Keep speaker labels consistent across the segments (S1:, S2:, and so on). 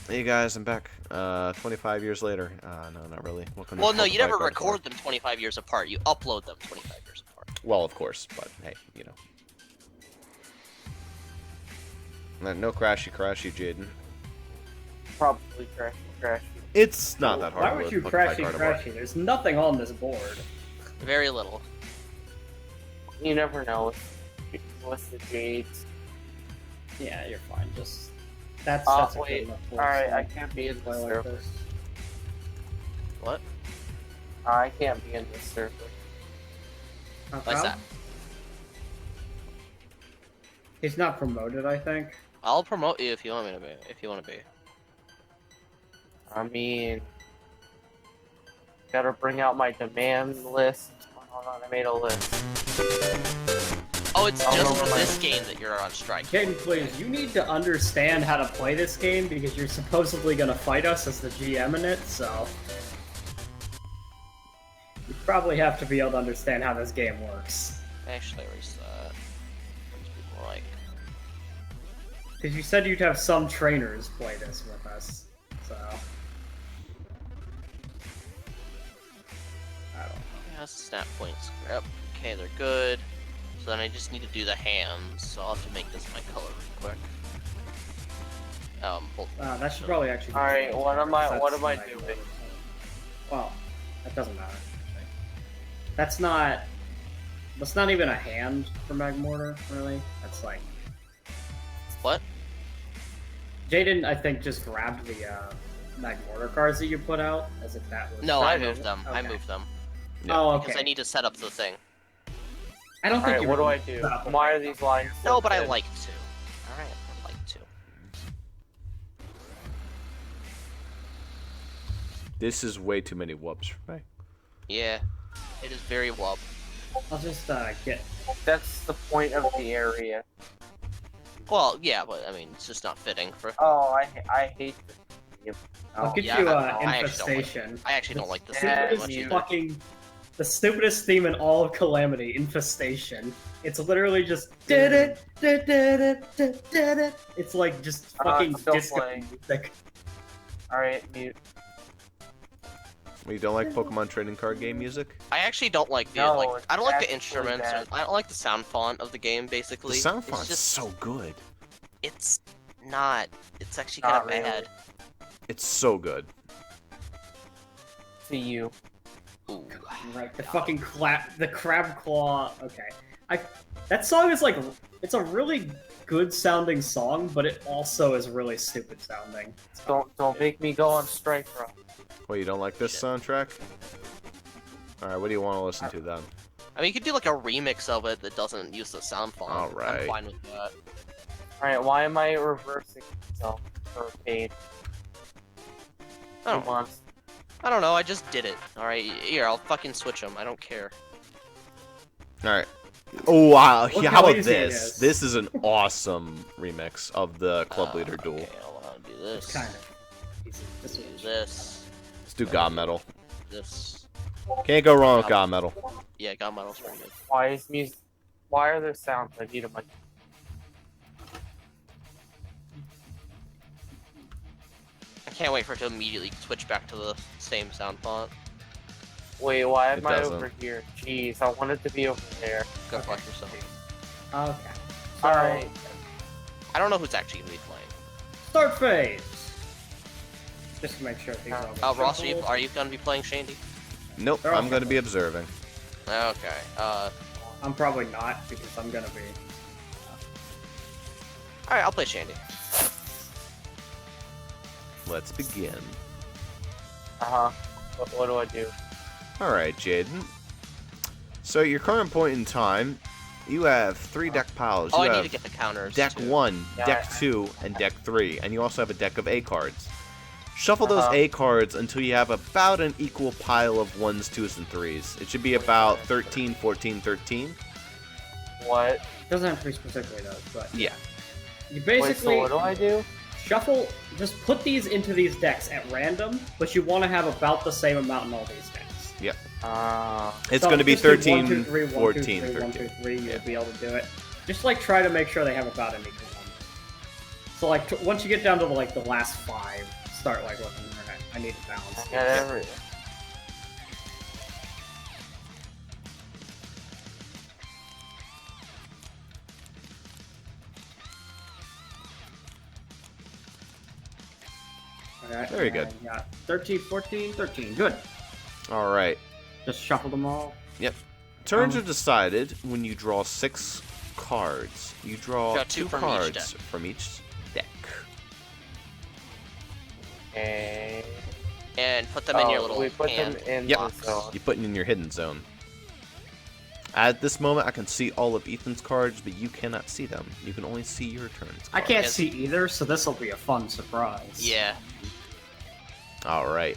S1: Hey guys, I'm back. 25 years later. No, not really. Welcome to
S2: Well, no, you never
S1: Pokefight Part 4.
S2: record them 25 years apart. You upload them 25 years apart.
S1: Well, of course, but hey, you know. No crashy, Jaden.
S3: Probably crashy.
S1: It's not that hard.
S4: Why would you crashy? There's nothing on this board.
S2: Very little.
S3: You never know with the Jades.
S4: Yeah, you're fine. Just that's a
S3: wait.
S4: good enough board,
S3: Alright,
S4: so
S3: I can't be in
S4: play
S3: this
S4: like
S3: server.
S4: this.
S2: What?
S3: I can't be in this server.
S4: How
S2: What's
S4: come?
S2: that?
S4: He's not promoted, I think.
S2: I'll promote you if you want me to be. If you want to be.
S3: I mean, gotta bring out my demand list. Hold on, I made a list.
S2: Oh, it's
S3: I'll
S2: just
S3: go
S2: for
S3: with
S2: this game that you're on strike.
S4: Caden, please, you need to understand how to play this game because you're supposedly gonna fight us as the GM in it, so you probably have to be able to understand how this game works.
S2: Actually, where's that? What's people like?
S4: Because you said you'd have some trainers play this with us, so I don't know.
S2: Yeah, snap points. Yep. Okay, they're good. So then I just need to do the hands. So I'll have to make this my color real quick. Hold on.
S4: That should probably actually. Be
S3: Alright,
S4: changed,
S3: what am
S4: because
S3: I
S4: that's
S3: doing?
S4: like- Well, that doesn't matter. That's not. That's not even a hand for Magmortar, really. That's like
S2: What?
S4: Jaden. I think just grabbed the Magmortar cards that you put out, as if that was.
S2: No, I
S3: Right.
S2: moved them. I
S4: Okay.
S2: moved them.
S4: Oh, okay.
S2: Because I need to set up the thing.
S4: I don't think.
S3: Alright,
S4: you
S3: what do
S4: really
S3: I do?
S4: set up a
S3: Why are
S4: Magmortar.
S3: these lines so
S2: No, but I
S3: thin?
S2: like to. Alright, I like to.
S1: This is way too many whoops for me.
S2: Yeah. It is very wub.
S4: I'll just get.
S3: That's the point of the area.
S2: Well, yeah, but I mean, it's just not fitting for.
S3: Oh, I hate this game.
S4: I'll get
S2: yeah,
S4: you
S2: I actually don't like-
S4: infestation.
S2: I actually don't like this
S3: Yeah,
S2: very
S4: Stupidest
S2: much either.
S4: fucking. The stupidest theme in all of Calamity, infestation. It's literally just did it, did it. It's like just fucking
S3: still
S4: disco
S3: playing.
S4: music.
S3: Alright, mute.
S1: Well, you don't like Pokemon trading card game music?
S2: I actually don't like the
S3: No, it's
S2: I don't like the
S3: actually
S2: instruments.
S3: bad.
S2: I don't like the sound font of the game. Basically,
S1: The sound
S2: It's
S1: font's
S2: just-
S1: so good.
S2: It's not. It's actually kind
S3: Not
S2: of
S3: really.
S2: bad.
S1: It's so good.
S3: To you.
S2: Ooh.
S4: Right, the fucking the crab claw. Okay, that song is like it's a really good sounding song, but it also is really stupid sounding.
S3: Don't make me go on strike, bro.
S1: Well, you don't like this
S2: Shit.
S1: soundtrack? Alright, what do you want to listen to then?
S2: I mean, you could do like a remix of it that doesn't use the sound font.
S1: Alright.
S2: I'm fine with that.
S3: Alright, why am I reversing myself for paid?
S2: I don't,
S3: 2 months.
S2: I don't know. I just did it. All right, here I'll fucking switch them. I don't care.
S1: Alright. Oh, wow.
S4: Look
S1: Yeah,
S4: how
S1: how about
S4: easy it
S1: this?
S4: is.
S1: This is an awesome remix of the Club Leader duel.
S2: Okay, I want to do this.
S4: It's kind of easy. This
S2: Do
S4: is
S2: this.
S1: Let's do God Metal.
S2: This.
S1: Can't go wrong with God Metal.
S2: Yeah, God Model's pretty good.
S3: Why is music? Why are there sounds? I need a mic.
S2: I can't wait for it to immediately switch back to the same sound font.
S3: Wait, why
S1: It
S3: am I
S1: doesn't.
S3: over here? Jeez, I wanted to be over there.
S2: Go fuck yourself.
S4: okay.
S3: Alright.
S2: I don't know who's actually gonna be playing.
S4: Start phase. Just to make sure things all. go
S2: Ross,
S4: shuffled.
S2: are you gonna be playing Shandy?
S1: Nope,
S4: They're all
S1: I'm going to be
S4: shuffled.
S1: observing.
S2: Okay.
S4: I'm probably not because I'm gonna be.
S2: All right, I'll play Shandy.
S1: Let's begin.
S3: Uh-huh. What do I do?
S1: Alright, Jaden. So, at your current point in time, you have 3 deck piles.
S2: Oh,
S1: You
S2: I need
S1: have
S2: to get the counters.
S1: deck
S2: too.
S1: 1,
S3: Yeah,
S1: deck
S3: I-
S1: 2, and deck 3. And you also have a deck of A cards. Shuffle those
S3: Uh-huh.
S1: A cards until you have about an equal pile of 1s, 2s, and 3s. It should be about 13, 14, 13.
S3: What?
S4: Doesn't have to be specifically those, but
S1: Yeah.
S4: you
S3: Wait,
S4: basically
S3: so what do I do?
S4: shuffle. Just put these into these decks at random, but you want to have about the same amount in all these decks.
S1: Yep. It's
S4: So
S1: going to be
S4: just do
S1: 13,
S4: 1, 2, 3, 1, 2,
S1: 14,
S4: 3, 1, 2,
S1: 13.
S4: 3,
S1: Yeah.
S4: you'll be able to do it. Just like try to make sure they have about an equal number. So like once you get down to like the last 5, start like looking. Alright, I need to balance.
S3: I got everything.
S4: Alright,
S1: Very good.
S4: I got 13, 14, 13. Good.
S1: All right.
S4: Just shuffle them all.
S1: Yep. Turns are decided when you draw 6 cards. You draw
S2: Draw
S1: 2
S2: two from each
S1: cards
S2: deck.
S1: from each deck.
S3: Okay.
S2: And put them in your little
S3: we put
S2: hand.
S3: them in
S1: Yep.
S3: the zone.
S1: You put it in your hidden zone. At this moment, I can see all of Ethan's cards, but you cannot see them. You can only see your turn's
S4: I
S1: cards.
S4: can't see either, so this will be a fun surprise.
S2: Yeah.
S1: All right.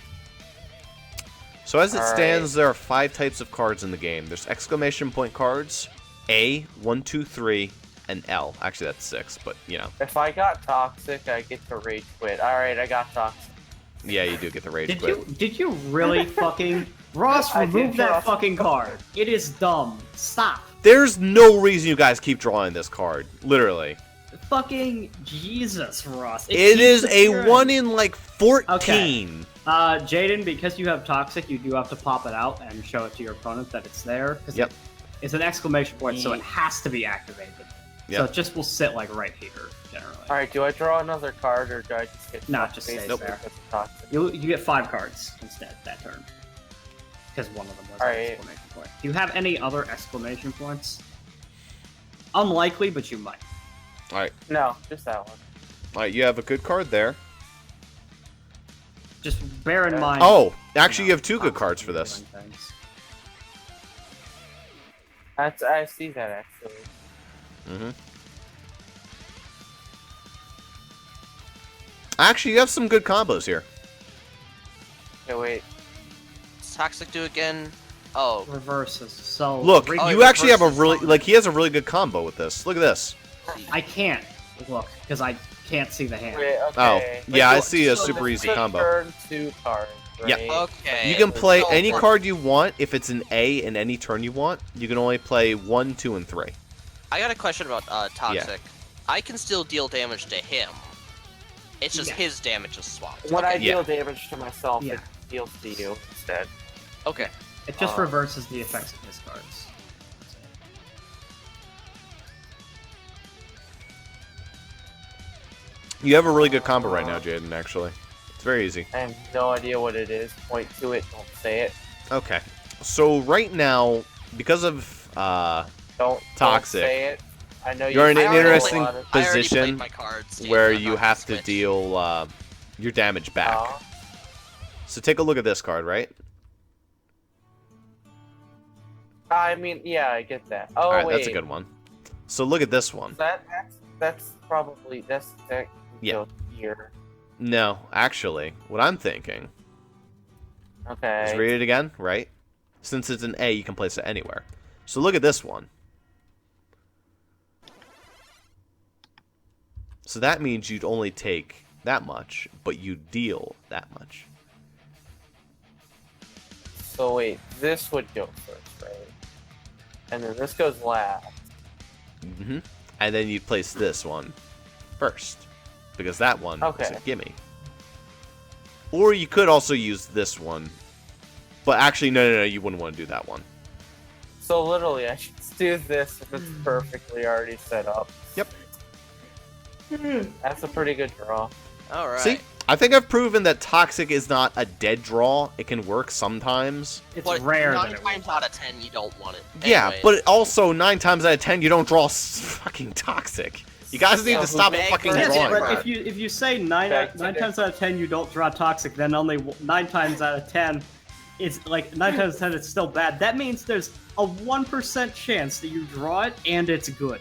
S1: So as it
S3: All
S1: stands, there are 5 types of cards in the game. There's exclamation point cards, A, 1, 2, 3, and L. Actually, that's 6, but you know.
S3: If I got toxic, I get to rage quit. Alright, I got toxic.
S1: Yeah, you do get the rage
S4: Did
S1: quit.
S4: you really fucking Ross,
S3: I did
S4: remove that
S3: draw-
S4: fucking card. It is dumb. Stop.
S1: There's no reason you guys keep drawing this card. Literally.
S4: Fucking Jesus, Ross.
S1: It
S4: keeps
S1: is a
S4: appearing.
S1: 1 in like 14.
S4: Jaden, because you have Toxic, you do have to pop it out and show it to your opponent that it's there. 'Cause
S1: Yep.
S4: It's an exclamation point, so it has to be activated. So
S1: Yep.
S4: it just will sit like right here, generally.
S3: Alright, do I draw another card or do I just get
S4: No, it just
S3: basically
S4: stays there.
S3: because of toxic?
S4: You get 5 cards instead that turn. Because one of them was an
S3: Alright.
S4: exclamation point. Do you have any other exclamation points? Unlikely, but you might.
S1: Alright.
S3: No, just that one.
S1: Alright, you have a good card there.
S4: Just bear in mind.
S1: Oh, actually, you have 2 good cards for this.
S4: Things.
S3: I see that actually.
S1: Mm-hmm. Actually, you have some good combos here.
S3: Okay, wait.
S2: What's Toxic do again? Oh,
S4: Reverses. So
S1: Look,
S2: Oh,
S1: you
S2: it
S1: actually have a
S2: reverses
S1: really,
S2: fine.
S1: like, he has a really good combo with this. Look at this.
S4: I can't look because I can't see the hand.
S3: Wait,
S1: Oh,
S3: okay.
S1: yeah, I
S2: look,
S1: see a
S2: so
S1: super
S3: This
S1: easy
S3: is a
S1: combo.
S3: Turn 2 card, right?
S1: Yep.
S2: okay.
S1: You can play
S2: So
S1: any
S2: for-
S1: card you want. If it's an A in any turn you want, you can only play 1, 2, and 3.
S2: I got a question about Toxic. I can still deal damage to him. It's just
S4: Yeah.
S2: his damage is swapped.
S3: When I
S2: Okay.
S3: deal damage to myself,
S4: Yeah.
S3: it deals to you instead.
S2: Okay.
S4: It just reverses the effects of his cards.
S1: You have a really good combo right now, Jaden, actually. It's very easy.
S3: I have no idea what it is. Point to it, don't say it.
S1: Okay. So right now, because of
S3: Don't
S1: Toxic.
S3: say it. I know
S1: You're in
S2: I
S1: an
S2: already
S1: interesting
S2: played- I already
S1: position
S2: played my cards, Dave,
S1: where
S2: I'm
S1: you
S2: not
S1: have
S2: gonna
S1: to
S2: switch.
S1: deal your damage back. So take a look at this card, right?
S3: I mean, yeah, I get that. Oh,
S1: Alright,
S3: wait.
S1: that's a good one. So look at this one.
S3: That's probably that
S1: Yeah.
S3: goes here.
S1: No, actually, what I'm thinking is
S3: Okay.
S1: read it again, right? Since it's an A, you can place it anywhere. So look at this one. So that means you'd only take that much, but you deal that much.
S3: So wait, this would go first, right? And then this goes last.
S1: Mm-hmm. And then you place this one first, because that one is a
S3: Okay.
S1: gimme. Or you could also use this one, but actually, no, you wouldn't want to do that one.
S3: So literally, I should just do this if it's perfectly already set up.
S1: Yep.
S3: That's a pretty good draw.
S2: All right.
S1: See, I think I've proven that Toxic is not a dead draw. It can work sometimes.
S4: It's
S2: But
S4: rare that
S2: 9
S4: it
S2: times out of 10, you don't want it.
S1: Yeah,
S2: Anyways.
S1: but also 9 times out of 10, you don't draw fucking Toxic. You guys need
S3: So
S1: to stop
S2: who
S1: fucking
S2: makes-
S4: Yes,
S2: drawing.
S1: drawing.
S4: but if you say nine
S3: Back to
S4: times out of 10 you don't draw Toxic, then only 9 times out of 10 it's like 9 times out of 10 it's still bad. That means there's a 1% chance that you draw it and it's good.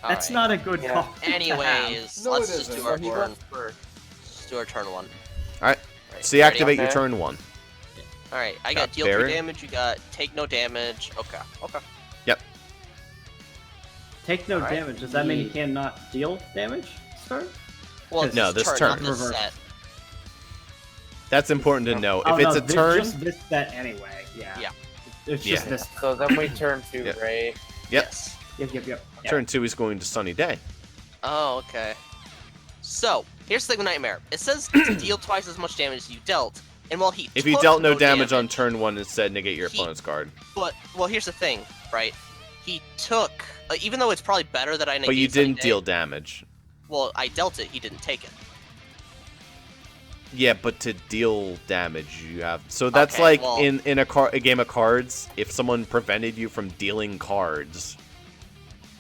S4: That's
S2: Alright.
S4: not a good
S3: Yeah.
S4: call. to have.
S2: Anyways,
S1: No,
S2: let's
S1: it
S2: just
S1: isn't.
S2: do our
S3: He
S2: turn.
S3: goes first.
S2: Let's do our turn 1.
S1: Alright,
S2: Right,
S1: so you
S2: ready?
S1: activate your
S3: Okay.
S1: turn 1.
S2: Alright, I got
S1: Got
S2: deal
S1: Baron.
S2: 3 damage, you got take no damage. Okay.
S4: Take no
S2: Alright.
S4: damage. Does that mean you cannot deal damage? Sir?
S2: Well,
S1: No, this turn.
S2: not this
S4: Reverse.
S2: set.
S1: That's important to know.
S4: Oh,
S1: If it's
S4: no,
S1: a turn,
S4: just this set anyway. Yeah.
S2: Yeah.
S4: It's just
S1: Yeah.
S4: this.
S3: So then we turn to
S1: Yep.
S3: right.
S1: Yep.
S2: Yes.
S4: Yep. Yeah.
S1: turn 2 is going to Sunny Day.
S2: Oh, okay. So, here's the thing with Nightmare. It says to deal twice as much damage as you dealt, and while he
S1: If you
S2: took
S1: dealt no damage on turn 1, instead negate your
S2: He-
S1: opponent's card.
S2: But, well, here's the thing, right? He took, even though it's probably better that I negate
S1: But you
S2: Sunny
S1: didn't
S2: Day,
S1: deal damage.
S2: Well, I dealt it, he didn't take it.
S1: Yeah, but to deal damage, you have... So that's
S2: Okay,
S1: like
S2: well-
S1: in a game of cards, if someone prevented you from dealing cards,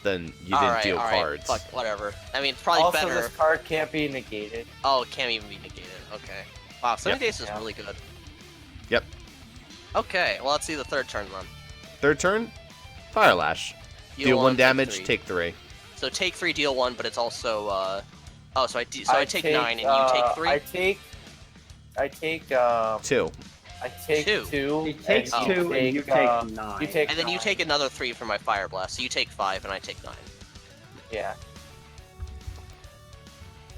S1: then you didn't deal cards.
S2: Fuck, whatever. I mean, it's probably
S3: Also,
S2: better.
S3: this card can't be negated.
S2: Oh, it can't even be negated. Okay. Wow, Sunny
S1: Yep.
S2: Days is
S3: Yeah.
S2: really good.
S1: Yep.
S2: Okay, well, let's see the third turn then.
S1: Third turn, Fire Lash. Deal 1 damage, take 3.
S2: So take 3, deal 1, but it's also, Oh, so I take 9 and you take 3?
S3: I take
S1: 2.
S3: I take
S2: 2.
S3: 2.
S4: He takes
S3: and
S4: 2 and you take 9.
S3: You take
S2: And then you
S3: 9.
S2: take another 3 for my Fire Blast, so you take 5 and I take 9.
S3: Yeah.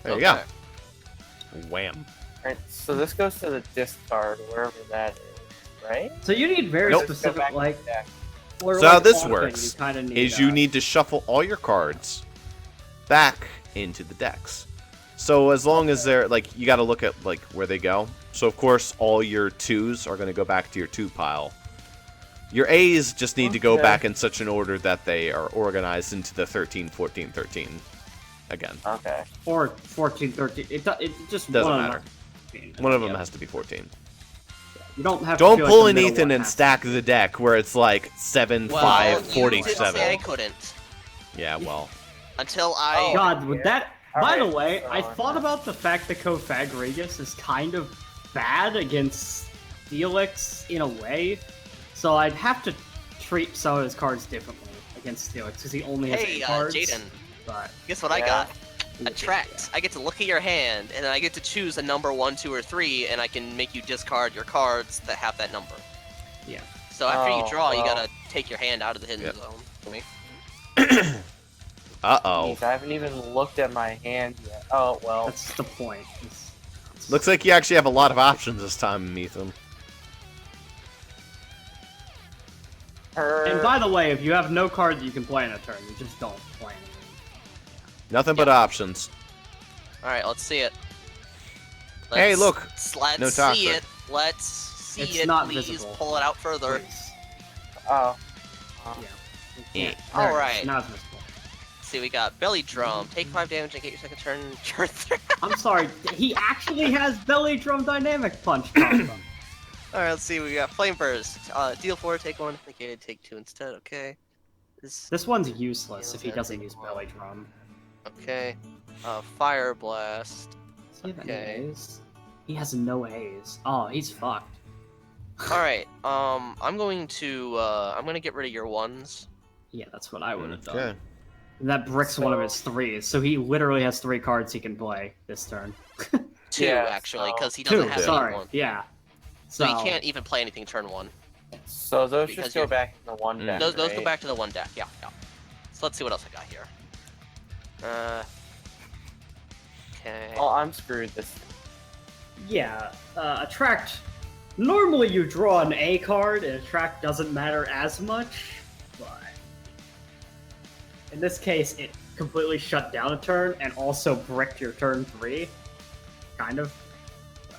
S1: There you go.
S2: Okay.
S1: Wham.
S3: Right, so this goes to the discard, wherever that is, right?
S4: So you need very
S1: Nope.
S3: Go back
S4: specific,
S3: to
S4: like...
S3: the deck.
S4: or
S1: So how
S4: like
S1: this
S4: often,
S1: works
S4: you kinda need,
S1: is you need to shuffle all your cards back into the decks. So as long as they're, like, you got to look at, like, where they go. So, of course, all your 2s are going to go back to your 2 pile. Your A's just need to go
S3: Okay.
S1: back in such an order that they are organized into the 13, 14, 13 again.
S3: Okay.
S4: Or 14, 13. It just
S1: Doesn't
S4: one of
S1: matter.
S4: them-
S1: One of them
S4: yeah.
S1: has to be 14.
S4: You don't have
S1: Don't
S4: to feel
S1: pull
S4: like
S1: an
S4: the middle
S1: Ethan
S4: one
S1: and
S4: has to
S1: stack
S4: be.
S1: the deck where it's like 7,
S2: Well,
S1: 5,
S2: you did say I
S1: 47.
S2: couldn't.
S1: Yeah, well.
S2: Until I...
S3: Oh.
S4: God, would that...
S3: All
S4: By the
S3: right,
S4: way,
S3: so-
S4: I thought about the fact that Cofagrigus is kind of bad against Steelix in a way, so I'd have to treat some of his cards differently against Steelix because he only has
S2: Hey,
S4: 8 cards.
S2: Jaden,
S4: But
S2: guess what I
S3: Yeah.
S2: got? Attract. I get to look at your hand, and then I get to choose a number 1, 2, or 3, and I can make you discard your cards that have that number.
S4: Yeah.
S2: So after you
S3: Oh,
S2: draw, you
S3: well.
S2: gotta take your hand out of the hidden
S1: Yep.
S2: zone for me.
S1: Uh-oh.
S3: Jeez, I haven't even looked at my hand yet. Oh, well.
S4: that's the point.
S1: Looks like you actually have a lot of options this time, Ethan.
S4: And by the way, if you have no card that you can play in a turn, you just don't play anything.
S1: Nothing but options.
S2: Alright, let's see it.
S1: Hey, look!
S2: Let's
S1: No
S2: see
S1: toxic.
S2: it. Let's see
S4: It's
S2: it,
S4: not
S2: please.
S4: visible.
S2: Pull it out further.
S4: Please.
S3: Oh.
S4: Yeah.
S1: Eh.
S4: There it is.
S2: Alright.
S4: Now it's visible.
S2: Let's see, we got Belly Drum. Take 5 damage and get your second turn. Turn 3.
S4: I'm sorry, he actually has Belly Drum Dynamic Punch combo.
S2: Alright, let's see, we got Flame Burst. Deal 4, take 1. Negated, take 2 instead. Okay.
S4: This one's useless if he doesn't use Belly Drum.
S2: Okay. Fire Blast.
S4: Does he have
S2: Okay.
S4: any A's? He has no A's. Oh, he's fucked.
S2: Alright, I'm gonna get rid of your 1s.
S4: Yeah, that's what I would have done.
S1: Okay.
S4: And that bricks one of his 3s, so he literally has 3 cards he can play this turn.
S2: 2,
S3: Yeah,
S2: actually,
S3: so-
S2: because he doesn't
S4: 2,
S2: have
S4: sorry.
S2: any 1.
S4: Yeah.
S2: So he can't even play anything turn 1.
S3: So those
S2: Because
S3: just go
S2: you're-
S3: back in the one
S1: Mm.
S3: deck,
S2: Those go
S3: right?
S2: back to the 1 deck, yeah. So let's see what else I got here. Okay.
S3: Well, I'm screwed this.
S4: Yeah, Attract. Normally you draw an A card, and Attract doesn't matter as much, but in this case, it completely shut down a turn and also bricked your turn 3. Kind of. So.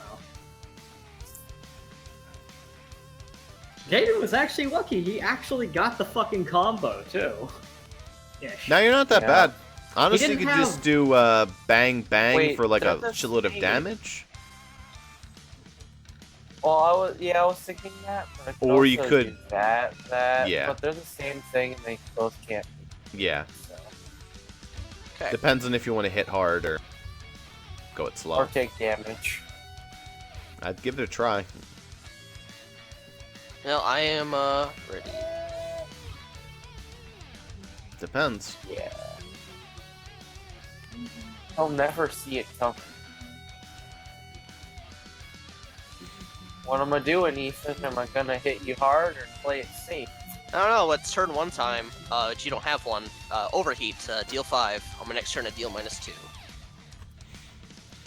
S4: Jaden was actually lucky. He actually got the fucking combo, too. Ish.
S1: Now you're not that
S3: Yeah.
S1: bad. Honestly, you
S4: didn't
S1: could just
S4: have-
S1: do bang bang
S3: Wait,
S1: for like a
S3: that's the
S1: shitload of
S3: thing.
S1: damage.
S3: Well, I was thinking that, but I could
S1: Or you
S3: also
S1: could-
S3: do that,
S1: Yeah.
S3: but they're the same thing, and they both can't be.
S1: Yeah.
S3: So.
S2: Okay.
S1: Depends on if you want to hit hard or go it slow.
S3: Or take damage.
S1: I'd give it a try.
S2: Well, I am, ready.
S1: Depends.
S3: Yeah. I'll never see it coming. What am I doing, Ethan? Am I gonna hit you hard or play it safe?
S2: I don't know, it's turn 1 time, but you don't have one. Overheat, deal 5. On my next turn, I deal -2.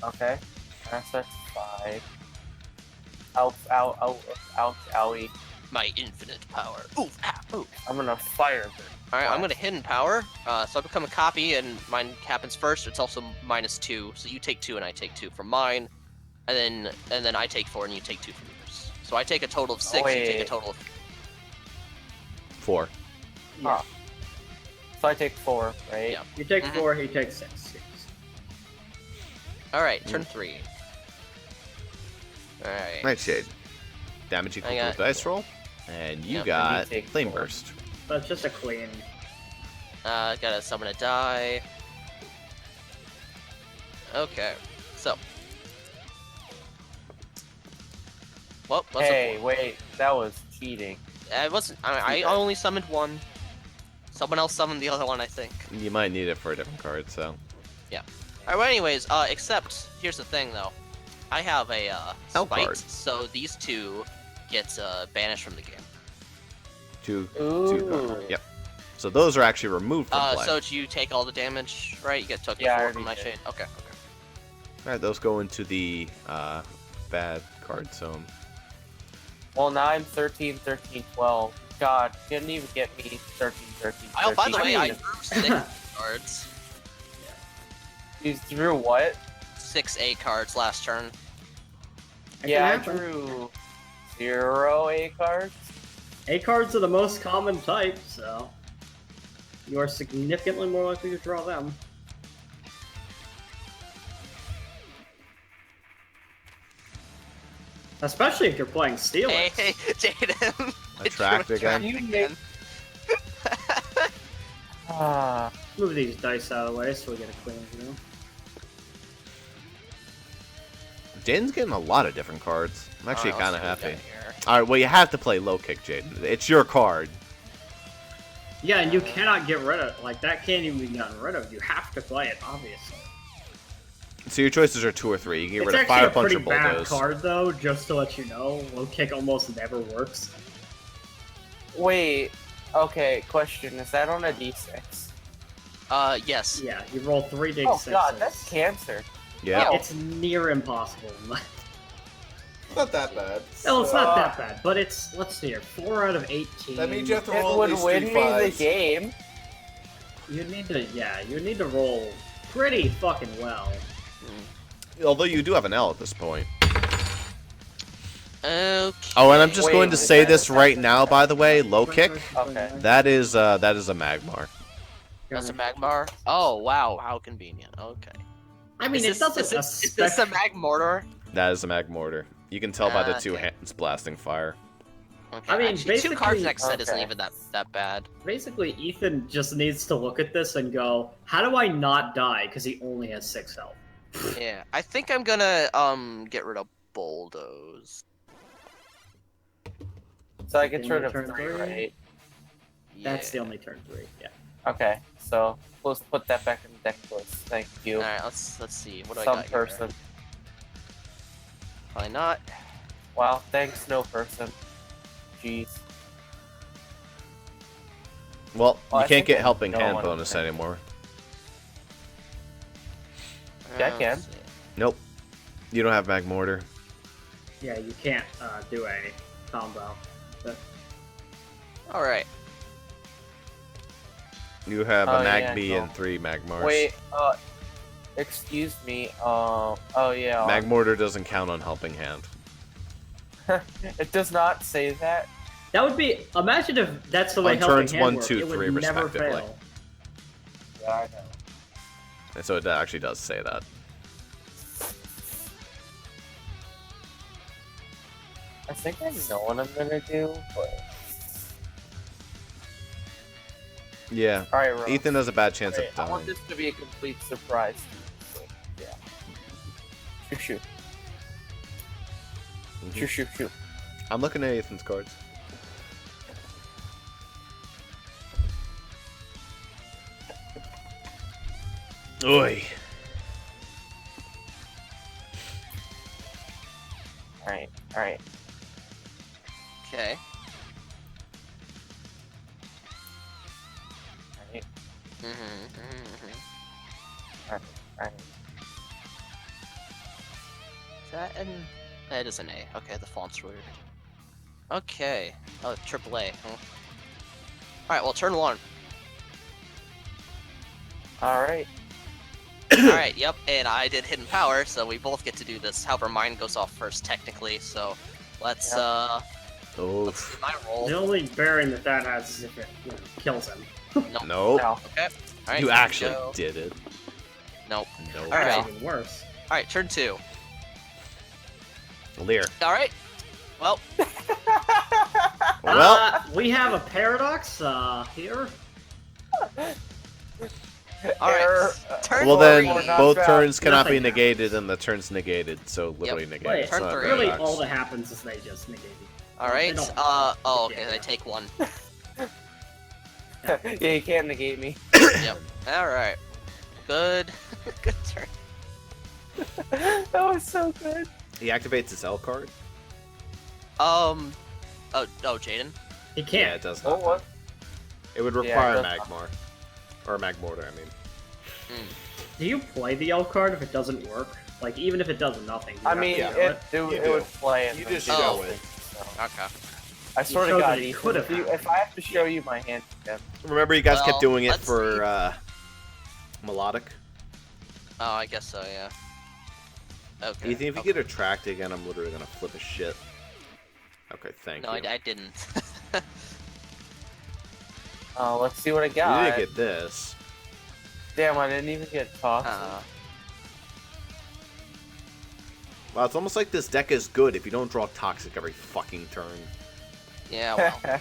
S3: Okay. That's 5. Ouch, owie.
S2: My infinite power. Oof, ah.
S3: I'm gonna fire them.
S2: Alright, I'm gonna hidden power. So I become a copy, and mine happens first. It's also -2, so you take 2 and I take 2 from mine, and then I take 4 and you take 2 from yours. So I take a total of 6. You take a
S3: wait.
S2: total of
S1: 4.
S3: Huh. So I take 4, right?
S2: Yeah.
S4: You take
S2: Mhm.
S4: 4, he takes 6. Yes.
S2: Alright, turn 3. Alright.
S1: Nightshade. Damage equal
S2: I
S1: to a
S2: got-
S1: dice roll. And you
S2: Yep.
S1: got
S3: And you take
S1: Flame
S3: 4.
S1: Burst.
S4: But it's just a clean.
S2: Gotta summon a die. Okay, so. Well, what's
S3: Hey,
S2: a 4?
S3: wait, that was cheating.
S2: I wasn't. I only summoned one. Someone else summoned the other one, I think.
S1: You might need it for a different card, so.
S2: Alright, well, anyways, except, here's the thing, though. I have a,
S1: Hell
S2: spite,
S1: card.
S2: so these two get, banished from the game.
S1: Two
S3: Ooh.
S1: cards. Yep. So those are actually removed from play.
S2: So do you take all the damage, right? You get took
S3: Yeah, I
S2: 4 from
S3: already
S2: Nightshade? Okay.
S1: Alright, those go into the bad card zone.
S3: Well, now I'm 13, 13, 12. God, couldn't even get me 13, 13, 13.
S2: Oh, by the way, I
S3: mean,
S2: drew 6 cards.
S3: you drew what?
S2: 6 A cards last turn.
S4: It
S3: Yeah, I
S4: can happen.
S3: drew 0 A cards.
S4: A cards are the most common type, so you are significantly more likely to draw them. Especially if you're playing Steelix.
S2: Hey, Jaden.
S1: Attract again.
S3: You make- Ah,
S4: Move these dice out of the way so we get a clean view.
S1: Jaden's getting a lot of different cards. I'm actually
S2: Alright,
S1: kind of
S2: let's see what we
S1: happy.
S2: got here.
S1: Alright, well, you have to play low kick, Jaden. It's your card.
S4: Yeah, and you cannot get rid of like that. Can't even be gotten rid of. You have to play it, obviously.
S1: So your choices are 2 or 3. You can get
S4: It's
S1: rid of
S4: actually
S1: Fire
S4: a
S1: Punch
S4: pretty
S1: or
S4: bad
S1: Bulldoze.
S4: card, though. Just to let you know, low kick almost never works.
S3: wait. Okay, question. Is that on a D6?
S2: Yes.
S4: Yeah, you roll 3 d6s.
S3: Oh god, that's cancer.
S1: Yeah.
S4: It's near impossible.
S1: Not that bad.
S4: No, it's not that bad, but it's, let's see here, 4 out of 18.
S1: That means you have to
S3: It
S1: roll at
S3: would
S1: least
S3: win
S1: 3
S3: me the
S1: fives.
S3: game.
S4: You need to, yeah, you need to roll pretty fucking well.
S1: Although you do have an L at this point.
S2: Okay.
S1: Oh, and I'm just
S3: Wait,
S1: going to
S3: is
S1: say
S3: that-
S1: this right now, by the way. Low kick.
S3: Okay.
S1: That is a Magmar.
S2: That's a Magmar? Oh, wow. How convenient. Okay.
S4: I mean,
S2: Is
S4: it doesn't.
S2: is this a Magmortar?
S1: That is a Magmortar. You can tell by the 2
S2: Okay.
S1: hands blasting fire.
S2: Okay.
S4: I mean,
S2: actually, 2 cards
S4: basically-
S2: next set isn't
S3: Okay.
S2: even that bad.
S4: Basically, Ethan just needs to look at this and go, "How do I not die?" Because he only has 6 health.
S2: Yeah. I think I'm gonna get rid of Bulldoze.
S3: So I get rid of
S4: Turn
S3: 3,
S4: three?
S3: right?
S4: That's the
S2: Yeah.
S4: only turn 3. Yeah.
S3: Okay, so let's put that back in the deck list. Thank you.
S2: Alright, let's see. What do I
S3: Some
S2: got here?
S3: person.
S2: Probably not.
S3: Wow, thanks, no person. Jeez.
S1: Well,
S3: Well,
S1: you
S3: I
S1: can't
S3: think
S1: get
S3: I
S1: helping
S3: know
S1: hand
S3: what
S1: bonus
S3: I'm saying.
S1: anymore.
S3: Yeah, I
S2: Let's
S3: can.
S2: see.
S1: Nope. You don't have Magmortar.
S4: Yeah, you can't do a combo.
S2: Alright.
S1: You have
S3: Oh,
S1: a
S3: yeah,
S1: Magby
S3: no.
S1: and 3 Magmars.
S3: Wait, excuse me, oh yeah.
S1: Magmortar doesn't count on helping hand.
S3: It does not say that.
S4: That would be. Imagine if that's the way
S1: On
S4: helping
S1: turns
S4: hand
S1: 1,
S4: worked.
S1: 2,
S4: It would
S1: 3
S4: never
S1: respectively.
S4: fail.
S3: Yeah, I know.
S1: And so it actually does say that.
S3: I think I know what I'm gonna do, but...
S1: Yeah.
S3: Alright, Rose.
S1: Ethan has a bad chance
S3: Alright,
S1: of
S3: I want
S1: dying.
S3: this to be a complete surprise. So, yeah. Shoot, shoot.
S1: Mhm.
S3: Shoot, shoot, shoot.
S1: I'm looking at Ethan's cards. Oi.
S3: Alright, alright.
S2: Okay.
S3: Alright,
S2: Mm-hmm.
S3: alright.
S2: Is that an... That is an A. Okay, the font's weird. Okay. Oh, AAA. Huh? Alright, well, turn 1.
S3: Alright.
S2: Alright, yep, and I did Hidden Power, so we both get to do this. However, mine goes off first, technically, so let's,
S1: Oh.
S2: let's do my roll.
S4: The only bearing that has is if it kills him.
S2: Nope.
S1: Nope.
S3: No.
S2: Okay. Alright,
S1: You
S2: here we
S1: actually
S2: go.
S1: did it.
S2: Nope.
S1: Nope.
S2: All right.
S4: That's even worse.
S2: Alright, turn 2.
S1: Lear.
S2: Alright. Well,
S1: Well,
S4: We have a paradox here.
S2: alright. Turn
S1: well
S3: Well,
S1: then,
S3: we're not
S1: both
S3: found.
S1: turns cannot be
S4: Nothing
S1: negated, and the turn's negated, so literally negated.
S4: Wait,
S1: It's not a
S2: turn
S4: really,
S1: paradox.
S4: all that happens is they just negate it.
S2: Alright,
S4: They don't-
S2: oh, okay,
S4: Yeah.
S2: I take 1.
S3: Yeah, you can't negate me.
S2: Yep. Alright. Good. Good turn.
S3: That was so good.
S1: He activates his L card.
S2: Oh, Jaden?
S4: He
S1: Yeah,
S4: can't.
S1: it does
S3: Oh,
S1: not.
S3: what?
S1: It would
S3: Yeah,
S1: require
S3: it does
S1: Magmar. Or Magmortar, I mean.
S4: Do you play the L card if it doesn't work? Like, even if it does nothing. you
S3: I
S4: have
S3: mean,
S4: to
S1: Yeah.
S4: do it.
S1: You
S3: it
S1: do.
S3: would play.
S1: You
S3: and
S1: just
S3: then
S2: show
S3: do
S1: it.
S3: So.
S2: Okay.
S3: I swear
S4: You
S3: to
S4: showed
S3: God,
S4: that he
S3: Ethan,
S4: could have
S3: if I have to show you my hand again.
S1: Remember, you guys
S2: Well,
S1: kept doing it
S2: let's
S1: for melodic.
S2: Oh, I guess so, yeah. Okay.
S1: Ethan, if you
S2: okay.
S1: get attracted again, I'm literally gonna flip a shit. Okay, thank
S2: No,
S1: you.
S2: I didn't.
S3: Let's see what I
S1: You
S3: got.
S1: didn't get this.
S3: Damn, I didn't even get toxic.
S1: Wow, it's almost like this deck is good if you don't draw Toxic every fucking turn.
S2: Yeah, well.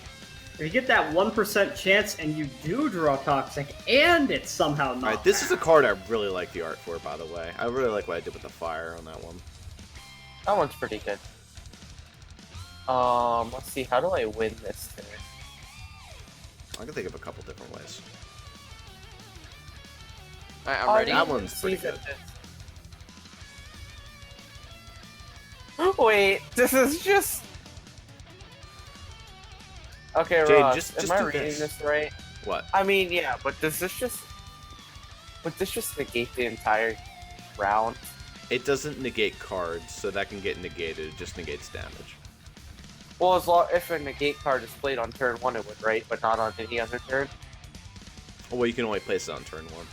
S4: If you get that 1% chance and you do draw Toxic, and it's somehow not.
S1: Alright, this is a card I really like the art for, by the way. I really like what I did with the fire on that one.
S3: That one's pretty good. Let's see, how do I win this turn?
S1: I can think of a couple different ways.
S2: Alright, I'm
S3: Oh,
S2: ready.
S1: That one's pretty
S3: See that
S1: good.
S3: Wait, this is just... Okay,
S1: Jade,
S3: Ross,
S1: just
S3: am I
S1: do
S3: reading
S1: this.
S3: this right?
S1: What?
S3: I mean, yeah, but does this just... Would this just negate the entire round?
S1: It doesn't negate cards, so that can get negated. It just negates damage.
S3: Well, as long if a negate card is played on turn 1, it would, right? But not on any other turn?
S1: Well, you can only place it on turn 1.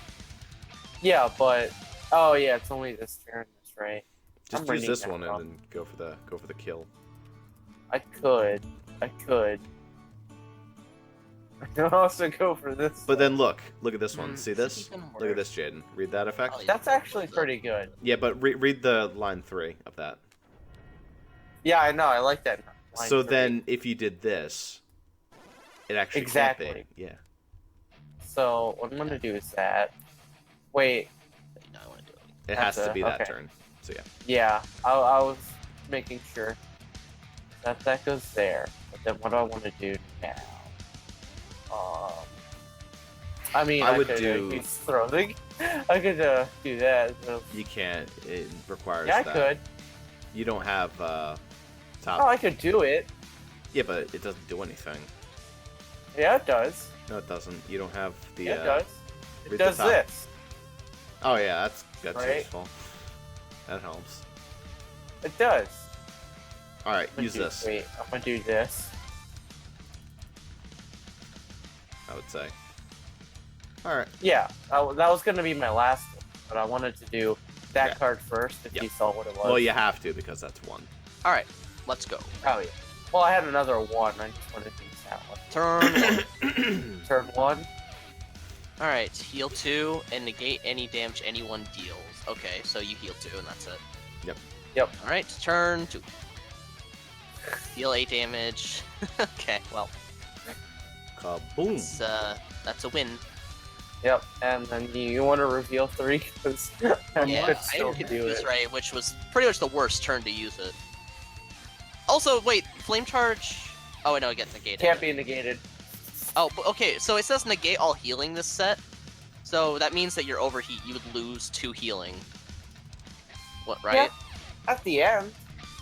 S3: Yeah, but... Oh, yeah, it's only this turn, that's right.
S1: Just
S3: I'm
S1: use
S3: reading
S1: this
S3: that
S1: one
S3: wrong.
S1: and then go for the kill.
S3: I could. I could also go for this.
S1: But then look at this one. See
S2: it's
S1: this?
S2: even
S1: Look at
S2: worse.
S1: this, Jaden. Read that effect.
S2: Oh, yeah.
S3: That's actually pretty good.
S1: Yeah, but read the line 3 of that.
S3: Yeah, I know. I like that. line
S1: So
S3: 3.
S1: then, if you did this, it actually
S3: Exactly.
S1: can't be. Yeah.
S3: So what I'm gonna do is that. Wait.
S2: No, I want to do it.
S1: It has
S3: That's
S1: to be that
S3: okay.
S1: turn. So yeah.
S3: Yeah, I was making sure that goes there. But then what do I want to do now? I mean,
S1: I
S3: I
S1: would
S3: could
S1: do-
S3: use throwing. I could do that. So.
S1: You can't. It requires
S3: Yeah, I
S1: that.
S3: could.
S1: You don't have top.
S3: Oh, I could do it.
S1: Yeah, but it doesn't do anything.
S3: Yeah, it does.
S1: No, it doesn't. You don't have the.
S3: Yeah, it does.
S1: read
S3: It
S1: the
S3: does
S1: top.
S3: this.
S1: Oh yeah, that's
S3: Right?
S1: useful. That helps.
S3: It does.
S1: All right,
S3: I'm gonna
S1: use
S3: do-
S1: this.
S3: Wait, I'm gonna do this.
S1: I would say. All right.
S3: Yeah, that was gonna be my last one, but I wanted to do that
S1: Okay.
S3: card first if
S1: Yep.
S3: you saw what it was.
S1: Well, you have to because that's one.
S2: Alright, let's go.
S3: Oh yeah. Well, I had another one. I just wanted to use that one.
S2: Turn 1.
S3: Turn 1.
S2: Alright, heal 2 and negate any damage anyone deals. Okay, so you heal 2 and that's it.
S1: Yep.
S2: Alright, turn 2. Deal 8 damage. Okay, well,
S1: Kaboom.
S2: that's a win.
S3: Yep. And then you want to reveal 3 because I
S2: Yeah,
S3: could
S2: I
S3: still
S2: didn't
S3: do
S2: use
S3: it.
S2: right, which was pretty much the worst turn to use it. Also, wait, flame charge. Oh, wait, no, it gets negated.
S3: Can't be negated.
S2: Oh, but okay, so it says negate all healing this set. So that means that your overheat, you would lose 2 healing. What, right?
S3: Yeah. At the end.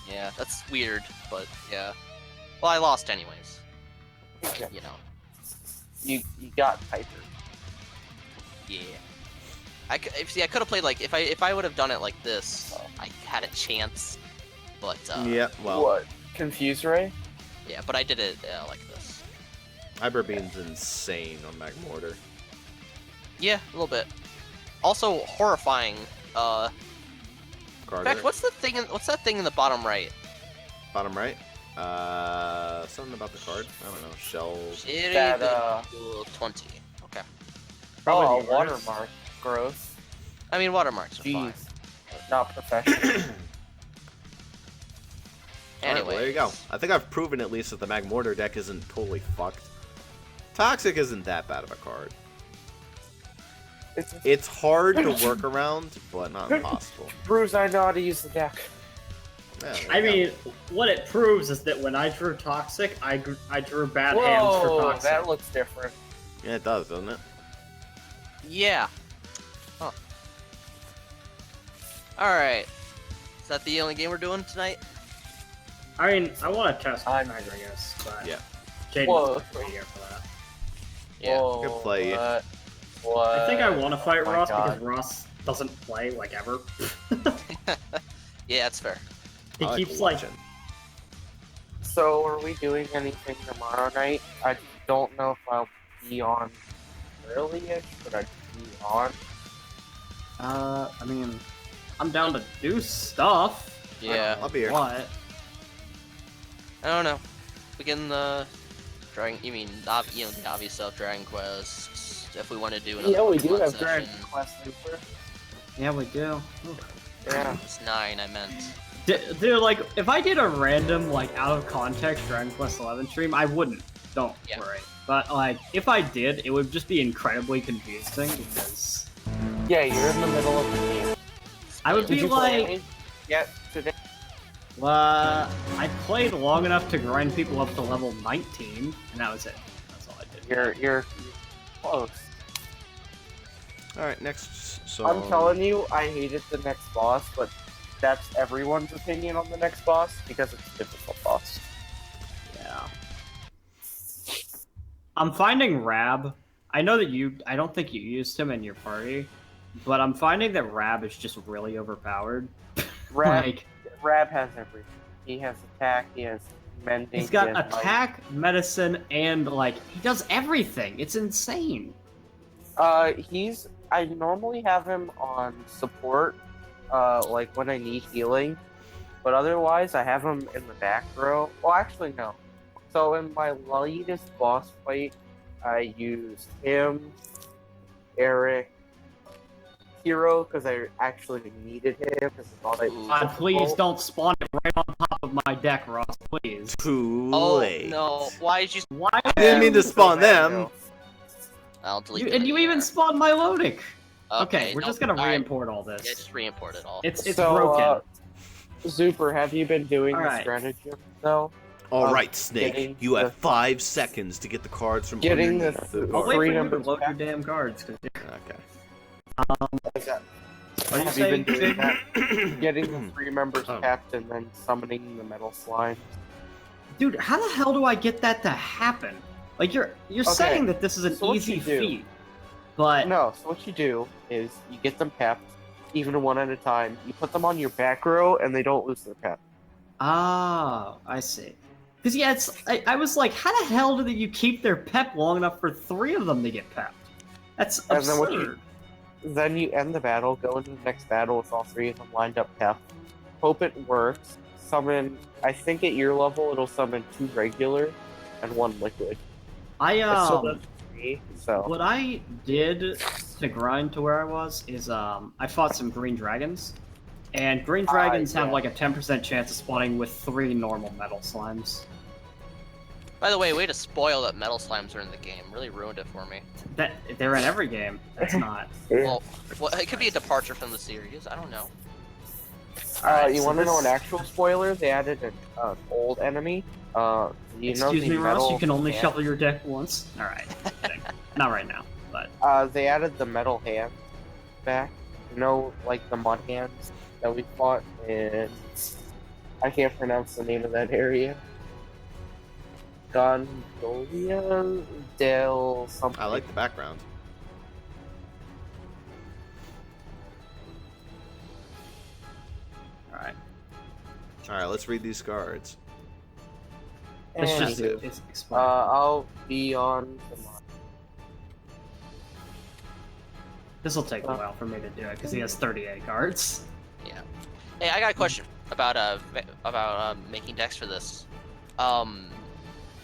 S2: Yeah, that's weird, but yeah. Well, I lost anyways.
S3: Okay.
S2: You know,
S3: You got Piper.
S2: yeah. I could have played like if I would have done it like this, I had a chance. But
S1: Yeah. Well,
S3: What? Confuse Ray?
S2: yeah, but I did it like this.
S1: Hyper Beam's insane on Magmortar.
S2: Yeah, a little bit. Also horrifying. In
S1: Carter.
S2: fact, what's that thing in the bottom right?
S1: Bottom right. Something about the card. I don't know. Shell.
S3: That,
S2: 20. Okay.
S4: Probably
S3: oh,
S4: the
S3: a
S4: worst.
S3: watermark. Gross.
S2: I mean, watermarks are
S3: Jeez.
S2: fine.
S3: Not professional.
S1: Alright, well, there you go. I think I've proven at least that the Magmortar deck isn't totally fucked. Toxic isn't that bad of a card. It's hard to work around, but not impossible.
S3: Bruce, I know how to use the deck.
S1: Yeah, there
S4: I
S1: you go.
S4: mean, what it proves is that when I drew Toxic, I drew bad
S3: Whoa,
S4: hands for Toxic.
S3: that looks different.
S1: Yeah, it does, doesn't it?
S2: Yeah. Huh. Alright. Is that the only game we're doing tonight?
S4: I mean, I want to test
S3: I'm-
S4: Cofagrigus, but
S1: Yeah.
S4: Jaden's
S3: Whoa.
S4: not pretty here for that.
S2: Yeah.
S3: Whoa,
S1: Good play.
S3: What?
S4: I think I want to fight
S3: my
S4: Ross
S3: God.
S4: because Ross doesn't play, like, ever.
S2: Yeah, that's fair.
S4: He
S1: I like
S4: keeps, like,
S1: watching.
S3: So, are we doing anything tomorrow night? I don't know if I'll be on early-ish, but I'd be on.
S4: I mean, I'm down to do stuff.
S2: Yeah.
S1: I'll be here.
S4: What?
S2: I don't know. We can, Dragon. You mean, the obvious stuff, Dragon Quest. If we want to do another
S3: Yeah, we do
S2: Pokemon
S3: have
S2: session.
S3: Dragon Quest Zuper.
S4: Yeah, we do. Ooh.
S3: Yeah.
S2: It's 9, I meant.
S4: Dude, like, if I did a random, like, out of context Dragon Quest 11 stream, I wouldn't. Don't
S2: Yeah.
S4: worry. But, like, if I did, it would just be incredibly confusing because
S3: Yeah, you're in the middle of the game.
S4: I would
S3: Did
S4: be
S3: you play
S4: like,
S3: any yet today?
S4: I played long enough to grind people up to level 19, and that was it. That's all I did.
S3: You're close.
S1: Alright, next. So
S3: I'm telling you, I hated the next boss, but that's everyone's opinion on the next boss because it's a difficult boss.
S4: Yeah. I'm finding Rab. I know that I don't think you used him in your party, but I'm finding that Rab is just really overpowered.
S3: Rab,
S4: Like,
S3: Rab has everything. He has attack, he has mending.
S4: he's got
S3: he has
S4: attack, medicine, and, like, he does everything. It's insane.
S3: I normally have him on support, like when I need healing, but otherwise I have him in the back row. Well, actually, no. So in my latest boss fight, I used him, Eric, Hero, because I actually needed him, because it's all I
S4: God, please don't spawn it right on top of my deck, Ross, please.
S1: too
S2: Oh,
S1: late.
S2: no. Why did you...
S4: Why
S1: I didn't mean to spawn them.
S3: No.
S2: I'll delete
S4: and you even spawned my Lodic. Okay, we're
S2: no,
S4: just gonna
S2: alright.
S4: re-import all this.
S2: Yeah, just re-import it all.
S4: It's
S3: So,
S4: broken.
S3: Zuper, have you been doing the
S4: Alright.
S3: stratagem, though?
S1: Alright, Snake.
S3: getting
S1: You have
S3: the-
S1: 5 seconds to get the cards from
S3: Getting the-
S1: underneath the
S4: I'll
S1: card.
S4: wait for you to
S3: numbers
S4: load your
S3: back.
S4: damn cards. 'Cause
S1: Okay.
S4: Are you
S3: Have you been
S4: saying,
S3: doing that? Getting the 3 members
S1: Oh.
S3: capped and then summoning the metal slime.
S4: dude, how the hell do I get that to happen? Like, you're saying that this is an
S3: so what
S4: easy
S3: you do-
S4: feat, but
S3: No, so what you do is you get them capped, even one at a time. You put them on your back row, and they don't lose their pep.
S4: ah, I see. Because yeah, I was like, how the hell do you keep their pep long enough for 3 of them to get pepped? That's
S3: And then what
S4: absurd.
S3: Then you end the battle, go into the next battle with all 3 of them lined up capped. Hope it works. Summon, I think at your level it'll summon 2 regular and 1 liquid.
S4: I
S3: It's still does 3, so.
S4: What I did to grind to where I was is I fought some green dragons, and green dragons have
S3: yeah.
S4: like a 10% chance of spawning with 3 normal metal slimes.
S2: By the way, way to spoil that metal slimes are in the game. Really ruined it for me.
S4: That they're in every game. That's not.
S2: Well, it could be a departure from the series. I don't know.
S4: Alright,
S3: You
S4: so
S3: want to know
S4: this-
S3: an actual spoiler? They added an old enemy. You
S4: Excuse
S3: know
S4: me,
S3: the
S4: Ross.
S3: metal
S4: You can only
S3: hand?
S4: shuffle your deck once. All right, not right now, but
S3: They added the metal hand back. You know, like the mud hands that we fought in. I can't pronounce the name of that area. Gondolia del something.
S1: I like the background.
S4: all right.
S1: Alright, let's read these cards.
S4: This just
S3: Anywho,
S4: is explained.
S3: I'll be on tomorrow.
S4: This will take a while for me to do it because he has 38 cards.
S2: Yeah. Hey, I got a question about making decks for this.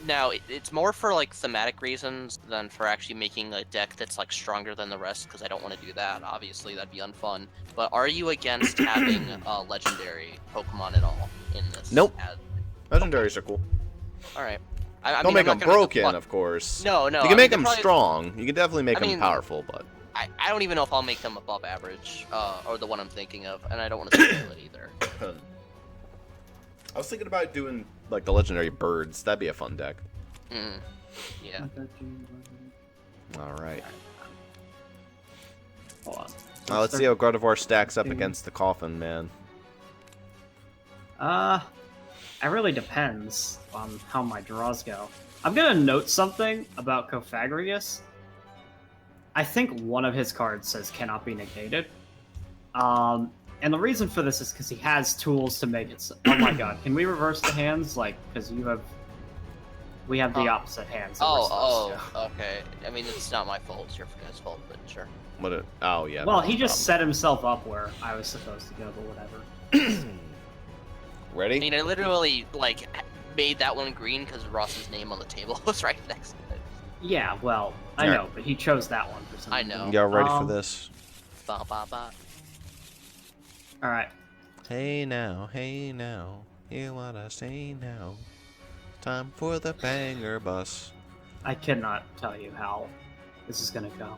S2: Now it's more for like thematic reasons than for actually making a deck that's like stronger than the rest, because I don't want to do that. Obviously, that'd be unfun. But are you against having legendary Pokemon at all in this?
S1: Nope. Legendaries are cool.
S2: All right.
S1: Don't make them broken, of course.
S2: No.
S1: You can make them strong. You can definitely make them
S2: mean,
S1: powerful, but
S2: I don't even know if I'll make them above average, or the one I'm thinking of, and I don't want to spoil it either.
S1: I was thinking about doing like the legendary birds. That'd be a fun deck.
S2: Yeah.
S1: All right.
S4: Hold on.
S1: Let's see how Gardevoir stacks up against the coffin, man.
S4: It really depends on how my draws go. I'm gonna note something about Cofagrigus. I think one of his cards says cannot be negated. And the reason for this is because he has tools to make it. Oh my god, can we reverse the hands? Like, because we have the opposite hands.
S2: Okay. I mean, it's not my fault. It's your guys' fault, but sure.
S1: Oh, yeah.
S4: Well, he just set himself up where I was supposed to go, but whatever.
S1: Ready?
S2: I mean, I literally, like, made that one green because Ross's name on the table was right next to it.
S4: Yeah, well, I know, but he chose that one for some
S2: I
S4: reason.
S2: know.
S1: Y'all ready for this?
S2: Ba ba ba.
S4: Alright.
S1: Hey now, hear what I say now. Time for the banger bus.
S4: I cannot tell you how this is gonna go.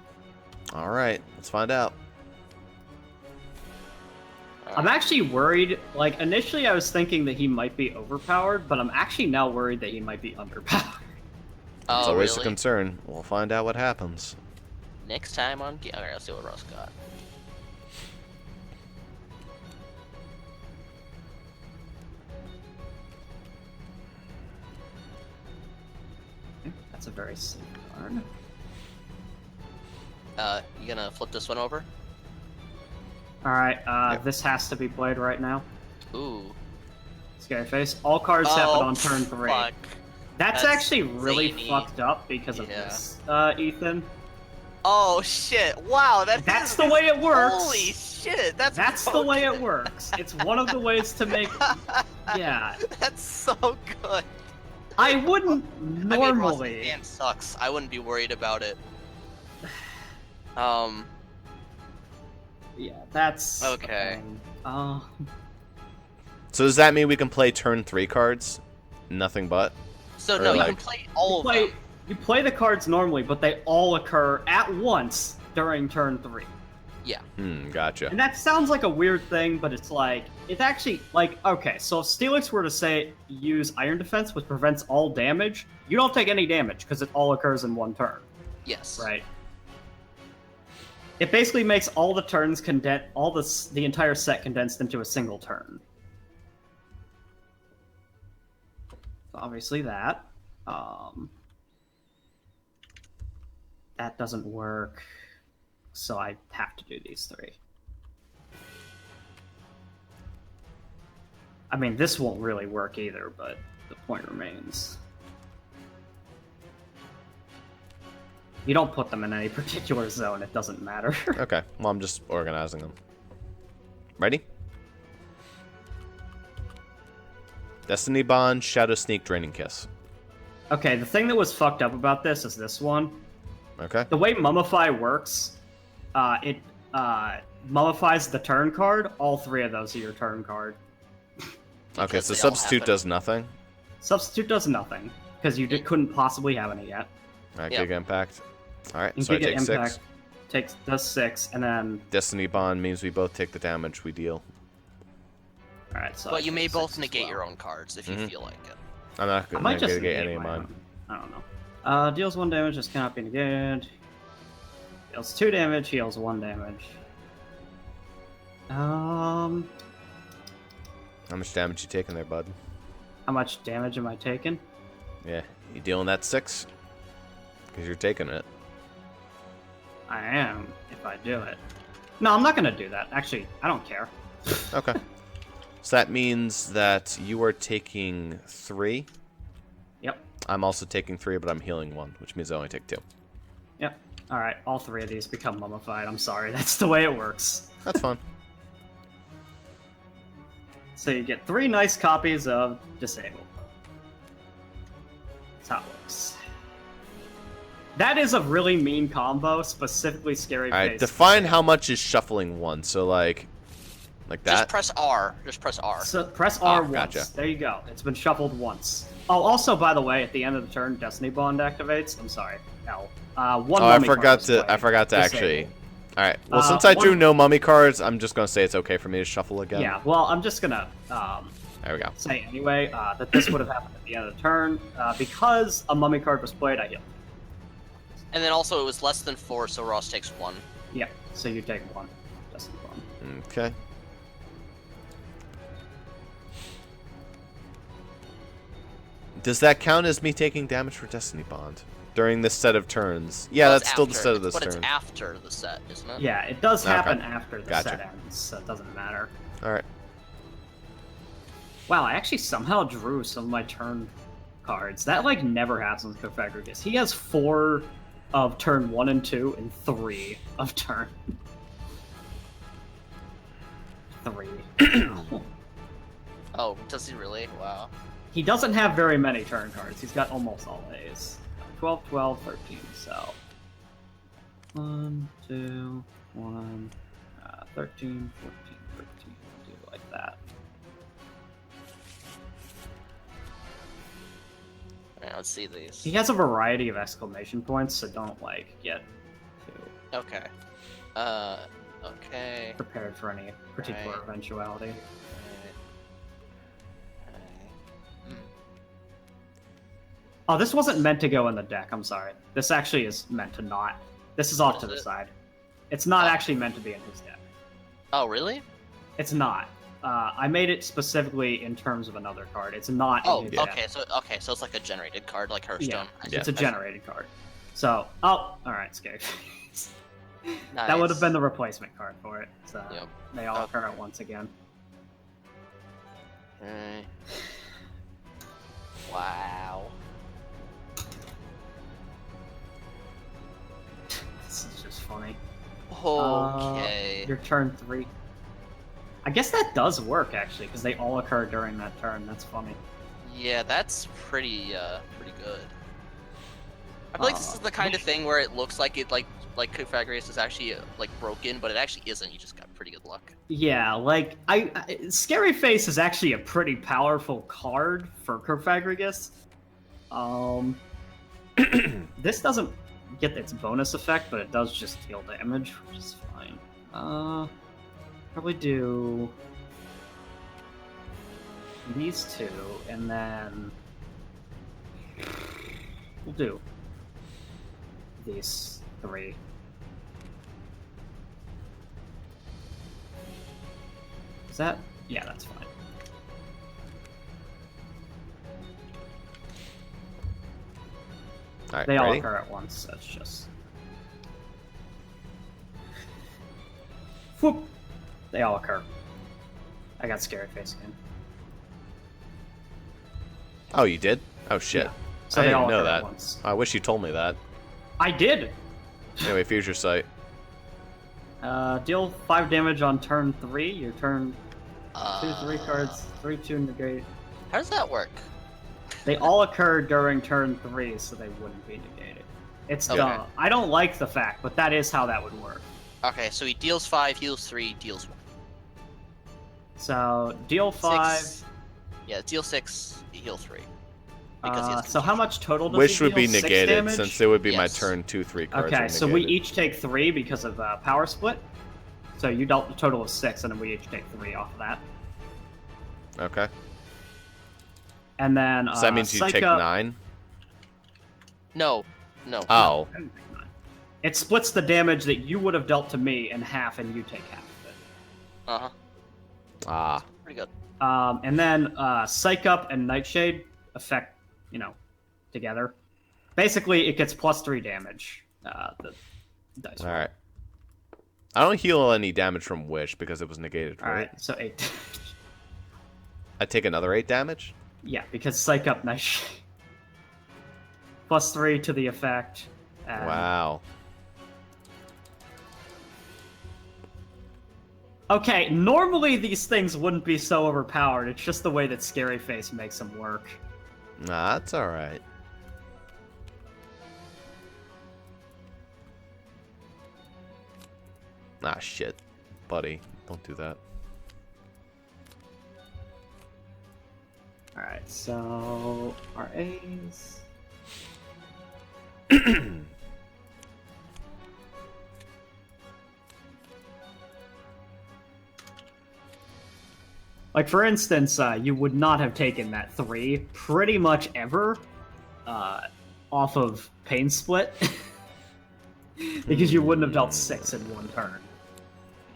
S1: Alright, let's find out.
S4: I'm actually worried, like, initially I was thinking that he might be overpowered, but I'm actually now worried that he might be underpowered.
S1: It's always
S2: really?
S1: a concern. We'll find out what happens.
S2: Next time on... Alright, let's see what Ross got.
S4: That's a very safe card.
S2: You gonna flip this one over?
S4: Alright,
S1: Yep.
S4: This has to be played right now.
S2: Ooh.
S4: Scary face. All cards happen on turn 3.
S2: Fuck.
S4: That's actually really
S2: zany.
S4: fucked up because of
S2: Yeah.
S4: this, Ethan.
S2: Oh shit! Wow,
S4: That's the way it works.
S2: Holy shit! That's
S4: the way it works. It's one of the ways to make. Yeah,
S2: That's so good.
S4: I wouldn't
S2: I mean, Ross's
S4: normally.
S2: hand sucks. I wouldn't be worried about it.
S4: Yeah, that's
S2: Okay.
S1: So does that mean we can play turn 3 cards? Nothing but?
S2: So
S1: Or
S2: no, you
S1: like-
S2: can play all of them.
S4: You play the cards normally, but they all occur at once during turn 3.
S1: Gotcha.
S4: And that sounds like a weird thing, but it's like, it's actually, like, okay, so if Steelix were to say, use Iron Defense, which prevents all damage, you don't take any damage, because it all occurs in one turn,
S2: Yes.
S4: right? It basically makes all the turns the entire set condensed into a single turn. So obviously that. That doesn't work, so I have to do these 3. I mean, this won't really work either, but the point remains. You don't put them in any particular zone, it doesn't matter.
S1: Okay, well, I'm just organizing them. Ready? Destiny Bond, Shadow Sneak, Draining Kiss.
S4: Okay, the thing that was fucked up about this is this one.
S1: Okay.
S4: The way Mummify works, it mummifies the turn card. All 3 of those are your turn card.
S1: Okay,
S2: Because
S1: so
S2: they all
S1: Substitute
S2: happen.
S1: does nothing.
S4: Substitute does nothing, because you couldn't possibly have any yet.
S1: Alright,
S2: Yeah.
S1: Giga Impact. Alright,
S4: And
S1: so I
S4: Giga
S1: take
S4: Impact
S1: 6.
S4: does 6, and then...
S1: Destiny Bond means we both take the damage we deal.
S4: Alright, so...
S2: But you may both negate your own cards if you
S1: Mhm.
S2: feel like it.
S1: I'm not
S4: I
S1: going
S4: might
S1: to
S4: just
S1: get
S4: negate
S1: any of
S4: my
S1: mine.
S4: own. I don't know. Deals 1 damage, just cannot be negated. Deals 2 damage, heals 1 damage.
S1: How much damage you taking there, bud?
S4: How much damage am I taking?
S1: Yeah, you dealing that 6? Because you're taking it.
S4: I am, if I do it. No, I'm not gonna do that. Actually, I don't care.
S1: Okay. So that means that you are taking 3.
S4: Yep.
S1: I'm also taking 3, but I'm healing 1, which means I only take 2.
S4: Yep. All right. All 3 of these become mummified. I'm sorry. That's the way it works.
S1: That's fun.
S4: So you get 3 nice copies of Disable. That's how it works. That is a really mean combo, specifically Scary
S1: All right,
S4: Face.
S1: define how much is shuffling 1. So like
S2: Just
S1: that.
S2: press R. Just press R.
S4: So press R once.
S1: Gotcha.
S4: There you go. It's been shuffled once. Oh, also, by the way, at the end of the turn, Destiny Bond activates. I'm sorry, L. One.
S1: Oh, I
S4: mummy card
S1: forgot
S4: is
S1: to. I
S4: played.
S1: forgot to
S4: Disable.
S1: actually. All right. Well, since I drew no mummy cards, I'm just gonna say it's okay for me to shuffle again.
S4: Yeah. Well, I'm just gonna
S1: There we go.
S4: say anyway that this would have happened at the end of the turn because a mummy card was played. I heal.
S2: And then also it was less than 4, so Ross takes 1.
S4: Yeah. So you take 1. Destiny Bond.
S1: Okay. Does that count as me taking damage for Destiny Bond during this set of turns? Yeah,
S2: Well,
S1: that's
S2: it's
S1: still the
S2: after-
S1: set of this
S2: But
S1: turn.
S2: it's after the set, isn't it?
S4: Yeah, it does
S1: Okay.
S4: happen after the
S1: Gotcha.
S4: set ends, so it doesn't matter.
S1: All right.
S4: Wow, I actually somehow drew some of my turn cards. That like never happens with Cofagrigus. He has 4 of turn 1 and 2 and 3 of turn 3.
S2: Oh, does he really? Wow.
S4: He doesn't have very many turn cards. He's got almost all A's. 12, 12, 13, so 1, 2, 1, 13, 14, 13. Do it like that.
S2: Alright, let's see these.
S4: He has a variety of exclamation points, so don't like get too
S2: Okay. Okay.
S4: prepared for any particular
S2: Right.
S4: eventuality. Oh, this wasn't meant to go in the deck. I'm sorry. This actually is meant to not. This is off
S2: What
S4: to
S2: is
S4: the
S2: it?
S4: side. It's not
S2: Oh.
S4: actually meant to be in his deck.
S2: Oh, really?
S4: It's not. I made it specifically in terms of another card. It's not
S2: Oh,
S4: in his
S2: okay.
S4: deck.
S2: So it's like a generated card, like Hearthstone.
S4: Yeah,
S2: I see.
S4: it's a generated card. So, oh, all right, Scary Face.
S2: Nice.
S4: That would have been the replacement card for it. So
S2: Yep.
S4: they all
S2: Okay.
S4: occur at once again.
S2: Okay. Wow.
S4: This is just funny.
S2: Okay.
S4: Your turn 3. I guess that does work actually, because they all occur during that turn. That's funny.
S2: Yeah, that's pretty good. I feel like this is the kind of thing where it looks like it like Cofagrigus is actually like broken, but it actually isn't. You just got pretty good luck.
S4: Yeah, like Scary Face is actually a pretty powerful card for Cofagrigus. This doesn't get its bonus effect, but it does just deal damage, which is fine. Probably do these 2, and then we'll do these 3. Is that? Yeah, that's fine.
S1: All right.
S4: They all
S1: Ready?
S4: occur at once. That's just. Whoop! They all occur. I got Scary Face again.
S1: Oh, you did? Oh shit.
S4: Yeah. So
S1: I
S4: they
S1: didn't
S4: all
S1: know
S4: occur at
S1: that.
S4: once.
S1: I wish you told me that.
S4: I did.
S1: Anyway, Future Sight.
S4: Deal 5 damage on turn 3. Your turn 2, 3
S2: Uh,
S4: cards. 3, 2 negate.
S2: How does that work?
S4: They all occur during turn 3, so they wouldn't be negated. It's
S2: Okay.
S4: dumb. I don't like the fact, but that is how that would work.
S2: Okay, so he deals 5, heals 3, deals 1.
S4: So deal 5.
S2: 6. Yeah, deal 6, heal 3. Because he has
S4: So how much total does
S1: Wish
S4: he
S1: would be
S4: deal? 6
S1: negated
S4: damage?
S1: since it would be my
S2: Yes.
S1: turn 2, 3 cards.
S4: Okay,
S1: are
S4: so we
S1: negated.
S4: each take 3 because of power split. So you dealt a total of 6, and then we each take 3 off of that.
S1: Okay.
S4: And then
S1: So that means you
S4: Psych
S1: take
S4: Up-
S1: 9.
S2: No.
S1: Oh.
S4: It splits the damage that you would have dealt to me in half, and you take half of it.
S2: Uh-huh.
S1: Ah.
S2: Pretty good.
S4: And then Psych Up and Nightshade affect, together. Basically, it gets +3 damage. The dice.
S1: All right. I don't heal any damage from Wish because it was negated,
S4: All
S1: right?
S4: right, so 8.
S1: I take another 8 damage?
S4: Yeah, because Psych Up Nightshade. +3 to the effect. And
S1: Wow.
S4: Okay, normally these things wouldn't be so overpowered. It's just the way that Scary Face makes them work.
S1: Nah, that's alright. Ah, shit. Buddy, don't do that.
S4: Alright, so our A's. Like, for instance, you would not have taken that 3 pretty much ever off of Pain Split. Because you wouldn't have dealt 6 in one turn.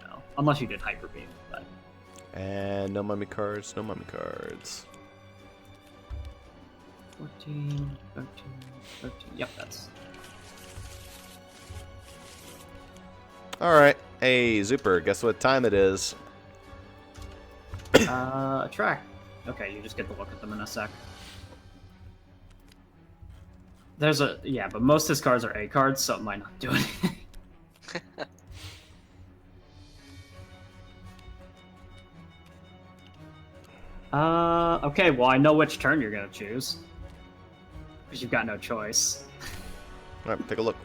S4: You know, unless you did Hyper Beam. But...
S1: And no mummy cards, no mummy cards.
S4: 14, 13, 13. Yep, that's...
S1: Alright. Hey, Zuper, guess what time it is?
S4: Track. Okay, you just get to look at them in a sec. There's a... Yeah, but most of his cards are A cards, so it might not do anything. Okay, well, I know which turn you're gonna choose. Because you've got no choice.
S1: Alright, take a look.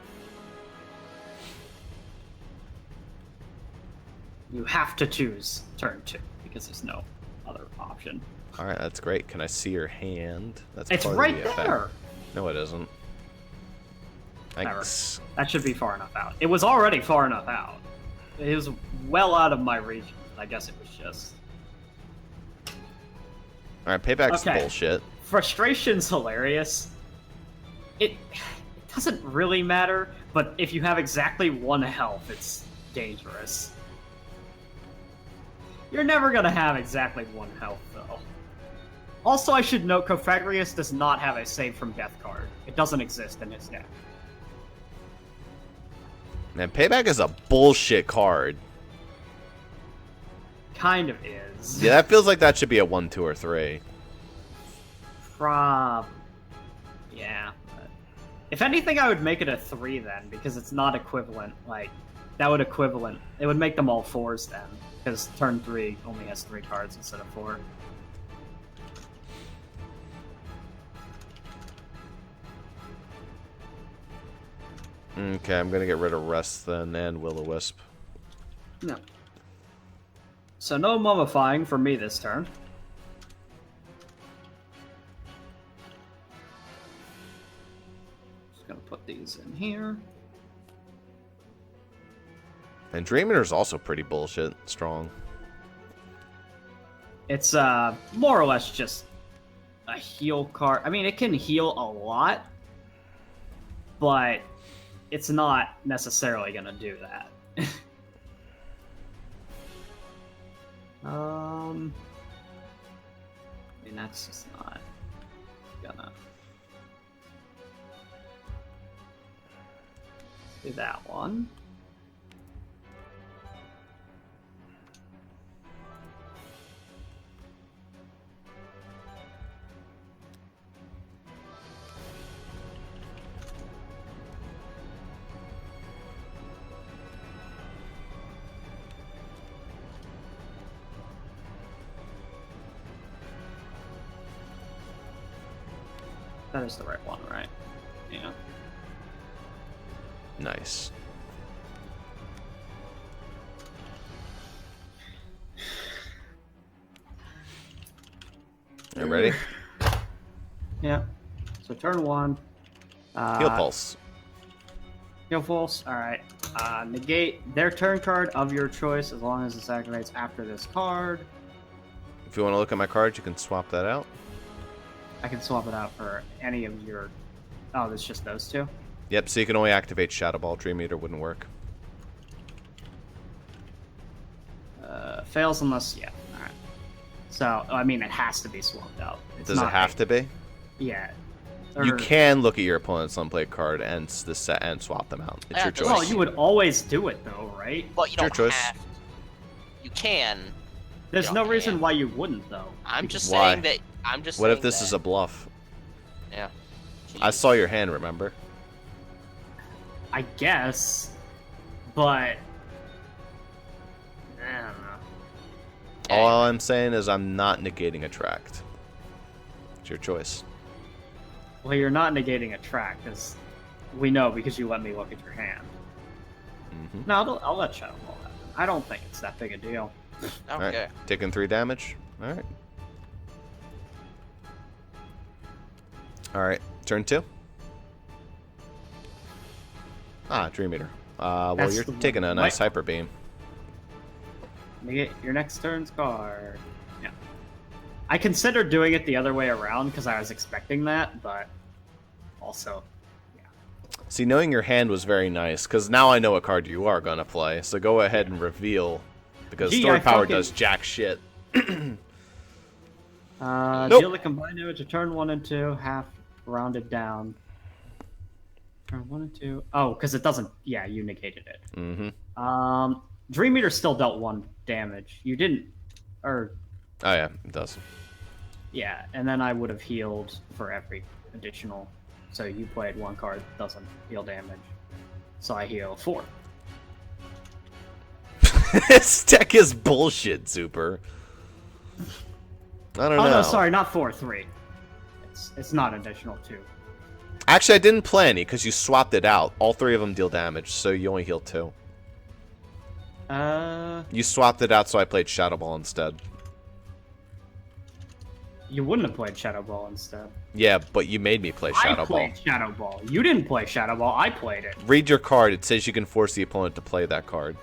S4: You have to choose turn 2, because there's no other option.
S1: Alright, that's great. Can I see your hand? That's
S4: It's
S1: part of
S4: right
S1: the effect.
S4: there!
S1: No, it isn't. Thanks.
S4: That should be far enough out. It was already far enough out. It was well out of my region. I guess it was just...
S1: Alright, payback's
S4: Okay.
S1: bullshit.
S4: Frustration's hilarious. It doesn't really matter, but if you have exactly 1 health, it's dangerous. You're never gonna have exactly 1 health, though. Also, I should note, Cofagrigus does not have a save from death card. It doesn't exist in his deck.
S1: Man, payback is a bullshit card.
S4: Kind of is.
S1: Yeah, that feels like that should be a 1, 2, or 3.
S4: Yeah. But if anything, I would make it a 3 then, because it's not equivalent. Like, that would equivalent. It would make them all 4s then, because turn 3 only has 3 cards instead of 4.
S1: Okay, I'm gonna get rid of Rest then and Will-O-Wisp.
S4: No. So no mummifying for me this turn. Just gonna put these in here.
S1: And Dream Eater's also pretty bullshit strong.
S4: It's more or less just a heal card. I mean, it can heal a lot, but it's not necessarily gonna do that. I mean, that's just not gonna do that one. That is the right one, right? Yeah.
S1: Nice. You ready?
S4: Yeah. So turn 1.
S1: Heal Pulse.
S4: Heal Pulse. Alright. Negate their turn card of your choice as long as this activates after this card.
S1: If you want to look at my cards, you can swap that out.
S4: I can swap it out for any of your... Oh, it's just those 2?
S1: Yep, so you can only activate Shadow Ball. Dream Eater wouldn't work.
S4: Fails unless... Yeah, alright. So, I mean, it has to be swapped out. It's
S1: Does it
S4: not
S1: have
S4: like-
S1: to be?
S4: Yeah.
S1: You
S4: Or-
S1: can look at your opponent's unplayed card and the set and swap them out. It's
S2: Yeah,
S1: your
S2: that's-
S1: choice.
S4: Well, you would always do it, though, right?
S2: Well, you
S1: Your
S2: don't
S1: choice.
S2: have. You can.
S4: There's
S2: You
S4: no
S2: don't
S4: reason
S2: have.
S4: why you wouldn't, though.
S2: I'm just
S1: Why?
S2: saying that. I'm just.
S1: What if
S2: saying
S1: this
S2: that,
S1: is a bluff?
S2: Yeah.
S1: I saw your hand, remember?
S4: I guess, but I don't know.
S1: All I'm saying is I'm not negating attract. It's your choice.
S4: Well, you're not negating attract, because we know because you let me look at your hand.
S1: Mm-hmm.
S4: No, I'll let Shadow Ball happen. I don't think it's that big a deal.
S2: Okay.
S1: Alright, taking 3 damage. Alright. Alright, turn 2. Ah, Dream Eater. Well,
S4: That's
S1: you're
S4: the one.
S1: taking a nice Hyper Beam.
S4: Negate your next turn's card. Yeah. I considered doing it the other way around because I was expecting that, but also, yeah.
S1: See, knowing your hand was very nice, because now I know what card you are going to play, so go ahead and reveal, because
S4: Gee,
S1: Story
S4: I
S1: Power
S4: fucking-
S1: does jack shit. Nope.
S4: Deal the combined damage of turn 1 and 2, half rounded down. Turn 1 and 2. Oh, because it doesn't. Yeah, you negated it.
S1: Mm-hmm.
S4: Dream Eater still dealt 1 damage. You didn't. Or,
S1: Oh, yeah, it does.
S4: yeah, and then I would have healed for every additional. So you played 1 card that doesn't deal damage. So I heal 4.
S1: This deck is bullshit, Zuper. I don't know.
S4: Oh, no, sorry, not 4, 3. It's not additional 2.
S1: Actually, I didn't play any, because you swapped it out. All 3 of them deal damage, so you only heal 2. You swapped it out, so I played Shadow Ball instead.
S4: You wouldn't have played Shadow Ball instead.
S1: Yeah, but you made me play Shadow
S4: I
S1: Ball.
S4: played Shadow Ball. You didn't play Shadow Ball. I played it.
S1: Read your card. It says you can force the opponent to play that card.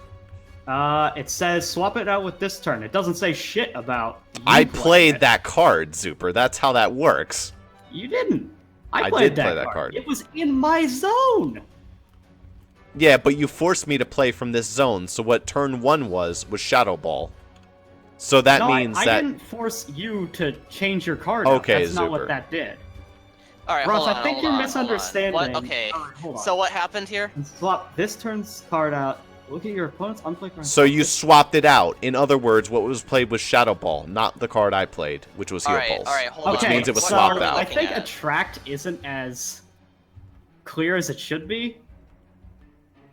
S4: It says swap it out with this turn. It doesn't say shit about.
S1: I
S4: playing
S1: played
S4: it.
S1: that card, Zuper. That's how that works.
S4: You didn't.
S1: I
S4: I played
S1: did play that card.
S4: It was in my zone.
S1: Yeah, but you forced me to play from this zone, so what turn 1 was Shadow Ball. So that
S4: No,
S1: means
S4: I
S1: that...
S4: didn't force you to change your card.
S1: Okay,
S4: That's not
S1: Zuper.
S4: what that did.
S2: All right,
S4: Ross,
S2: hold on,
S4: I think
S2: hold
S4: you're
S2: on,
S4: misunderstanding.
S2: Hold on. What? Okay.
S4: All right, hold on.
S2: So what happened here?
S4: And swap this turn's card out. Look at your opponent's unplayed card.
S1: So you swapped it out. In other words, what was played was Shadow Ball, not the card I played, which was Heal
S2: All right,
S1: Pulse.
S2: all right, hold
S1: which
S2: on.
S1: means it was
S2: What
S1: swapped
S2: are we
S1: out.
S4: I
S2: looking
S4: think
S2: at?
S4: attract isn't as clear as it should be.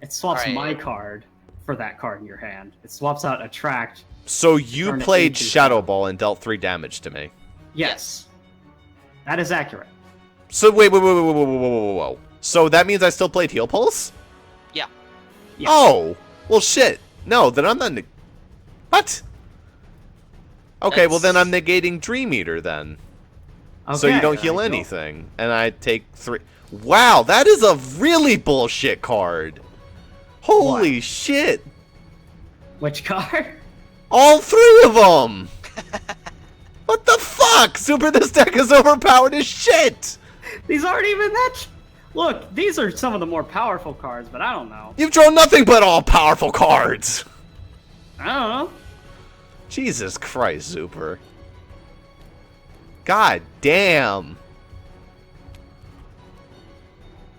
S4: It swaps
S2: Alright.
S4: my card for that card in your hand. It swaps out attract.
S1: So you
S4: Turn it
S1: played
S4: into
S1: Shadow
S4: Shadow.
S1: Ball and dealt 3 damage to me.
S4: Yes. That is accurate.
S1: So wait. So that means I still played Heal Pulse?
S2: Yeah.
S4: Yeah.
S1: Oh! Well, shit. No, then I'm not... What? Okay, well then I'm negating Dream Eater then. So you
S4: Okay,
S1: don't
S4: there
S1: heal
S4: you go.
S1: anything. And I take 3... Wow, that is a really bullshit card. Holy shit.
S4: Which card?
S1: All 3 of them! What the fuck? Super, this deck is overpowered as shit!
S4: These aren't even that. Look, these are some of the more powerful cards, but I don't know.
S1: You've drawn nothing but all powerful cards!
S4: I don't know.
S1: Jesus Christ, Super. God damn.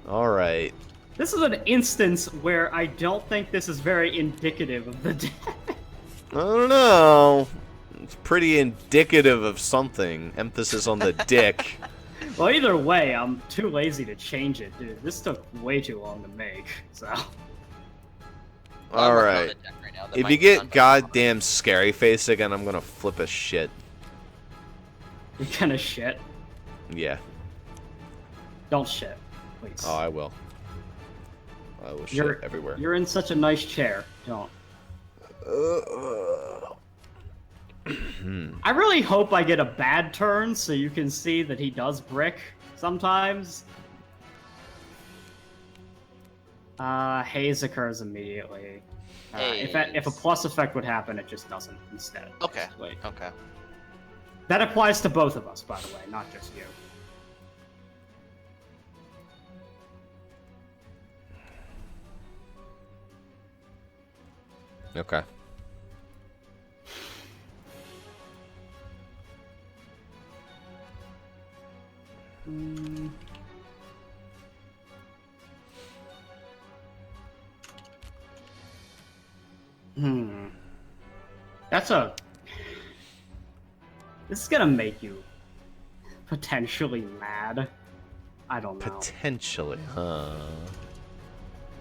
S1: Alright.
S4: This is an instance where I don't think this is very indicative of the deck.
S1: I don't know. It's pretty indicative of something. Emphasis on the dick.
S4: Well, either way, I'm too lazy to change it, dude. This took way too long to make, so.
S2: I'm working on
S1: Alright.
S2: the deck right now. That
S1: If
S2: might
S1: you
S2: be
S1: get
S2: done.
S1: goddamn scary face again, I'm gonna flip a shit.
S4: You're gonna shit.
S1: Yeah.
S4: Don't shit, please.
S1: Oh, I will. I will shit
S4: You're
S1: everywhere.
S4: You're in such a nice chair. Don't. I really hope I get a bad turn so you can see that he does brick sometimes. Haze occurs immediately. If a plus effect would happen, it just doesn't instead.
S2: Okay.
S4: Just wait.
S2: Okay.
S4: That applies to both of us, by the way, not just you.
S1: Okay.
S4: That's a... This is gonna make you potentially mad. I don't know.
S1: Potentially, huh?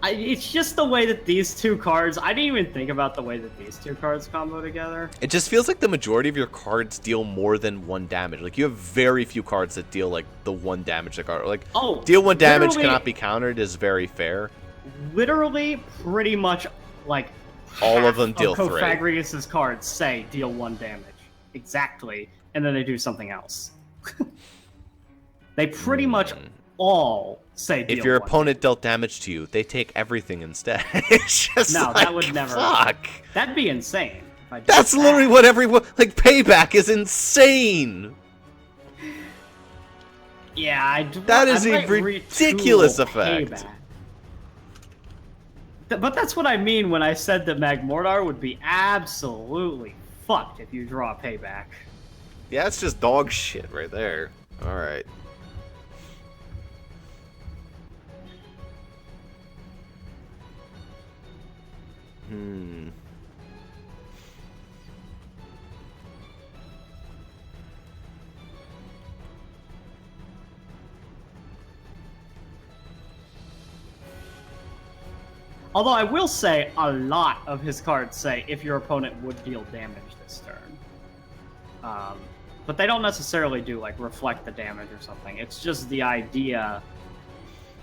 S4: It's just the way that these two cards. I didn't even think about the way that these two cards combo together.
S1: It just feels like the majority of your cards deal more than 1 damage. Like, you have very few cards that deal, like, the 1 damage that card. Like, deal 1 damage cannot be countered is very fair.
S4: Literally, pretty much, like,
S1: all of them deal 3.
S4: Cofagrigus' cards say deal 1 damage. Exactly. And then they do something else. They pretty much all say deal
S1: If your
S4: 1.
S1: opponent dealt damage to you, they take everything instead. It's just
S4: No,
S1: like,
S4: that would never.
S1: fuck.
S4: That'd be insane. If I did
S1: That's
S4: that.
S1: literally what everyone... Like, payback is insane!
S4: Yeah,
S1: That is
S4: I
S1: a
S4: might
S1: ridiculous
S4: retool
S1: effect.
S4: Payback. But that's what I mean when I said that Magmortar would be absolutely fucked if you draw payback.
S1: Yeah, it's just dog shit right there. Alright.
S4: Although I will say a lot of his cards say if your opponent would deal damage this turn. But they don't necessarily do like reflect the damage or something. It's just the idea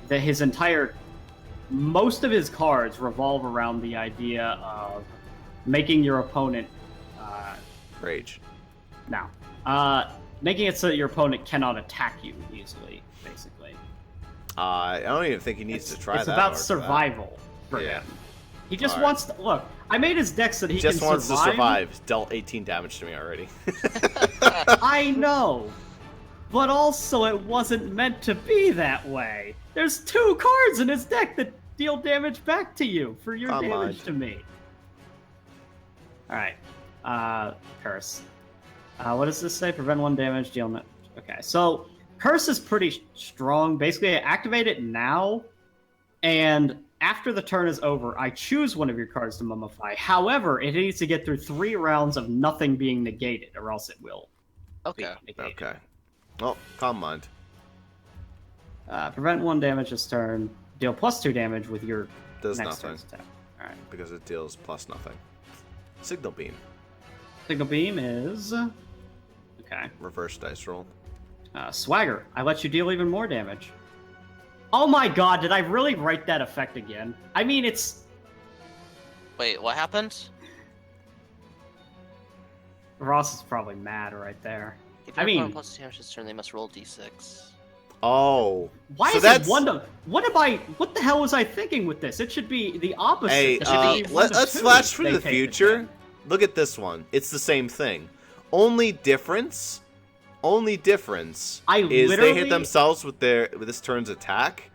S4: that most of his cards revolve around the idea of making your opponent
S1: Rage.
S4: no. Making it so that your opponent cannot attack you easily, basically.
S1: I don't even think he needs to try that.
S4: It's about
S1: hard for that.
S4: survival for
S1: Yeah.
S4: him. He just
S1: Alright.
S4: wants to look. I made his deck so that he
S1: Just
S4: can
S1: wants
S4: survive.
S1: to survive. He's dealt 18 damage to me already.
S4: I know, but also it wasn't meant to be that way. There's 2 cards in his deck that deal damage back to you for your
S1: Come
S4: damage
S1: on.
S4: to me. All right, curse. What does this say? Prevent 1 damage, deal no. Okay, so curse is pretty strong. Basically, I activate it now, and after the turn is over, I choose one of your cards to mummify. However, it needs to get through 3 rounds of nothing being negated, or else it will be
S2: Okay.
S4: negated.
S1: Okay. Well, calm mind.
S4: Prevent 1 damage this turn. Deal +2 damage with your
S1: Does
S4: next
S1: nothing.
S4: turn's attack. All right.
S1: Because it deals plus nothing. Signal beam.
S4: Signal beam is okay.
S1: Reverse dice roll.
S4: Swagger. I let you deal even more damage. Oh my god! Did I really write that effect again? I mean, it's
S2: Wait, what happened?
S4: Ross is probably mad right there.
S2: If
S4: I
S2: your
S4: mean-
S2: opponent plus damage this turn, they must roll d6.
S1: Oh.
S4: Why
S1: so
S4: is
S1: that's...
S4: it 1 to? What the hell was I thinking with this? It should be the opposite.
S1: Hey,
S4: It should be 1 to
S1: let's
S4: 2.
S1: flash for
S4: They
S1: the
S4: take
S1: future.
S4: damage.
S1: Look at this one. It's the same thing. Only difference is
S4: I
S1: they
S4: literally-
S1: hit themselves with this turn's attack.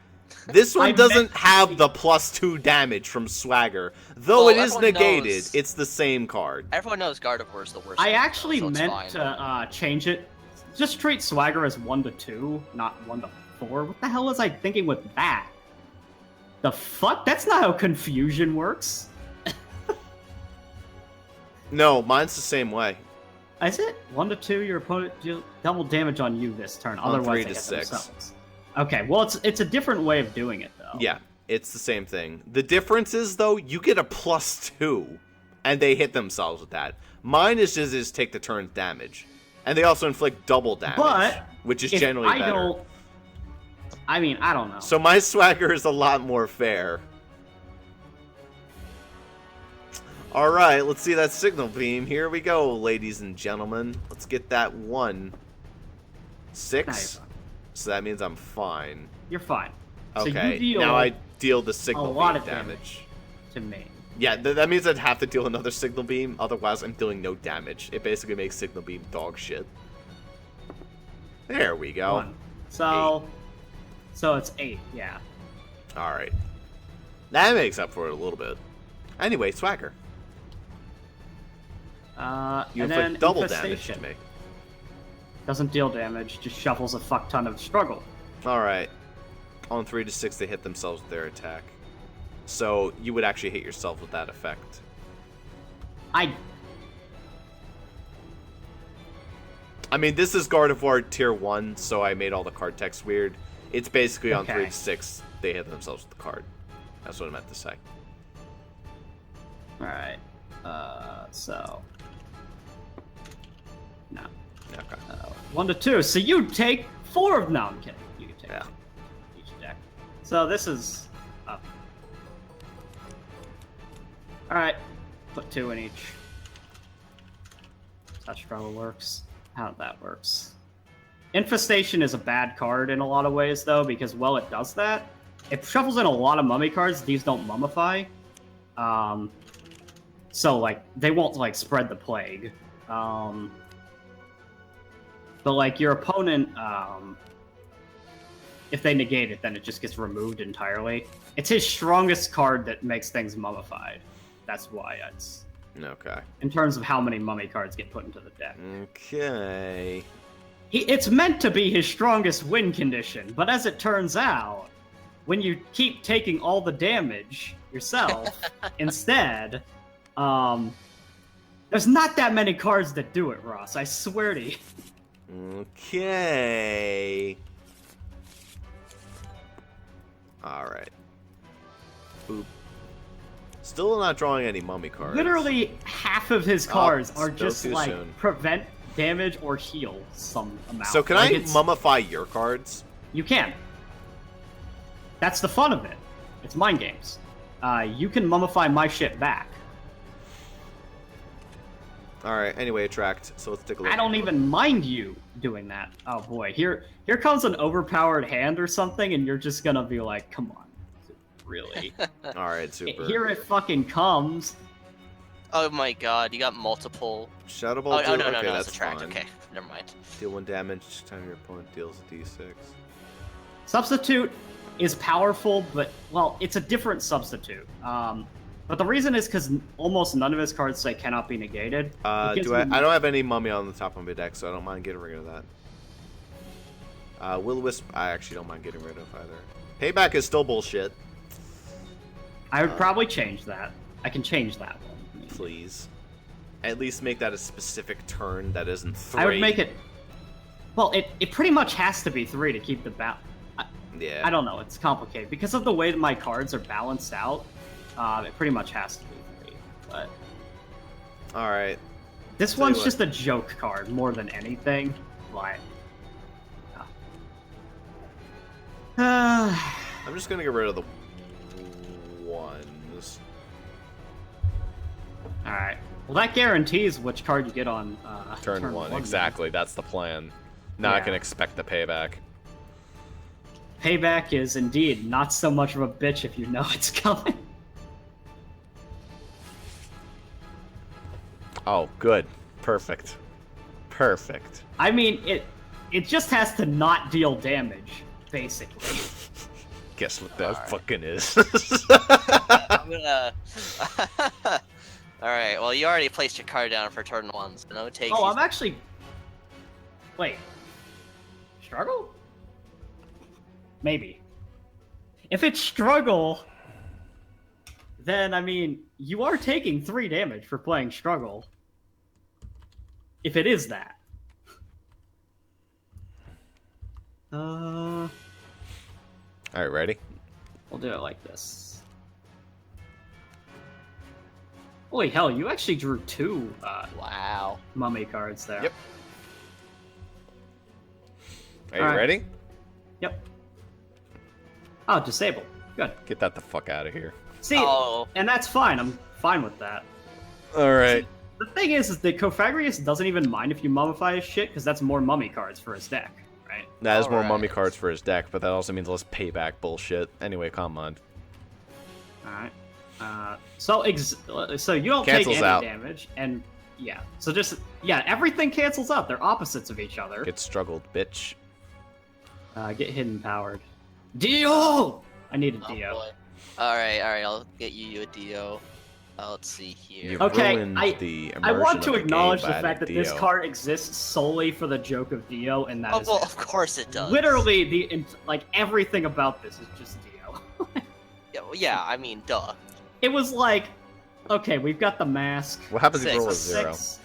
S1: This one
S4: I
S1: doesn't
S4: meant-
S1: have the +2 damage from Swagger. Though
S2: Well,
S1: it is
S2: everyone
S1: negated,
S2: knows-
S1: it's the same card.
S2: Everyone knows Gardevoir is the worst.
S4: I
S2: one,
S4: actually
S2: so it's
S4: meant
S2: fine.
S4: to change it. Just treat Swagger as 1 to 2, not 1 to 4. What the hell was I thinking with that? The fuck? That's not how confusion works.
S1: No, mine's the same way.
S4: Is it 1 to 2? Your opponent deal double damage on you this turn.
S1: On
S4: Otherwise,
S1: 3
S4: they
S1: to
S4: hit
S1: 6.
S4: themselves. Okay, well, it's a different way of doing it though.
S1: Yeah, it's the same thing. The difference is, though, you get a +2, and they hit themselves with that. Mine is just take the turn's damage. And they also inflict double damage,
S4: But
S1: which is
S4: if
S1: generally
S4: I
S1: better.
S4: don't, I mean, I don't know.
S1: So my Swagger is a lot more fair. Alright, let's see that signal beam. Here we go, ladies and gentlemen. Let's get that 1. 6.
S4: Nice.
S1: So that means I'm fine.
S4: You're fine. So
S1: Okay,
S4: you deal
S1: now I deal the signal
S4: lot
S1: beam
S4: of
S1: damage.
S4: to me.
S1: Yeah, that means I'd have to deal another signal beam, otherwise I'm dealing no damage. It basically makes signal beam dog shit. There we go.
S4: 1. So it's 8. Yeah.
S1: Alright. That makes up for it a little bit. Anyway, Swagger. You
S4: and
S1: inflict
S4: then
S1: double damage
S4: Infestation.
S1: to me.
S4: Doesn't deal damage, just shuffles a fuck ton of struggle.
S1: Alright. On 3 to 6, they hit themselves with their attack. So, you would actually hit yourself with that effect.
S4: I
S1: mean, this is Gardevoir Tier 1, so I made all the card text weird. It's basically on 3
S4: Okay.
S1: to 6, they hit themselves with the card. That's what I meant to say.
S4: Alright. So. No.
S1: Okay.
S4: 1 to 2. So you take 4 of. No, I'm kidding. You can take
S1: Yeah.
S4: each deck. So this is up. Alright. Put 2 in each. That's how Struggle works. How that works. Infestation is a bad card in a lot of ways, though, because, well, it does that. It shuffles in a lot of mummy cards. These don't mummify. So, like, they won't, like, spread the plague. But, like, your opponent, if they negate it, then it just gets removed entirely. It's his strongest card that makes things mummified. That's why it's...
S1: Okay.
S4: in terms of how many mummy cards get put into the deck.
S1: Okay.
S4: It's meant to be his strongest win condition, but as it turns out, when you keep taking all the damage yourself instead, there's not that many cards that do it, Ross. I swear to you.
S1: Okay. Alright. Boop. Still not drawing any mummy cards.
S4: Literally half of his cards are
S1: still
S4: just
S1: too
S4: like
S1: soon.
S4: prevent damage or heal some amount.
S1: So can
S4: Like,
S1: I
S4: it's-
S1: mummify your cards?
S4: You can. That's the fun of it. It's mind games. You can mummify my shit back.
S1: Alright, anyway, attract. So let's take a look.
S4: I don't even mind you doing that. Oh boy, here comes an overpowered hand or something, and you're just gonna be like, come on, really?
S1: Alright, super.
S4: Here it fucking comes.
S2: Oh my god, you got multiple.
S1: Shoutable
S2: Oh,
S1: deal?
S2: no,
S1: Okay,
S2: it's
S1: that's
S2: attract.
S1: fine.
S2: Okay, never mind.
S1: Deal 1 damage each time your opponent deals a d6.
S4: Substitute is powerful, but, well, it's a different substitute. But the reason is because almost none of his cards say cannot be negated. It gives
S1: I
S4: him-
S1: don't have any mummy on the top of my deck, so I don't mind getting rid of that. Will-O-Wisp, I actually don't mind getting rid of either. Payback is still bullshit.
S4: I would probably change that. I can change that one.
S1: Please. At least make that a specific turn that isn't 3.
S4: I would make it... Well, it pretty much has to be 3 to keep the balance.
S1: Yeah.
S4: I don't know, it's complicated. Because of the way that my cards are balanced out, it pretty much has to be 3. But
S1: Alright.
S4: this
S1: Tell you
S4: one's
S1: what.
S4: just a joke card more than anything. Like...
S1: I'm just gonna get rid of the ones.
S4: Alright. Well, that guarantees which card you get on
S1: Turn 1, exactly. That's the plan. Now I
S4: Yeah.
S1: can expect the payback.
S4: Payback is indeed not so much of a bitch if you know it's coming.
S1: Oh, good. Perfect. Perfect.
S4: I mean, it just has to not deal damage, basically.
S1: Guess what that fucking is.
S2: I'm gonna. Alright, well, you already placed your card down for turn 1, so no takes.
S4: Oh, I'm actually... Wait. Struggle? Maybe. If it's struggle, then, I mean, you are taking 3 damage for playing struggle. If it is that.
S1: Alright, ready?
S4: We'll do it like this. Holy hell, you actually drew 2
S2: Wow.
S4: mummy cards there.
S1: Yep. Are you
S4: Alright.
S1: ready?
S4: Yep. Oh, disabled. Good.
S1: Get that the fuck out of here.
S4: See,
S2: Oh.
S4: and that's fine. I'm fine with that.
S1: Alright.
S4: The thing is that Cofagrigus doesn't even mind if you mummify his shit, because that's more mummy cards for his deck, right?
S1: That is more
S2: Alright.
S1: mummy cards for his deck, but that also means less payback bullshit. Anyway, come on.
S4: Alright. So you don't
S1: Cancels
S4: take any
S1: out.
S4: damage, and yeah. So just, yeah, everything cancels out. They're opposites of each other.
S1: Get struggled, bitch.
S4: Get hidden powered. Dio! I need a
S2: Oh,
S4: Dio.
S2: boy. Alright, I'll get you a Dio. Let's see here.
S1: You
S4: Okay,
S1: ruined the
S4: I want
S1: immersion
S4: to
S1: of the
S4: acknowledge
S1: game
S4: the
S1: by
S4: fact that
S1: adding
S4: this
S1: Dio.
S4: card exists solely for the joke of Dio, and that
S2: Oh,
S4: is
S2: well,
S4: it.
S2: of course it does.
S4: Literally, like everything about this is just Dio.
S2: Yeah, I mean, duh.
S4: It was like, okay, we've got the mask.
S1: What happens if you roll a
S2: 6.
S1: 0?
S4: 6.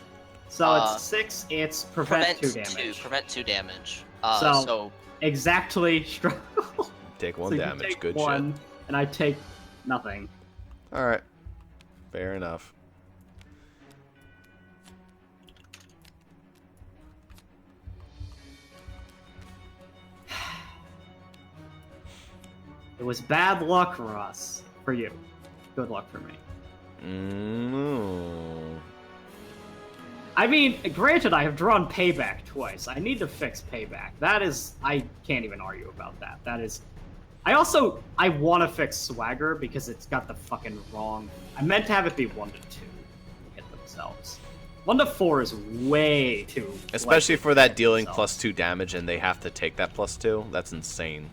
S4: So it's 6. It's prevent 2 damage.
S2: Prevent 2 damage.
S4: So-
S2: So
S4: exactly struggle.
S1: Take one
S4: So you
S1: damage.
S4: take
S1: Good
S4: one, and I take nothing.
S1: shit. All right. Fair enough.
S4: It was bad luck, Ross, for you. Good luck for me.
S1: Mm.
S4: I mean, granted, I have drawn Payback twice. I need to fix Payback. That is... I can't even argue about that. That is... I want to fix Swagger because it's got the fucking wrong... I meant to have it be 1 to 2 to hit themselves. 1 to 4 is way too...
S1: Especially
S4: likely
S1: for
S4: to
S1: that
S4: hit
S1: dealing
S4: themselves.
S1: +2 damage and they have to take that +2. That's insane.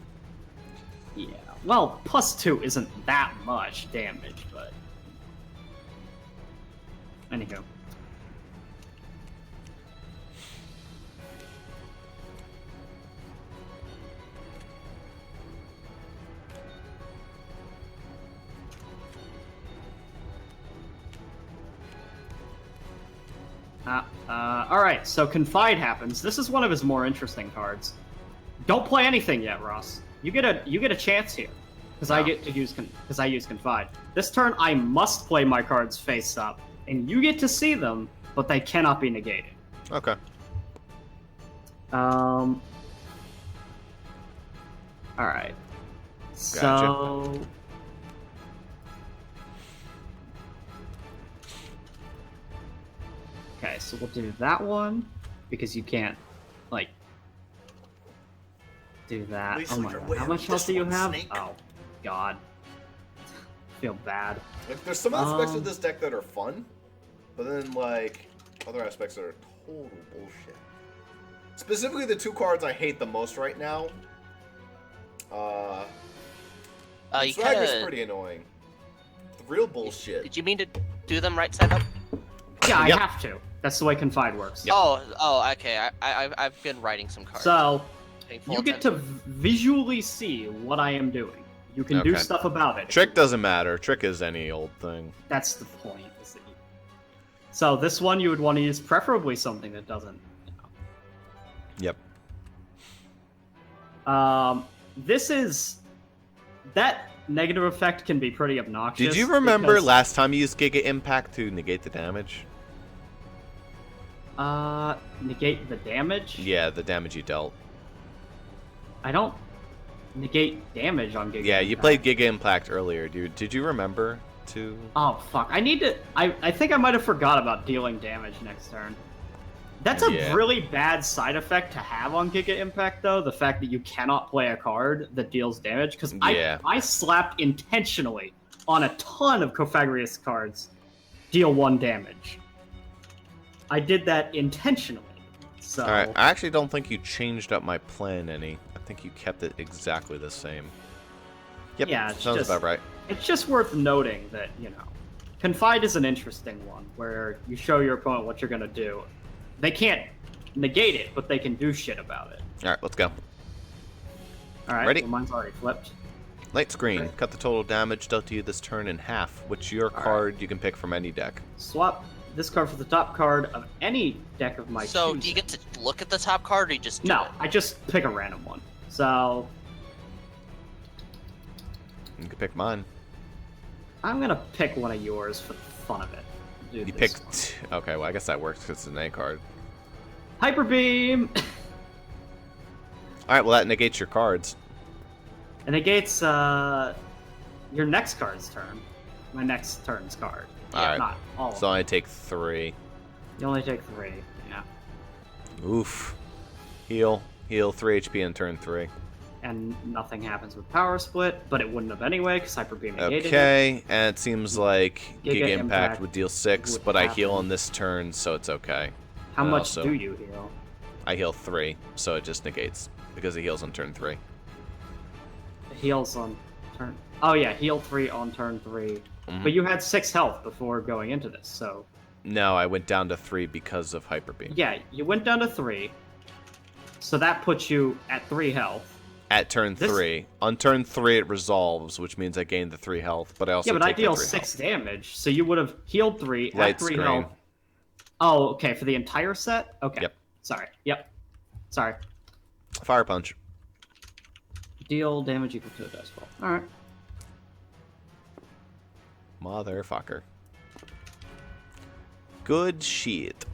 S4: Yeah. Well, +2 isn't that much damage, but... Anywho. Alright, so Confide happens. This is one of his more interesting cards. Don't play anything yet, Ross. You get a chance here. Because I get to use I use Confide. This turn I must play my cards face up, and you get to see them, but they cannot be negated.
S1: Okay.
S4: Alright. So okay, so we'll do that one because you can't like do that.
S1: Lisa,
S4: Oh my
S1: you're
S4: god.
S1: way
S4: How
S1: out
S4: much
S1: of
S4: health
S1: this
S4: do you
S1: one,
S4: have?
S1: Snake.
S4: Oh god. Feel bad.
S1: Like, there's some aspects
S4: Um,
S1: of this deck that are fun, but then, like, other aspects that are total bullshit. Specifically, the 2 cards I hate the most right now.
S2: You
S1: Swagger's
S2: kinda...
S1: pretty annoying. The real bullshit.
S2: Did you mean to do them right side up?
S4: Yeah,
S1: Yep.
S4: I have to. That's the way Confide works.
S1: Yep.
S2: Oh, okay. I've been writing some cards.
S4: So
S2: Paying full
S4: you get to
S2: attention.
S4: visually see what I am doing. You can do
S1: Okay.
S4: stuff about it.
S1: Trick doesn't matter. Trick is any old thing.
S4: That's the point. Is that so this one you would want to use preferably something that doesn't.
S1: Yep.
S4: This is that negative effect can be pretty obnoxious.
S1: Did you remember
S4: because,
S1: last time you used Giga Impact to negate the damage?
S4: negate the damage?
S1: Yeah, the damage you dealt.
S4: I don't negate damage on Giga.
S1: Yeah, you
S4: Impact.
S1: played Giga Impact earlier, dude. Did you remember to?
S4: Oh fuck! I need to. I think I might have forgot about dealing damage next turn. That's a
S1: Yeah.
S4: really bad side effect to have on Giga Impact, though. The fact that you cannot play a card that deals damage, because
S1: Yeah.
S4: I slapped intentionally on a ton of Cofagrigus cards, deal 1 damage. I did that intentionally. So
S1: All right. I actually don't think you changed up my plan any. I think you kept it exactly the same. Yep.
S4: Yeah, it's
S1: sounds
S4: just-
S1: about right.
S4: it's just worth noting that, Confide is an interesting one, where you show your opponent what you're going to do. They can't negate it, but they can do shit about it.
S1: All right, let's go.
S4: All right,
S1: Ready?
S4: well, mine's already flipped.
S1: Light screen.
S4: Okay.
S1: Cut the total damage dealt to you this turn in half, which your
S4: right.
S1: card you can pick from any deck.
S4: Swap this card for the top card of any deck of my
S2: So
S4: choosing.
S2: do you get to look at the top card, or you just do
S4: No,
S2: it?
S4: I just pick a random one. So
S1: You can pick mine.
S4: I'm gonna pick one of yours for the fun of it. Do
S1: You
S4: this
S1: picked.
S4: one.
S1: Okay, well I guess that works because it's an A card.
S4: Hyper Beam.
S1: All right, well that negates your cards.
S4: It negates your next card's turn. My next turn's card.
S1: All right.
S4: Not all.
S1: So
S4: of
S1: I take 3.
S4: them. You only take 3. Yeah.
S1: Oof. Heal. Heal 3 HP in turn 3.
S4: And nothing happens with Power Split, but it wouldn't have anyway because Hyper Beam negated it.
S1: Okay, and it seems like
S4: Giga
S1: Giga Impact
S4: Impact
S1: would deal 6,
S4: would
S1: but I heal
S4: happen.
S1: on this turn, so it's okay.
S4: How much
S1: also-
S4: do you heal?
S1: I heal 3, so it just negates because it heals on turn 3.
S4: It heals on turn. Oh yeah, heal 3 on turn 3.
S1: Mhm.
S4: But you had 6 health before going into this, so
S1: No, I went down to 3 because of Hyper Beam.
S4: yeah, you went down to 3. So that puts you at 3 health.
S1: At turn
S4: This-
S1: 3. On turn 3 it resolves, which means I gained the 3 health, but I also
S4: Yeah, but I
S1: take the
S4: deal
S1: 3
S4: 6
S1: health.
S4: damage, so you would have healed 3
S1: Light
S4: at 3
S1: screen.
S4: health. Oh, okay, for the entire set? Okay.
S1: Yep.
S4: Sorry. Yep. Sorry.
S1: Fire Punch.
S4: Deal damage equal to a dice roll. Alright.
S1: Motherfucker. Good shit.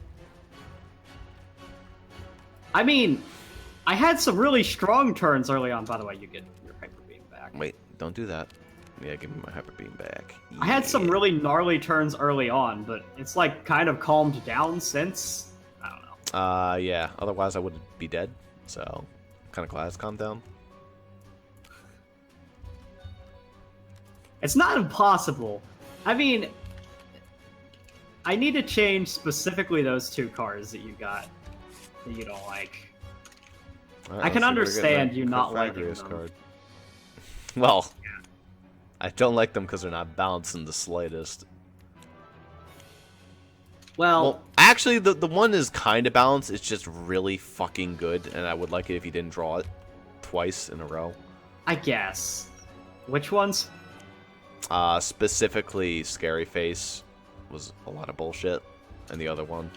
S4: I mean, I had some really strong turns early on. By the way, you get your Hyper Beam back.
S1: Wait, don't do that. Yeah, give me my Hyper Beam back.
S4: I had some
S1: Yeah.
S4: really gnarly turns early on, but it's like kind of calmed down since. I don't know.
S1: Yeah. Otherwise, I would be dead. So, kind of glad it's calmed down.
S4: It's not impossible. I mean, I need to change specifically those 2 cards that you got that you don't like.
S1: All
S2: Uh,
S4: I can
S1: let's see if we're getting
S4: understand
S1: a
S4: you not liking
S1: Cofagrigus
S4: them.
S1: card. Well, I don't like them because they're not balanced in the slightest. Well, actually, the one is kind of balanced. It's just really fucking good, and I would like it if you didn't draw it twice in a row.
S4: I guess. Which ones?
S1: Specifically, Scary Face was a lot of bullshit, and the other one.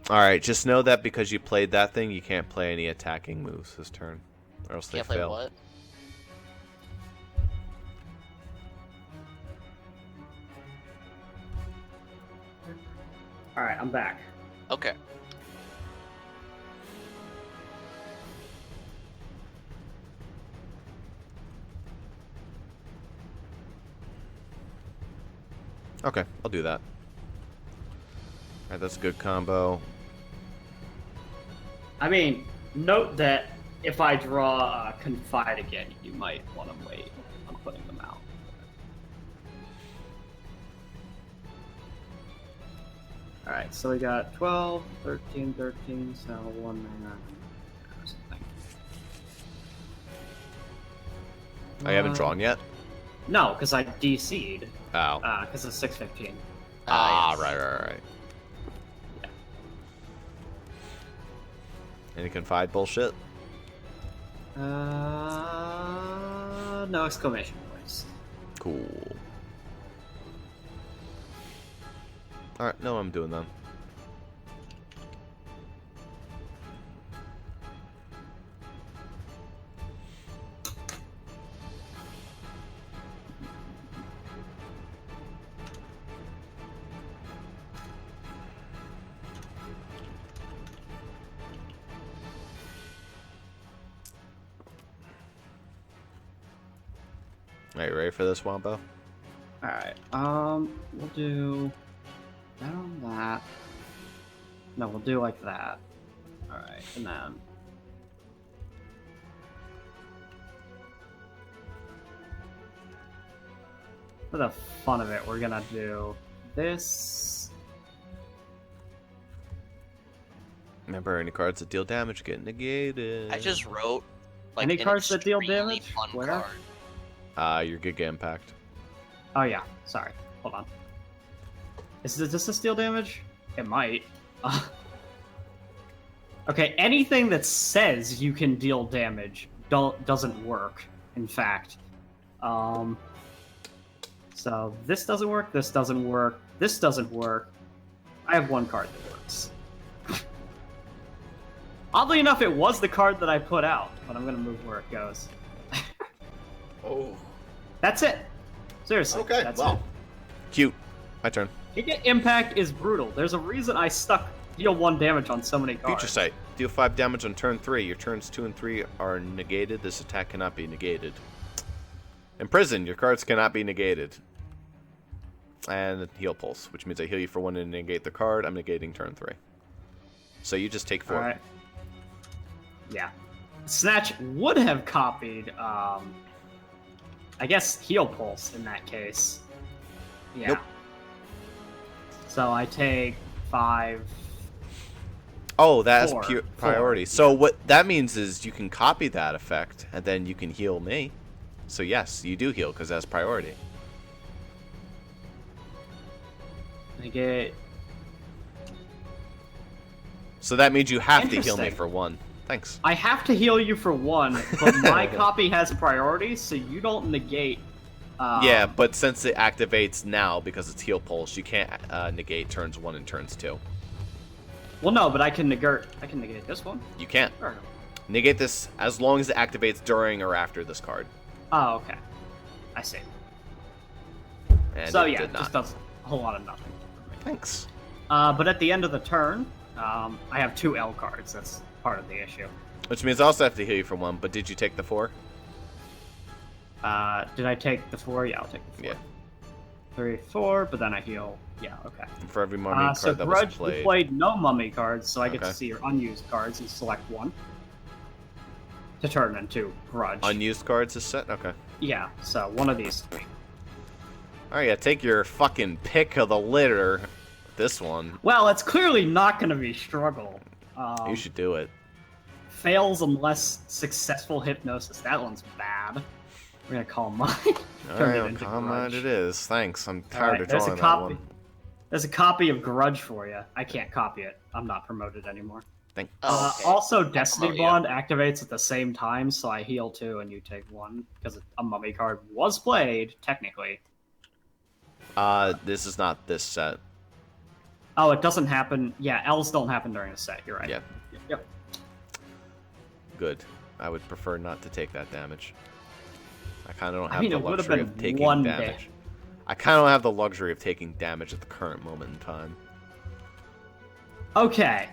S1: Alright, just know that because you played that thing, you can't play any attacking moves this turn. Or else
S2: Can't
S1: they
S2: play
S1: fail.
S2: what?
S4: Alright, I'm back.
S2: Okay.
S1: Okay, I'll do that. Alright, that's a good combo.
S4: I mean, note that if I draw Confide again, you might want to wait on putting them out. Alright, so we got 12, 13, 13, so 1 mana or something.
S1: I haven't drawn yet?
S4: No, because I DC'd,
S1: Oh.
S4: because it's 615.
S2: Yes.
S1: Right.
S4: Yeah.
S1: Any confide bullshit?
S4: No exclamation points.
S1: Cool. Alright, no, I'm doing that. Are you ready for this, Wombo?
S4: Alright, we'll do that on that. No, we'll do like that. Alright, and then for the fun of it, we're gonna do this.
S1: Remember, any cards that deal damage get negated.
S2: I just wrote like
S4: Any
S2: an
S4: cards that deal
S2: extremely
S4: damage?
S2: fun
S4: Where?
S2: card.
S1: Your Giga Impact.
S4: Oh yeah, sorry. Hold on. Is this a steal damage? It might. Okay, anything that says you can deal damage doesn't work. In fact, so this doesn't work. This doesn't work. This doesn't work. I have one card that works. Oddly enough, it was the card that I put out, but I'm gonna move where it goes.
S1: Oh.
S4: That's it. Seriously.
S1: Okay,
S4: That's
S1: well.
S4: it.
S1: Cute. My turn.
S4: Giga Impact is brutal. There's a reason I stuck deal 1 damage on so many cards.
S1: Future Sight. Deal 5 damage on turn 3. Your turns 2 and 3 are negated. This attack cannot be negated. Imprison. Your cards cannot be negated. And Heal Pulse, which means I heal you for 1 and negate the card. I'm negating turn 3. So you just take 4.
S4: Alright. Yeah. Snatch would have copied, I guess, Heal Pulse in that case. Yeah.
S1: Nope.
S4: So I take 5.
S1: Oh, that's
S4: 4.
S1: pure
S4: 4.
S1: priority. So what that means is you can copy that effect, and then you can heal me. So yes, you do heal, because that's priority.
S4: I get.
S1: So that means you have to heal me
S4: Interesting.
S1: for 1. Thanks.
S4: I have to heal you for 1, but my copy has priority, so you don't negate.
S1: Yeah, but since it activates now because it's heal pulse, you can't negate turns 1 and turns 2.
S4: Well, no, but I can negate. I can negate this one.
S1: You can't.
S4: Or...
S1: Negate this as long as it activates during or after this card.
S4: Oh, okay. I see.
S1: And
S4: So
S1: it
S4: yeah,
S1: did
S4: it
S1: not.
S4: just does a whole lot of nothing.
S1: Thanks.
S4: But at the end of the turn, I have 2 L cards. That's part of the issue.
S1: Which means I also have to heal you for 1, but did you take the 4?
S4: Did I take the 4? Yeah, I'll take the 4.
S1: Yeah.
S4: 3, 4, but then I heal. Yeah, okay.
S1: And for every mummy card
S4: So
S1: that was
S4: Grudge,
S1: played.
S4: you played no mummy cards, so I get
S1: Okay.
S4: to see your unused cards and select 1 to turn into Grudge.
S1: Unused cards is set? Okay.
S4: Yeah, so one of these 3.
S1: Alright, yeah, take your fucking pick of the litter. This one.
S4: Well, it's clearly not going to be struggle.
S1: You should do it.
S4: Fails unless successful hypnosis. That one's bad. We're gonna call mine. Turn it
S1: Alright,
S4: into
S1: calm mind
S4: Grudge.
S1: it is. Thanks. I'm tired
S4: Alright,
S1: of
S4: there's
S1: drawing
S4: a
S1: that
S4: copy.
S1: one.
S4: There's a copy of Grudge for you. I can't copy it. I'm not promoted anymore.
S1: Thanks.
S2: Oh, okay.
S4: Also, Destiny
S2: promote you.
S4: Bond activates at the same time, so I heal 2 and you take 1 because a mummy card was played technically.
S1: This is not this set.
S4: Oh, it doesn't happen. Yeah, L's don't happen during a set. You're right.
S1: Yeah.
S4: Yep.
S1: Good. I would prefer not to take that damage. I kind of don't have
S4: I mean,
S1: the
S4: it would have
S1: luxury
S4: been
S1: of taking
S4: 1
S1: damage.
S4: damage.
S1: I kind of don't have the luxury of taking damage at the current moment in time.
S4: Okay.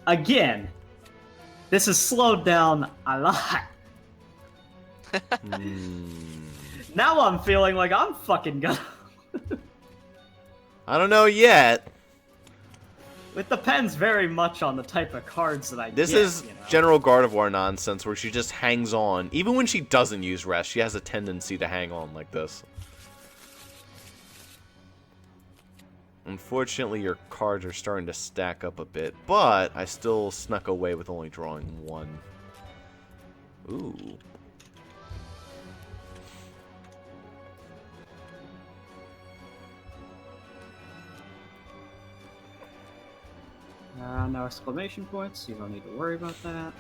S4: Again, this is slowed down a lot. Now I'm feeling like I'm fucking gonna.
S1: I don't know yet.
S4: It depends very much on the type of cards that I
S1: This
S4: get,
S1: is
S4: you know?
S1: General Gardevoir nonsense where she just hangs on. Even when she doesn't use rest, she has a tendency to hang on like this. Unfortunately, your cards are starting to stack up a bit, but I still snuck away with only drawing 1. Ooh.
S4: No exclamation points. You don't need to worry about that.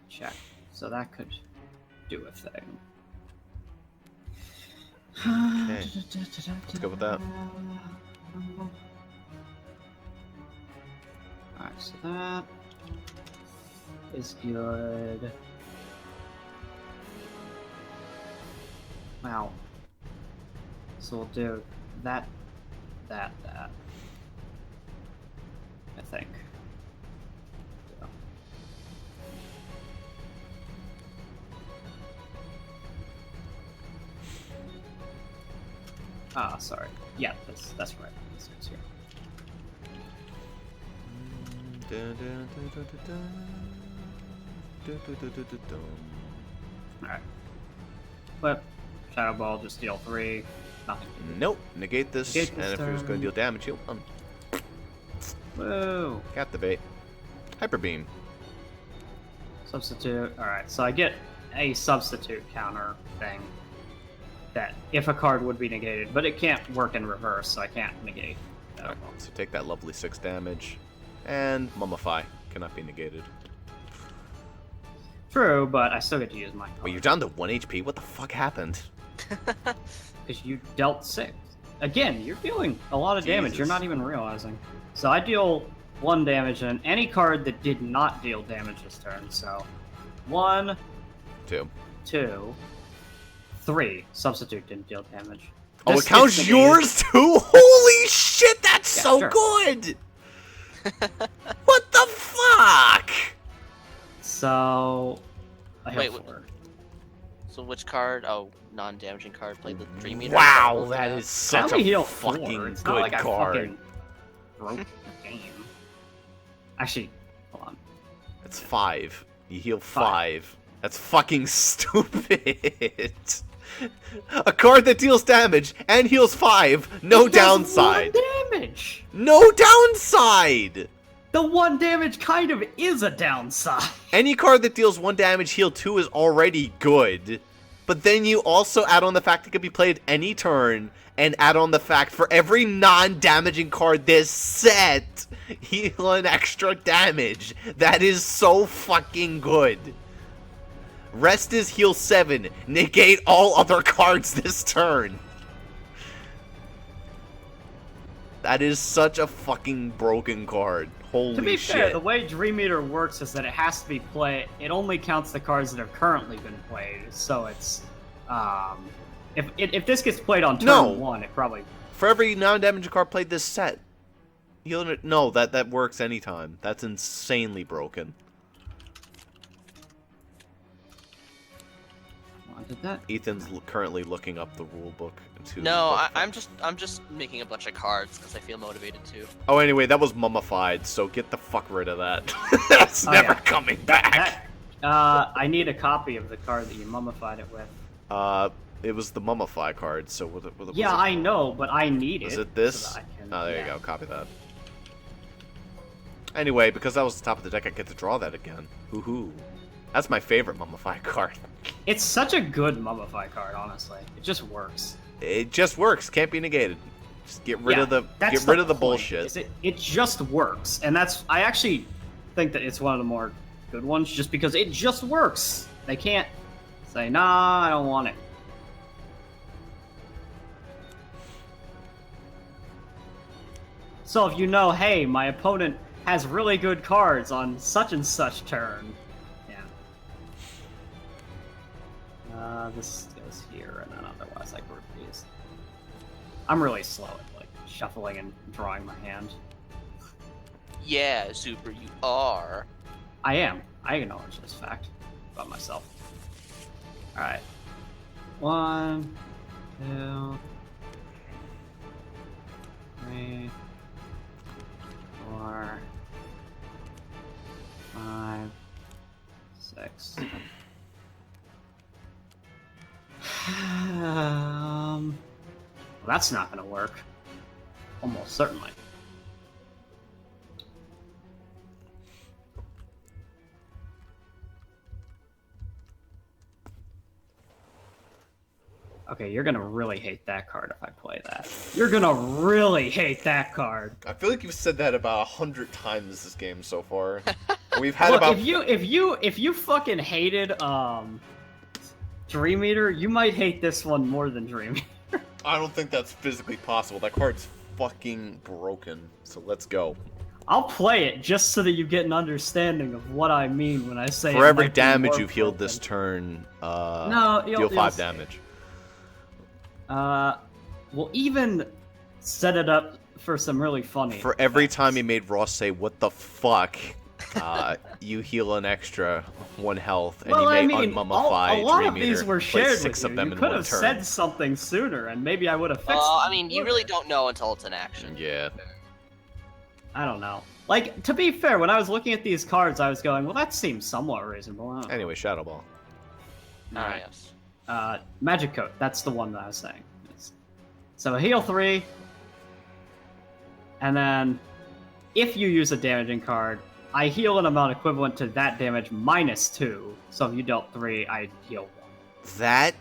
S4: Check. So that could do a thing.
S1: Okay. Let's go with that.
S4: Alright, so that is good. Wow. So we'll do that. I think. Yeah. Ah, sorry. Yeah, that's right. This is here. Alright. Flip. Shadow Ball, just deal 3. Nothing.
S1: Nope. Negate this,
S4: Negate this
S1: and if it was going
S4: turn.
S1: to deal damage, heal 1.
S4: Whoa.
S1: Captivate. Hyper Beam.
S4: Substitute. Alright, so I get a substitute counter thing that if a card would be negated, but it can't work in reverse, so I can't negate.
S1: Alright, so take that lovely 6 damage. And Mummify. Cannot be negated.
S4: True, but I still get to use my
S1: Wait,
S4: card.
S1: you're down to 1 HP? What the fuck happened?
S4: Because you dealt 6. Again, you're dealing a lot of damage. You're
S1: Jesus.
S4: not even realizing. So I deal 1 damage on any card that did not deal damage this turn. So 1,
S1: 2.
S4: 2, 3. Substitute didn't deal damage.
S1: Oh,
S4: This
S1: it counts
S4: gets
S1: yours too? Holy shit, that's
S4: Yeah,
S1: so
S4: sure.
S1: good! What the fuck?
S4: So I have
S2: Wait,
S4: 4.
S2: So which card? Oh, non-damaging card. Played the Dream Eater.
S1: Wow, that is
S4: I
S1: such
S4: only
S1: a
S4: heal 4.
S1: fucking
S4: It's not
S1: good
S4: like I
S1: card.
S4: fucking broke the game. Actually, hold on.
S1: It's 5. You heal
S4: 5.
S1: 5. That's fucking stupid. A card that deals damage and heals 5. No
S4: It does
S1: downside.
S4: 1 damage.
S1: No downside.
S4: the 1 damage kind of is a downside.
S1: Any card that deals 1 damage, heal 2 is already good. But then you also add on the fact it can be played any turn, and add on the fact for every non-damaging card this set, heal an extra damage. That is so fucking good. Rest is heal 7. Negate all other cards this turn. That is such a fucking broken card. Holy shit.
S4: To be fair, the way Dream Eater works is that it has to be played. It only counts the cards that have currently been played. So it's, if this gets played on turn 1, it probably.
S1: For every non-damaging card played this set, no, that works anytime. That's insanely broken.
S4: Did that?
S1: Ethan's currently looking up the rule book.
S2: No, I'm just making a bunch of cards because I feel motivated to.
S1: Oh, anyway, that was mummified, so get the fuck rid of that. That's never coming back.
S4: I need a copy of the card that you mummified it with.
S1: It was the mummify card, so what
S4: yeah,
S1: was it?
S4: I know, but I need it.
S1: Is it this?
S4: So that I can,
S1: oh, there you go. Copy that. Anyway, because that was the top of the deck, I get to draw that again. Woohoo. That's my favorite mummify card.
S4: It's such a good mummify card, honestly. It just works.
S1: It just works. Can't be negated. Just get rid of the bullshit.
S4: It just works, and I actually think that it's one of the more good ones, just because it just works. They can't say, nah, I don't want it. So if you know, hey, my opponent has really good cards on such and such turn. This goes here, and then otherwise I group these. I'm really slow at like shuffling and drawing my hand.
S2: Yeah, Zuper, you are.
S4: I am. I acknowledge this fact about myself. Alright. 1, 2, 3, 4, 5, 6. Well, that's not going to work. Almost certainly. Okay, you're gonna really hate that card if I play that. You're gonna really hate that card.
S1: I feel like you've said that about 100 times this game so far. We've had
S4: Look,
S1: about.
S4: if you fucking hated Dream Eater, you might hate this one more than Dream Eater.
S1: I don't think that's physically possible. That card's fucking broken. So let's go.
S4: I'll play it just so that you get an understanding of what I mean when I say.
S1: For every damage you've healed this turn, deal 5 damage.
S4: We'll even set it up for some really funny.
S1: For every time you made Ross say, "What the fuck," you heal an extra 1 health, and you may unmummify
S4: a lot
S1: Dream
S4: of these
S1: Eater,
S4: were
S1: play
S4: shared
S1: 6
S4: with
S1: of them
S4: you.
S1: in
S4: You could
S1: 1
S4: have
S1: turn.
S4: said something sooner, and maybe I would have fixed it.
S2: I mean, you really don't know until it's in action.
S1: Yeah.
S4: I don't know. Like, to be fair, when I was looking at these cards, I was going, well, that seems somewhat reasonable. I don't know.
S1: Anyway, Shadow Ball.
S2: Ah, yes.
S4: Magic Coat. That's the one that I was saying. So heal 3, and then if you use a damaging card, I heal an amount equivalent to that damage minus 2. So if you dealt 3, I heal 1.
S1: That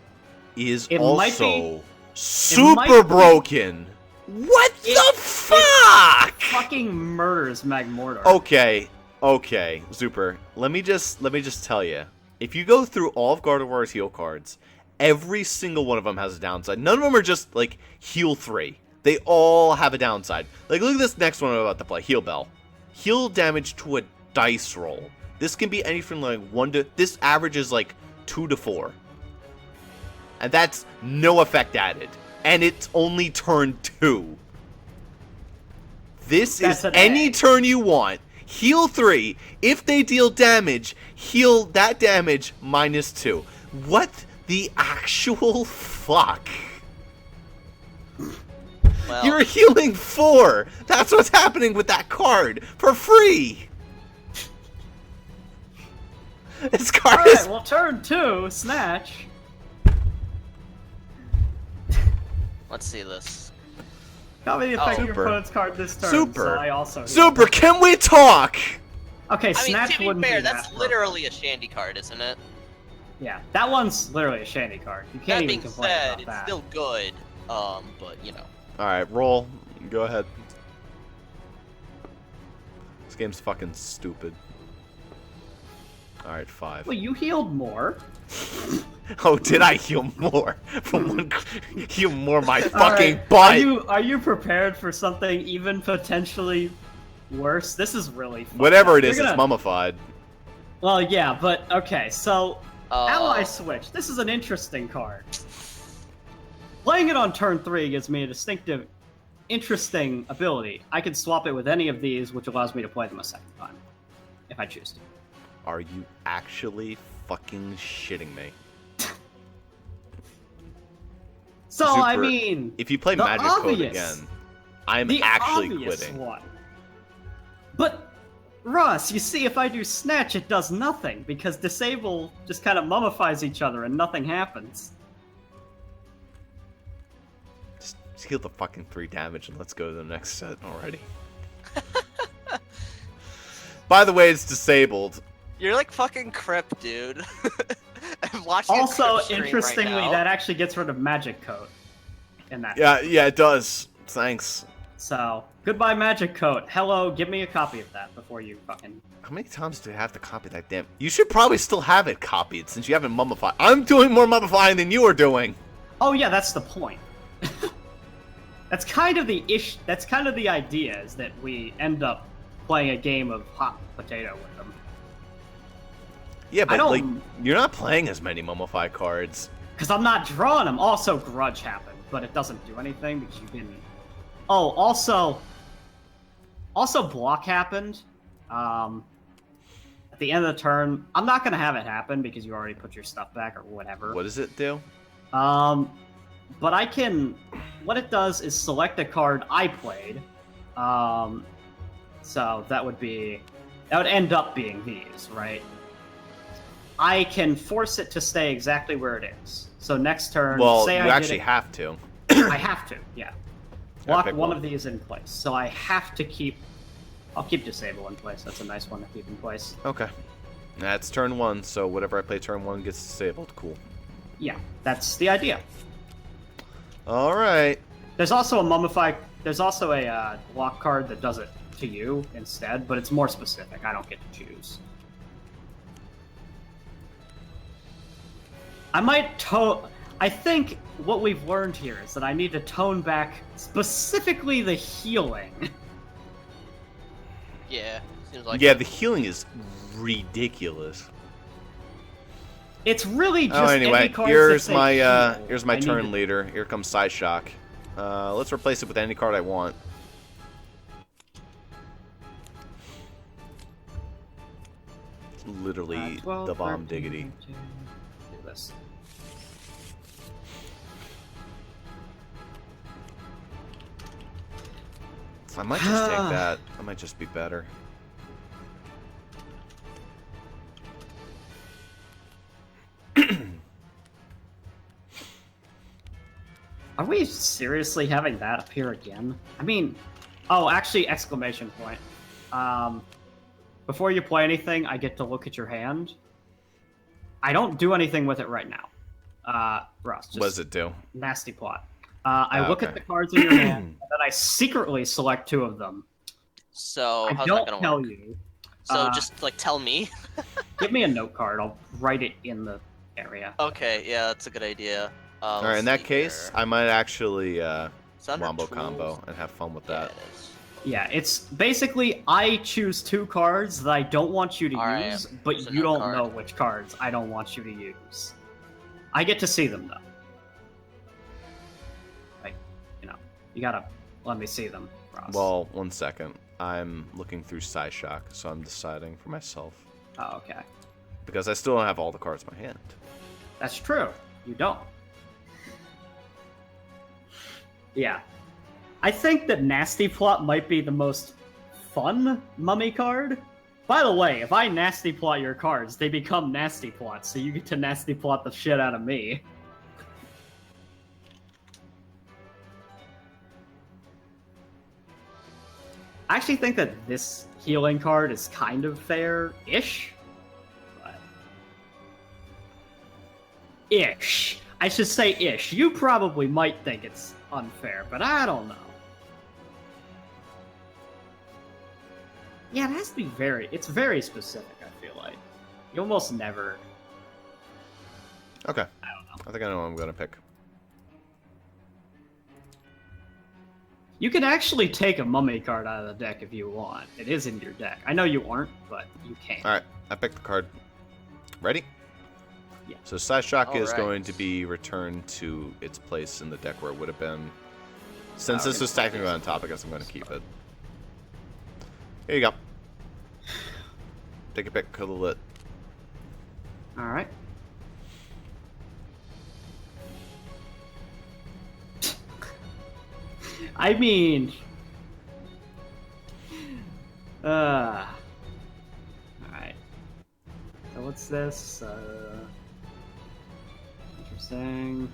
S1: is
S4: It
S1: also
S4: might
S1: super
S4: be-
S1: broken. What the fuck?
S4: Fucking murders Magmortar.
S1: Okay, Zuper. Let me just tell you. If you go through all of Gardevoir's heal cards, every single one of them has a downside. None of them are just, like, heal 3. They all have a downside. Like, look at this next one I'm about to play. Heal Bell. Heal damage to a dice roll. This can be anything like 1 to... This averages, like, 2 to 4. And that's no effect added. And it's only turn 2. This is any turn you want. Heal 3. If they deal damage, heal that damage minus 2. What the actual fuck?
S2: Well,
S1: You're healing 4. That's what's happening with that card for free. This card is.
S4: Alright, well, turn 2, Snatch.
S2: let's see this.
S4: Copy the effect of your
S1: Zuper.
S4: opponent's card this turn.
S1: Zuper.
S4: So I also.
S1: Super, can we talk?
S4: Okay,
S2: I mean,
S4: Snatch
S2: to be
S4: wouldn't
S2: fair,
S4: be
S2: that's
S4: that
S2: literally a Shandy card, isn't it?
S4: Yeah, that one's literally a Shandy card. You can't
S2: That
S4: even
S2: being
S4: complain
S2: said,
S4: about
S2: it's
S4: that.
S2: still good. But you know.
S1: All right, roll. Go ahead. This game's fucking stupid. All right, 5.
S4: Well, you healed more.
S1: Oh, did I heal more? From one, heal more my
S4: All
S1: fucking
S4: right,
S1: butt.
S4: Are you prepared for something even potentially worse? This is really fun.
S1: Whatever it
S4: You're
S1: is,
S4: gonna-
S1: it's mummified.
S4: Well, yeah, but okay. So Ally
S2: Uh,
S4: Switch. This is an interesting card. Playing it on turn 3 gives me a distinctive, interesting ability. I can swap it with any of these, which allows me to play them a second time, if I choose to.
S1: Are you actually fucking shitting me?
S4: So I
S1: Zuper,
S4: mean,
S1: If you play
S4: the
S1: Magic Code
S4: obvious-
S1: again, I'm
S4: the
S1: actually
S4: obvious
S1: quitting.
S4: one. But Ross, you see, if I do Snatch, it does nothing because Disable just kind of mummifies each other and nothing happens.
S1: Just heal the fucking 3 damage and let's go to the next set already. By the way, it's disabled.
S2: You're like fucking Crip, dude. I'm watching.
S4: Also,
S2: a Crip stream
S4: interestingly,
S2: right now.
S4: that actually gets rid of Magic Coat in that.
S1: Yeah, it does. Thanks.
S4: So, goodbye Magic Coat. Hello, give me a copy of that before you fucking...
S1: How many times do I have to copy that damn... You should probably still have it copied since you haven't mummified. I'm doing more mummifying than you are doing.
S4: Oh yeah, that's the point. That's kind of the That's kind of the idea, is that we end up playing a game of hot potato with them.
S1: Yeah, but
S4: don't-
S1: like, you're not playing as many mummify cards.
S4: Because I'm not drawing them. Also, Grudge happened, but it doesn't do anything because you didn't... Oh, also Block happened. At the end of the turn, I'm not going to have it happen because you already put your stuff back or whatever.
S1: What does it do?
S4: But I can... What it does is select a card I played. So that would end up being these, right? I can force it to stay exactly where it is. So next turn,
S1: Well,
S4: say
S1: you
S4: I
S1: actually
S4: did it,
S1: have to.
S4: I have to, yeah. Lock
S1: pick
S4: one
S1: one.
S4: of these in place. So I have to keep... I'll keep Disable in place. That's a nice one to keep in place.
S1: Okay. That's turn 1, so whatever I play turn 1 gets disabled. Cool.
S4: Yeah, that's the idea.
S1: Alright.
S4: There's also a block card that does it to you instead, but it's more specific. I don't get to choose. I think what we've learned here is that I need to tone back specifically the healing.
S2: Yeah, seems like.
S1: Yeah, the healing is ridiculous.
S4: It's really just
S1: Oh,
S4: any
S1: anyway,
S4: cards
S1: here's
S4: that say
S1: my
S4: heal.
S1: here's my
S4: I need
S1: turn
S4: to-
S1: leader. Here comes Side Shock. Let's replace it with any card I want. It's literally
S4: 12,
S1: the bomb
S4: 13,
S1: diggity.
S4: 14. Do this.
S1: I might just take that. I might just be better.
S4: Are we seriously having that appear again? I mean, oh, actually, exclamation point. Before you play anything, I get to look at your hand. I don't do anything with it right now. Ross, just
S1: What does it do?
S4: nasty plot. I look at
S1: okay.
S4: the cards in your hand, and then I secretly select 2 of them.
S2: So
S4: I
S2: how's
S4: don't
S2: that gonna
S4: tell
S2: work?
S4: you.
S2: So just like tell me.
S4: Give me a note card. I'll write it in the area.
S2: Okay, yeah, that's a good idea.
S1: Alright, in that case, I might actually wombo
S2: tools.
S1: combo and have fun with
S2: Yeah,
S1: that.
S2: it is.
S4: Yeah, it's basically I choose 2 cards that I don't want you to
S2: Alright,
S4: use, but
S2: here's a
S4: you
S2: note
S4: don't
S2: card.
S4: know which cards I don't want you to use. I get to see them though. Like, you gotta let me see them, Ross.
S1: Well, 1 second. I'm looking through Side Shock, so I'm deciding for myself.
S4: Oh, okay.
S1: Because I still don't have all the cards in my hand.
S4: That's true. You don't. Yeah. I think that Nasty Plot might be the most fun mummy card. By the way, if I Nasty Plot your cards, they become Nasty Plots, so you get to Nasty Plot the shit out of me. I actually think that this healing card is kind of fair-ish. But... Ish. I should say ish. You probably might think it's unfair, but I don't know. Yeah, it has to be it's very specific, I feel like. You almost never...
S1: Okay.
S4: I don't know.
S1: I think I know what I'm going to pick.
S4: You can actually take a mummy card out of the deck if you want. It is in your deck. I know you aren't, but you can.
S1: Alright, I picked the card. Ready?
S4: Yeah.
S1: So Psyshock is
S2: Alright.
S1: going to be returned to its place in the deck where it would have been. Since
S4: Oh,
S1: this was technically on top, I guess I'm going to keep it. Here you go. Take a pick, cuddle it.
S4: Alright. I mean... Alright. So what's this? Interesting.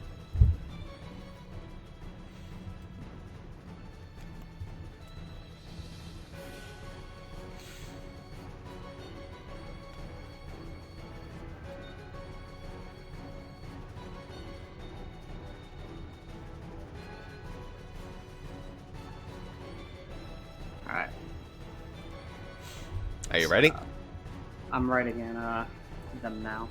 S4: Alright.
S1: Are you ready?
S4: I'm writing in them now.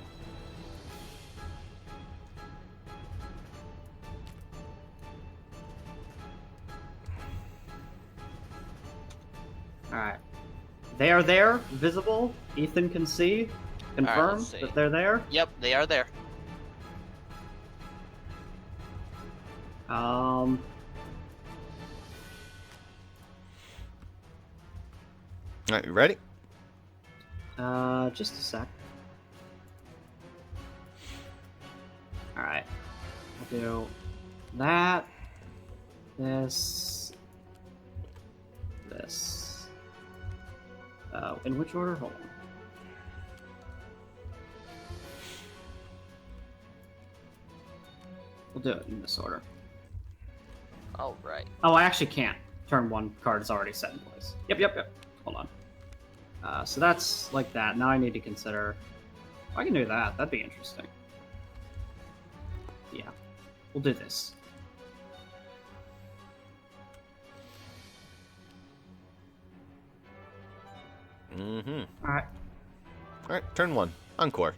S4: Alright. They are there, visible. Ethan can see. Confirm
S2: let's see.
S4: that they're there.
S2: Yep, they are there.
S1: Alright, you ready?
S4: Just a sec. Alright. We'll do that. This. In which order? Hold on. We'll do it in this order.
S2: All right.
S4: Oh, I actually can't. Turn 1 card is already set in place. Yep. Hold on. So that's like that. Now I need to consider... I can do that. That'd be interesting. Yeah. We'll do this.
S1: Mm-hmm.
S4: Alright.
S1: Alright, turn 1. Encore.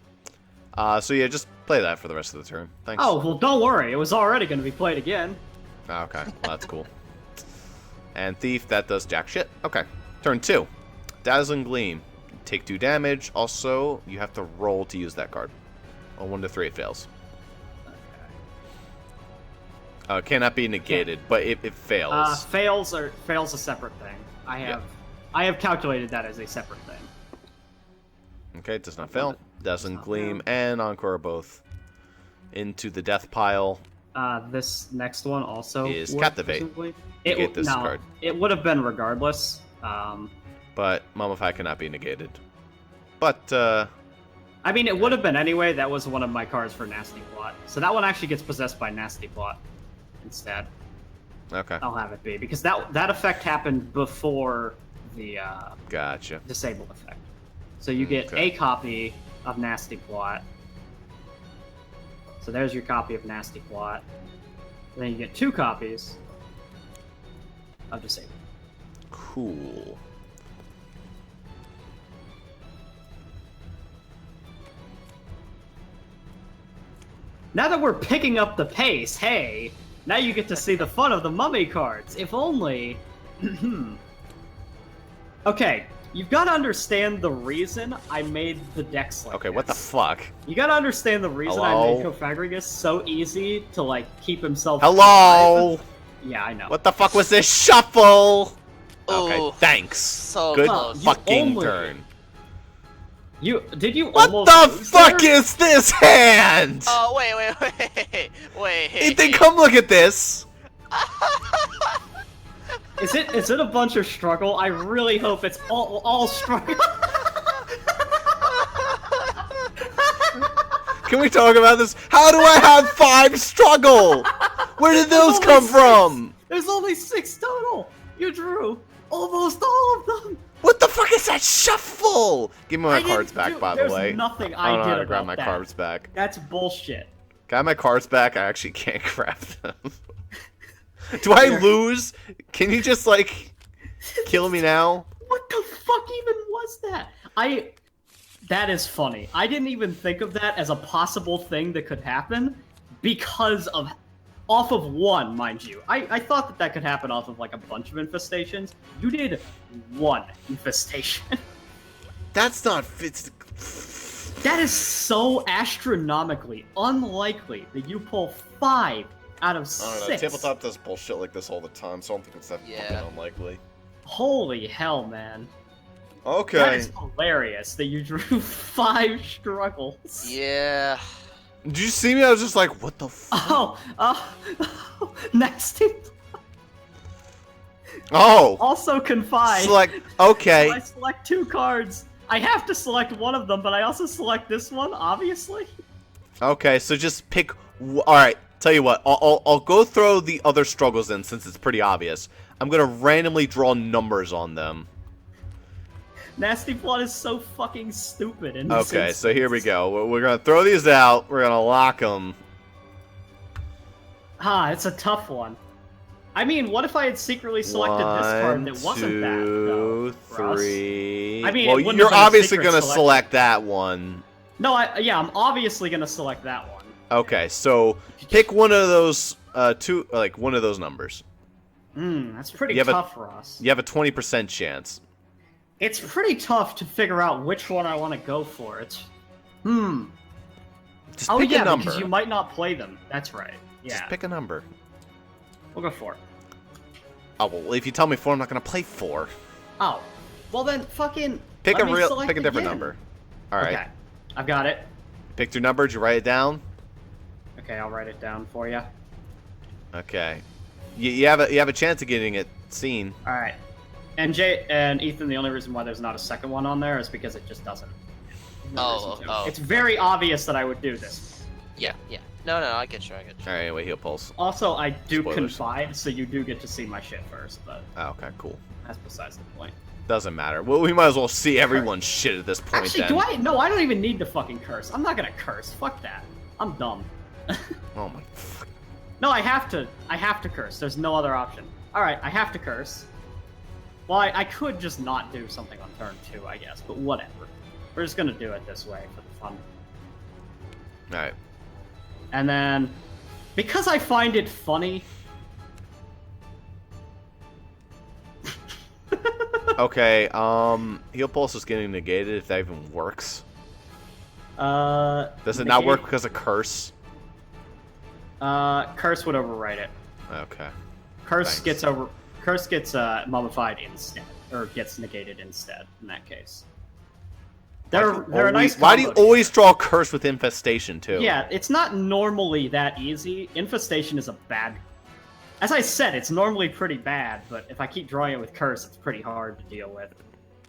S1: So yeah, just play that for the rest of the turn. Thanks.
S4: Oh, well, don't worry. It was already going to be played again.
S1: Okay, well, that's cool. And Thief, that does jack shit. Okay, turn 2. Dazzling Gleam. Take 2 damage. Also, you have to roll to use that card. On 1 to 3, it fails. It cannot be negated, but it fails.
S4: Fails a separate thing. I have calculated that as a separate thing.
S1: Okay, it does not fail. Dazzling Gleam and Encore are both into the death pile.
S4: This next one also
S1: Is
S4: would,
S1: Captivate.
S4: presumably.
S1: Negate this card.
S4: It would have been regardless.
S1: But Mummify cannot be negated. But,
S4: I mean, it would have been anyway. That was one of my cards for Nasty Plot. So that one actually gets possessed by Nasty Plot instead.
S1: okay.
S4: I'll have it be. Because that effect happened before the
S1: Gotcha.
S4: disable effect. So you get
S1: Okay.
S4: a copy of Nasty Plot. So there's your copy of Nasty Plot. Then you get 2 copies of Disable.
S1: Cool.
S4: Now that we're picking up the pace, hey, now you get to see the fun of the mummy cards. If only... Okay, you've got to understand the reason I made the decks like
S1: Okay,
S4: this.
S1: what the fuck?
S4: You got to understand the reason
S1: Hello?
S4: I made Cofagrigus so easy to, like, keep himself
S1: Hello?
S4: alive. Yeah, I know.
S1: What the fuck was this shuffle? Okay,
S2: Ooh,
S1: thanks.
S2: so
S1: Good
S2: close.
S1: fucking
S4: only-
S1: turn.
S4: Did you
S1: What
S4: almost
S1: the
S4: lose
S1: fuck
S4: there?
S1: is this hand?
S2: Oh, wait.
S1: Ethan, come look at this.
S4: Is it a bunch of struggle? I really hope it's all struggle.
S1: Can we talk about this? How do I have 5 struggle? Where did those
S4: There's
S1: come
S4: only
S1: from?
S4: There's only 6 total. You drew Almost all of them!
S1: What the fuck is that shuffle? Give me my
S4: I
S1: cards
S4: didn't
S1: back,
S4: do-
S1: by the
S4: there's
S1: way.
S4: nothing
S1: I
S4: I
S1: don't know
S4: did
S1: how to grab
S4: about
S1: my
S4: that.
S1: cards back.
S4: That's bullshit.
S1: Got my cards back. I actually can't grab them. Do I lose? Can you just like kill me now?
S4: What the fuck even was that? That is funny. I didn't even think of that as a possible thing that could happen because of off of one, mind you. I thought that could happen off of like a bunch of infestations. You did one infestation.
S1: That's not.
S4: That is so astronomically unlikely that you pull 5 out of 6.
S1: I don't know. Tabletop does bullshit like this all the time, so I don't think it's that
S2: Yeah.
S1: fucking unlikely.
S4: Holy hell, man.
S1: Okay.
S4: That is hilarious that you drew 5 struggles.
S2: Yeah.
S1: Did you see me? I was just like, what the fuck?
S4: Oh, nasty.
S1: Oh!
S4: Also confide.
S1: Select. Okay.
S4: So I select 2 cards. I have to select one of them, but I also select this one, obviously.
S1: Okay, so just pick. Alright, tell you what. I'll go throw the other struggles in since it's pretty obvious. I'm gonna randomly draw numbers on them.
S4: Nasty Plot is so fucking stupid in this
S1: Okay, so here we
S4: instance.
S1: go. We're gonna throw these out. We're gonna lock them.
S4: It's a tough one. I mean, what if I had secretly selected this card that wasn't that? Though, Russ?
S1: 3.
S4: I mean, it
S1: well,
S4: wouldn't
S1: you're
S4: have been a
S1: obviously
S4: secret
S1: gonna
S4: selection.
S1: select that one.
S4: No, I'm obviously gonna select that one.
S1: Okay, so pick one of those one of those numbers.
S4: That's pretty
S1: You have a-
S4: tough, Ross.
S1: You have a 20% chance.
S4: It's pretty tough to figure out which one I want to go for. It's
S1: Just
S4: Oh
S1: pick
S4: yeah,
S1: a number.
S4: because you might not play them. That's right. Yeah,
S1: Just pick a number.
S4: we'll go 4.
S1: Oh well, if you tell me 4, I'm not gonna play 4.
S4: Oh, well then, fucking
S1: Pick
S4: let
S1: a
S4: me
S1: real,
S4: select
S1: pick a different
S4: again.
S1: number. All right.
S4: Okay, I've got it.
S1: Picked your number. Did you write it down?
S4: Okay, I'll write it down for you.
S1: Okay. You have a chance of getting it seen.
S4: All right. And Jay and Ethan, the only reason why there's not a second one on there is because it just doesn't.
S2: Oh,
S4: reason to.
S2: oh.
S4: It's very obvious that I would do this.
S2: Yeah. No, I get you.
S1: All right. Anyway, heal pulse.
S4: Also, I do
S1: Spoilers.
S4: confide, so you do get to see my shit first, but
S1: Oh, okay, cool.
S4: that's besides the point.
S1: Doesn't matter. Well, we might as well see everyone's shit at this point
S4: Actually,
S1: then.
S4: No, I don't even need to fucking curse. I'm not gonna curse. Fuck that. I'm dumb.
S1: Oh my. Fuck.
S4: No, I have to curse. There's no other option. Alright, I have to curse. Well, I could just not do something on turn 2, I guess, but whatever. We're just gonna do it this way for the fun.
S1: All right.
S4: And then, because I find it funny...
S1: Okay. Heal pulse is getting negated if that even works. Does it not work because of curse?
S4: Curse would overwrite it.
S1: Okay.
S4: Curse
S1: Thanks.
S4: gets mummified instead, or gets negated instead in that case. They're a nice
S1: Why do you
S4: combo
S1: always draw curse with infestation too?
S4: Yeah, it's not normally that easy. Infestation is a bad... As I said, it's normally pretty bad, but if I keep drawing it with curse, it's pretty hard to deal with.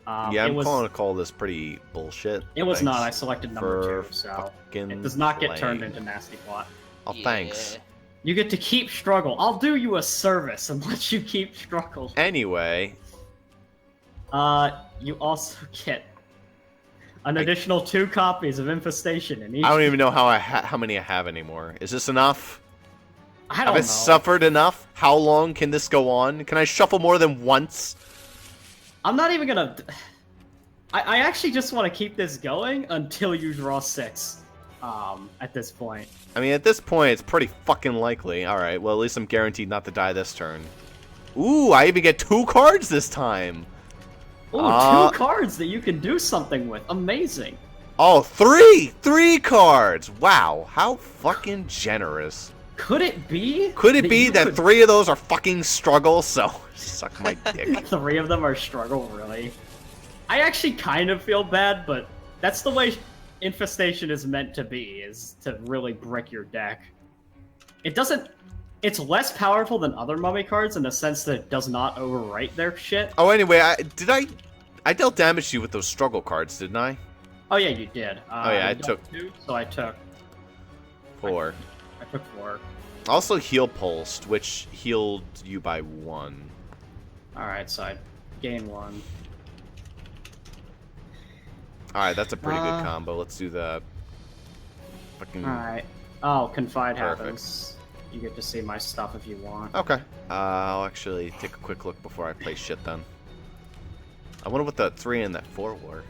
S1: Yeah, I'm calling to call this pretty bullshit.
S4: It was
S1: Thanks
S4: not. I selected number
S1: for
S4: 2, so
S1: fucking
S4: it does not get
S1: playing.
S4: turned into nasty plot.
S1: Oh, thanks.
S4: You get to keep struggle. I'll do you a service and let you keep struggle.
S1: Anyway,
S4: You also get an additional 2 copies of Infestation in each.
S1: I don't even know how many I have anymore. Is this enough?
S4: I
S1: Have
S4: don't
S1: I
S4: know.
S1: suffered enough? How long can this go on? Can I shuffle more than once?
S4: I'm not even gonna... I actually just want to keep this going until you draw 6. At this point.
S1: I mean, at this point, it's pretty fucking likely. Alright, well, at least I'm guaranteed not to die this turn. Ooh, I even get 2 cards this time!
S4: Ooh, 2 cards that you can do something with. Amazing.
S1: Oh, 3! 3 cards! Wow, how fucking generous.
S4: Could it be?
S1: Could it be
S4: you
S1: that
S4: could-
S1: 3 of those are fucking struggle? So, suck my dick.
S4: 3 of them are struggle, really? I actually kind of feel bad, but that's the way Infestation is meant to be, is to really brick your deck. It doesn't... It's less powerful than other mummy cards in the sense that it does not overwrite their shit.
S1: Oh, anyway, I dealt damage to you with those struggle cards, didn't I?
S4: Oh yeah, you did.
S1: Oh, yeah, I
S4: you
S1: took-
S4: dealt 2, so I took
S1: 4.
S4: I took 4.
S1: Also heal pulsed, which healed you by 1.
S4: Alright, so I gain 1.
S1: Alright, that's a pretty good combo. Let's do the fucking...
S4: Alright. Oh, Confide
S1: Perfect.
S4: happens. You get to see my stuff if you want.
S1: Okay. I'll actually take a quick look before I play shit then. I wonder what the 3 and that 4 were.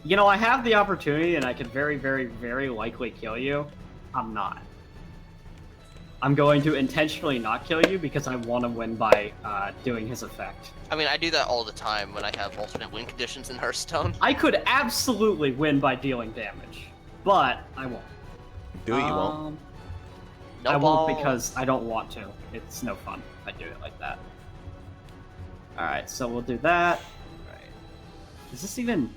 S4: You know, I have the opportunity and I could very, very, very likely kill you. I'm not. I'm going to intentionally not kill you because I want to win by doing his effect.
S2: I mean, I do that all the time when I have alternate win conditions in Hearthstone.
S4: I could absolutely win by dealing damage, but I won't.
S1: Do it, you won't.
S2: No
S4: I
S2: balls.
S4: won't because I don't want to. It's no fun if I do it like that. Alright, so we'll do that. Right. Is this even...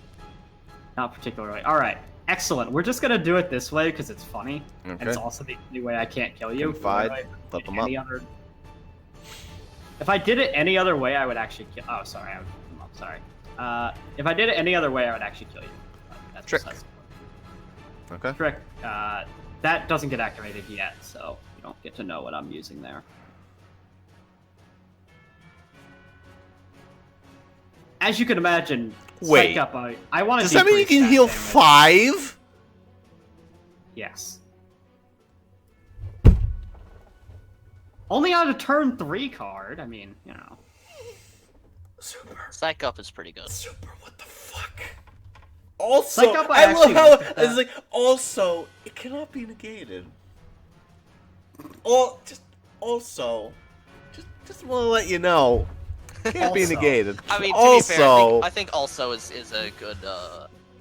S4: Not particularly. Alright, excellent. We're just gonna do it this way because it's funny.
S1: Okay.
S4: And it's also the only way I can't kill you.
S1: Confide, flip them up.
S4: If I did it any other way, I would actually kill... Oh, sorry. I'm sorry. If I did it any other way, I would actually kill you. That's
S1: Trick.
S4: besides the point.
S1: Okay.
S4: Trick. That doesn't get activated yet, so you don't get to know what I'm using there. As you can imagine,
S1: Wait.
S4: Psych Up, I want to.
S1: Does that mean you can heal 5?
S4: Yes. Only on a turn 3 card. I mean, you know.
S1: Super.
S2: Psych Up is pretty good.
S1: Super, what the fuck? Also,
S4: Psych Up, I
S1: I love
S4: actually
S1: how
S4: looked at
S1: it's
S4: that.
S1: like, also, it cannot be negated. Oh, just want to let you know. Can't be
S4: Also.
S1: negated.
S2: I mean, to
S1: also,
S2: be fair, I think also is a good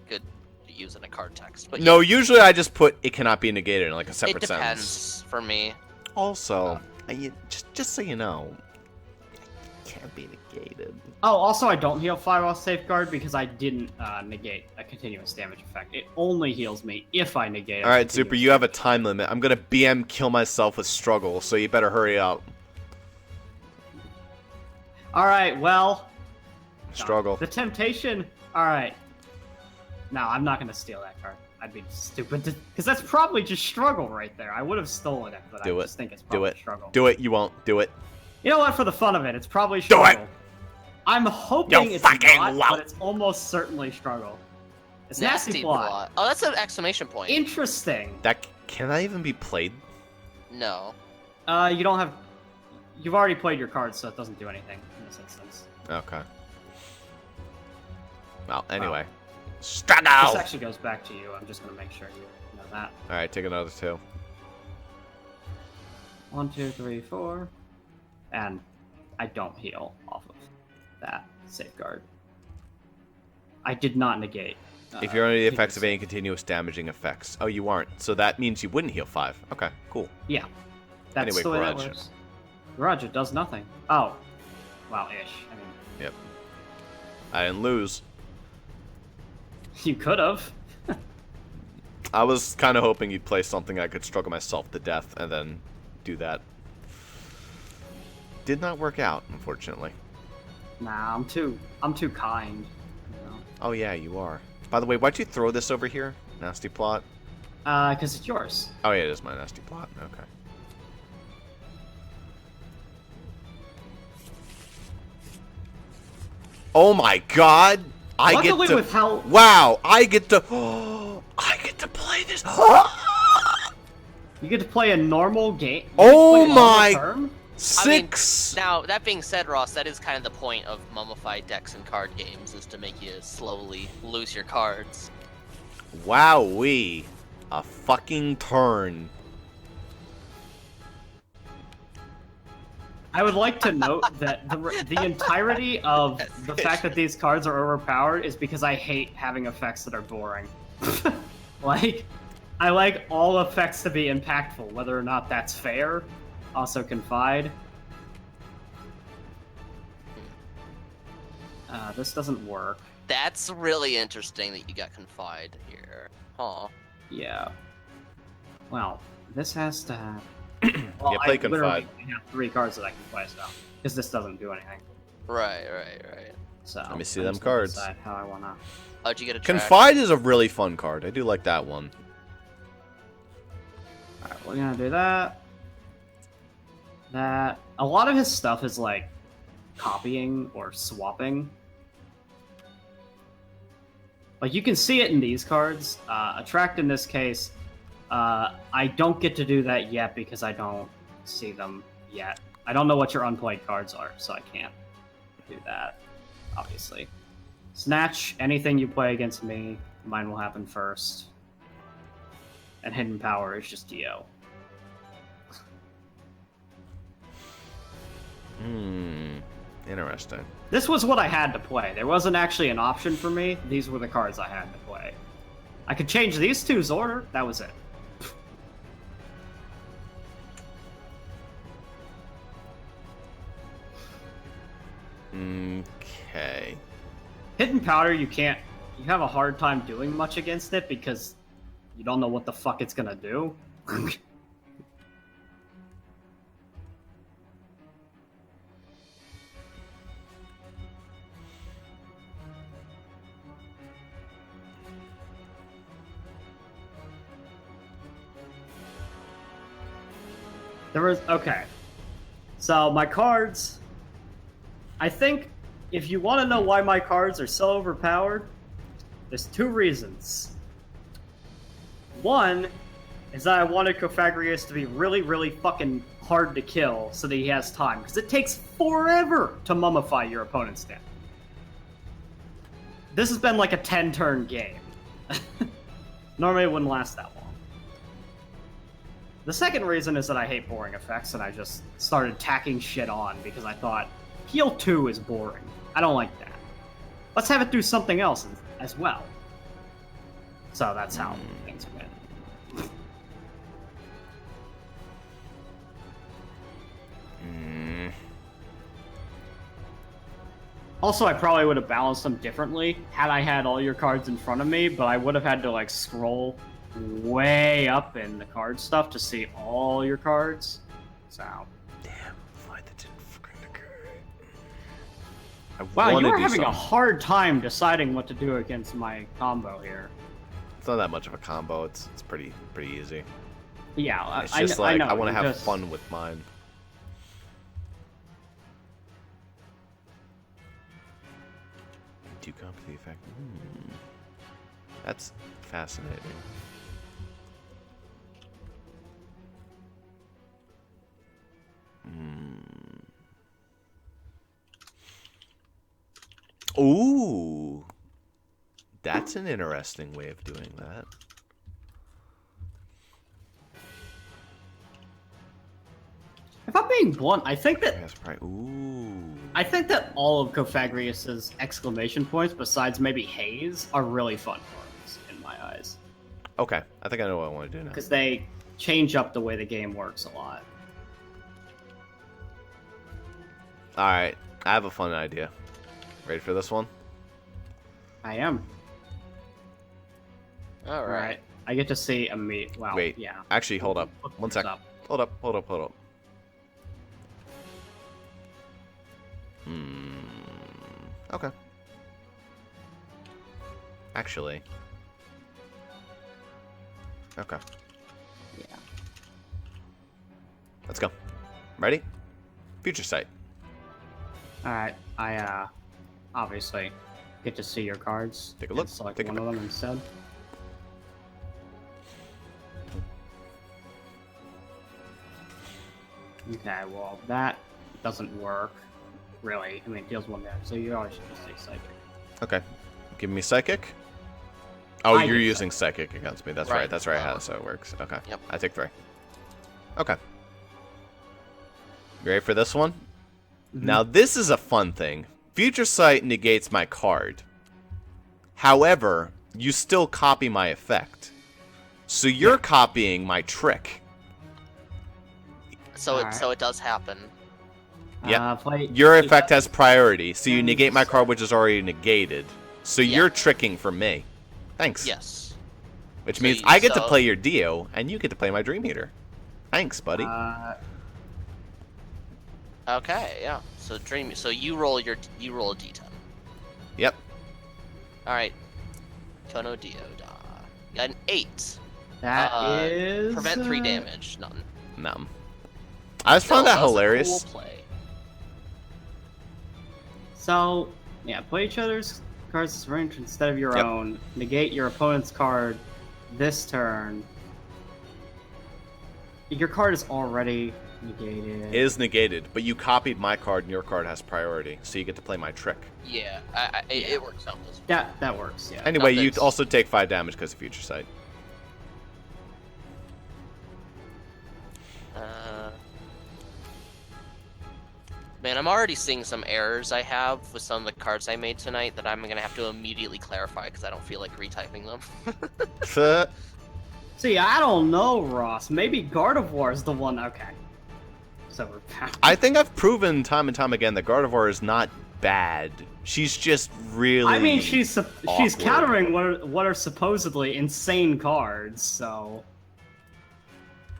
S2: good to use in a card text. But
S1: no, usually I just put it cannot be negated in like a
S2: it
S1: separate
S2: depends
S1: sentence.
S2: for me.
S1: Also, just so you know, it can't be negated.
S4: Oh, also, I don't heal 5 off Safeguard because I didn't negate a continuous damage effect. It only heals me if I negate.
S1: All right, Zuper, you have a time limit. I'm gonna BM kill myself with struggle, so you better hurry up.
S4: All right, well.
S1: Struggle.
S4: The temptation. All right. No, I'm not gonna steal that card. I'd be stupid because that's probably just struggle right there. I would have stolen it, but
S1: Do
S4: I
S1: it.
S4: just think it's
S1: Do
S4: probably
S1: it.
S4: struggle.
S1: Do it. You won't. Do it.
S4: You know what? For the fun of it, it's probably
S1: Do
S4: struggle.
S1: it!
S4: I'm hoping
S1: You
S4: it's
S1: fucking
S4: not,
S1: lout.
S4: but it's almost certainly struggle. It's nasty plot.
S2: Oh, that's an exclamation point.
S4: Interesting.
S1: That can that even be played?
S2: No.
S4: You don't have. You've already played your cards, so it doesn't do anything in this instance.
S1: Okay. Well, anyway.
S4: This
S1: Struggle!
S4: actually goes back to you. I'm just gonna make sure you know that.
S1: Alright, take another 2.
S4: 1, 2, 3, 4, and I don't heal off of that Safeguard. I did not negate.
S1: If you're under the effects of
S4: continuous-
S1: any continuous damaging effects. Oh, you aren't. So that means you wouldn't heal 5. Okay, cool.
S4: Yeah. That's
S1: Anyway,
S4: the way that
S1: Garage.
S4: works. Garage, it does nothing. Oh. Well, ish. I mean,
S1: Yep. I didn't lose.
S4: you could have.
S1: I was kind of hoping you'd play something I could struggle myself to death and then do that. Did not work out, unfortunately.
S4: Nah, I'm too kind. You know?
S1: Oh yeah, you are. By the way, why'd you throw this over here? Nasty plot?
S4: Because it's yours.
S1: Oh yeah, it is my nasty plot. Okay. Oh my god! I
S4: Luckily
S1: get to...
S4: with how
S1: Wow! I get to... I get to play this...
S4: you get to play a normal game.
S1: Oh my-
S4: Term?
S1: 6!
S2: Now, that being said, Ross, that is kind of the point of mummified decks and card games, is to make you slowly lose your cards.
S1: Wowee. A fucking turn.
S4: I would like to note that the entirety of the fact that these cards are overpowered is because I hate having effects that are boring. Like, I like all effects to be impactful, whether or not that's fair. Also, Confide. This doesn't work.
S2: That's really interesting that you got Confide here. Huh.
S4: Yeah. Well, this has to have...
S1: Yeah, play
S4: I literally
S1: Confide.
S4: only have 3 cards that I can play now, because this doesn't do anything.
S2: Right.
S4: So
S1: Let me see
S4: I'm
S1: them
S4: just gonna
S1: cards.
S4: decide how I wanna.
S2: How'd you get a track?
S1: Confide is a really fun card. I do like that one.
S4: All right, we're gonna do that. That a lot of his stuff is like copying or swapping. Like, you can see it in these cards. Attract in this case, I don't get to do that yet because I don't see them yet. I don't know what your unplayed cards are, so I can't do that, obviously. Snatch, anything you play against me, mine will happen first. And Hidden Power is just DO.
S1: Interesting.
S4: This was what I had to play. There wasn't actually an option for me. These were the cards I had to play. I could change these two's order. That was it.
S1: Okay.
S4: Hidden Powder, you have a hard time doing much against it because you don't know what the fuck it's gonna do. Okay. So my cards, I think if you want to know why my cards are so overpowered, there's two reasons. One is that I wanted Cofagrigus to be really, really fucking hard to kill so that he has time, because it takes forever to mummify your opponent's deck. This has been like a 10-turn game. Normally it wouldn't last that long. The second reason is that I hate boring effects, and I just started tacking shit on because I thought, Heal 2 is boring. I don't like that. Let's have it do something else as well. So that's how things went. Also, I probably would have balanced them differently had I had all your cards in front of me, but I would have had to like scroll way up in the card stuff to see all your cards. So.
S1: Damn, why that didn't fucking occur.
S4: Wow, you are having a hard time deciding what to do against my combo here.
S1: It's not that much of a combo. It's pretty easy.
S4: Yeah,
S1: it's just like
S4: I know.
S1: I want to have fun with mine. Do copy the effect. That's fascinating. Ooh, that's an interesting way of doing that.
S4: If I'm being blunt, I think that
S1: Ooh.
S4: I think that all of Cofagrius's exclamation points, besides maybe Haze, are really fun cards in my eyes.
S1: Okay, I think I know what I want to do now.
S4: Because they change up the way the game works a lot.
S1: Alright, I have a fun idea. Ready for this one?
S4: I am.
S2: All right.
S4: I get to see a meat. Wow.
S1: Wait.
S4: Yeah.
S1: Actually, hold up. One sec. Hold up. Okay. Actually. Okay.
S4: Yeah.
S1: Let's go. Ready? Future Sight.
S4: Alright. I obviously get to see your cards.
S1: Take a look.
S4: Select
S1: Take a
S4: one of them instead. Okay, well that doesn't work. Really. I mean, it deals 1 damage, so you always should just say Psychic.
S1: Okay. Give me Psychic. Oh,
S4: I
S1: you're
S4: get
S1: using Psychic against me. That's right. That's right. How so it works. Okay.
S2: Yep.
S1: I take 3. Okay. You ready for this one?
S4: Mm-hmm.
S1: Now, this is a fun thing. Future Sight negates my card. However, you still copy my effect. So you're copying my trick.
S2: So it does happen.
S1: Yeah.
S4: Play
S1: Your effect has priority, so you negate my card, which is already negated. So you're tricking for me. Thanks.
S2: Yes.
S1: Which means I get to play your Dio, and you get to play my Dream Eater. Thanks, buddy.
S2: Okay, yeah. So so you roll a d10.
S1: Yep.
S2: All right. Tono Dioda. You got an 8.
S4: That is
S2: Prevent 3 damage. None.
S1: No. I just found that hilarious.
S2: Cool play.
S4: So, yeah, play each other's cards as range instead of your
S1: Yep.
S4: own. Negate your opponent's card this turn. Your card is already negated.
S1: Is negated, but you copied my card and your card has priority, so you get to play my trick.
S2: Yeah, it works out this way.
S4: That works, yeah.
S1: Anyway, you
S2: Nothing's-
S1: also take 5 damage because of Future Sight.
S2: Man, I'm already seeing some errors I have with some of the cards I made tonight that I'm gonna have to immediately clarify because I don't feel like retyping them.
S4: See, I don't know, Ross. Maybe Gardevoir is the one. Okay. So we're
S1: I think I've proven time and time again that Gardevoir is not bad. She's just really.
S4: I mean, she's
S1: awkward.
S4: countering what are supposedly insane cards. So,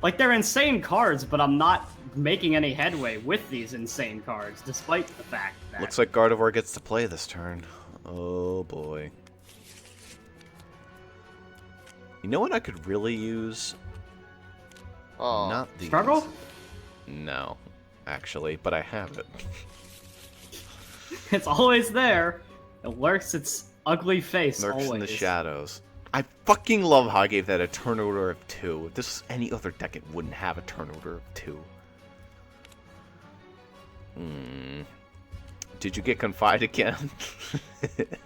S4: like, they're insane cards, but I'm not making any headway with these insane cards, despite the fact that.
S1: Looks like Gardevoir gets to play this turn. Oh boy. You know what I could really use?
S2: Oh,
S1: Not these.
S4: Struggle?
S1: No, actually, but I have it.
S4: It's always there. It lurks its ugly face
S1: Lurks
S4: always.
S1: in the shadows. I fucking love how I gave that a turn order of 2. If this was any other deck, it wouldn't have a turn order of 2. Did you get Confide again?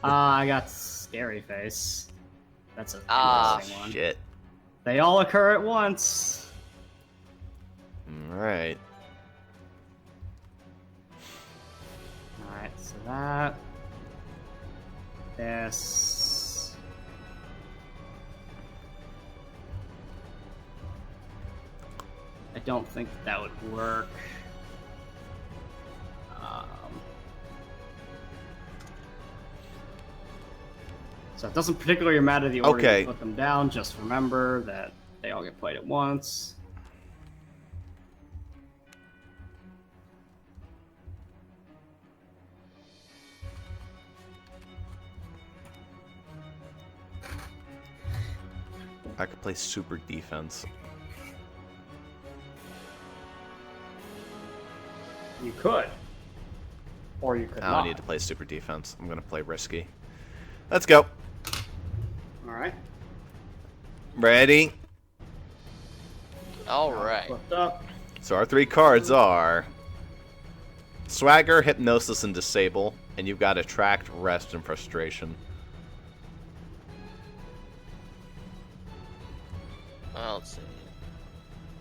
S4: I got Scary Face. That's a
S2: Ah,
S4: interesting one.
S1: Shit.
S4: They all occur at once.
S1: Alright.
S4: Alright, so that. This. I don't think that would work. So it doesn't particularly matter the order
S1: Okay.
S4: you put them down, just remember that they all get played at once.
S1: I could play super defense.
S4: You could. Or you could
S1: I
S4: not.
S1: don't need to play super defense. I'm gonna play risky. Let's go.
S4: Alright.
S1: Ready?
S2: all right.
S4: Flipped up.
S1: So our 3 cards are Swagger, Hypnosis, and Disable, and you've got Attract, Rest, and Frustration.
S2: Well, let's see.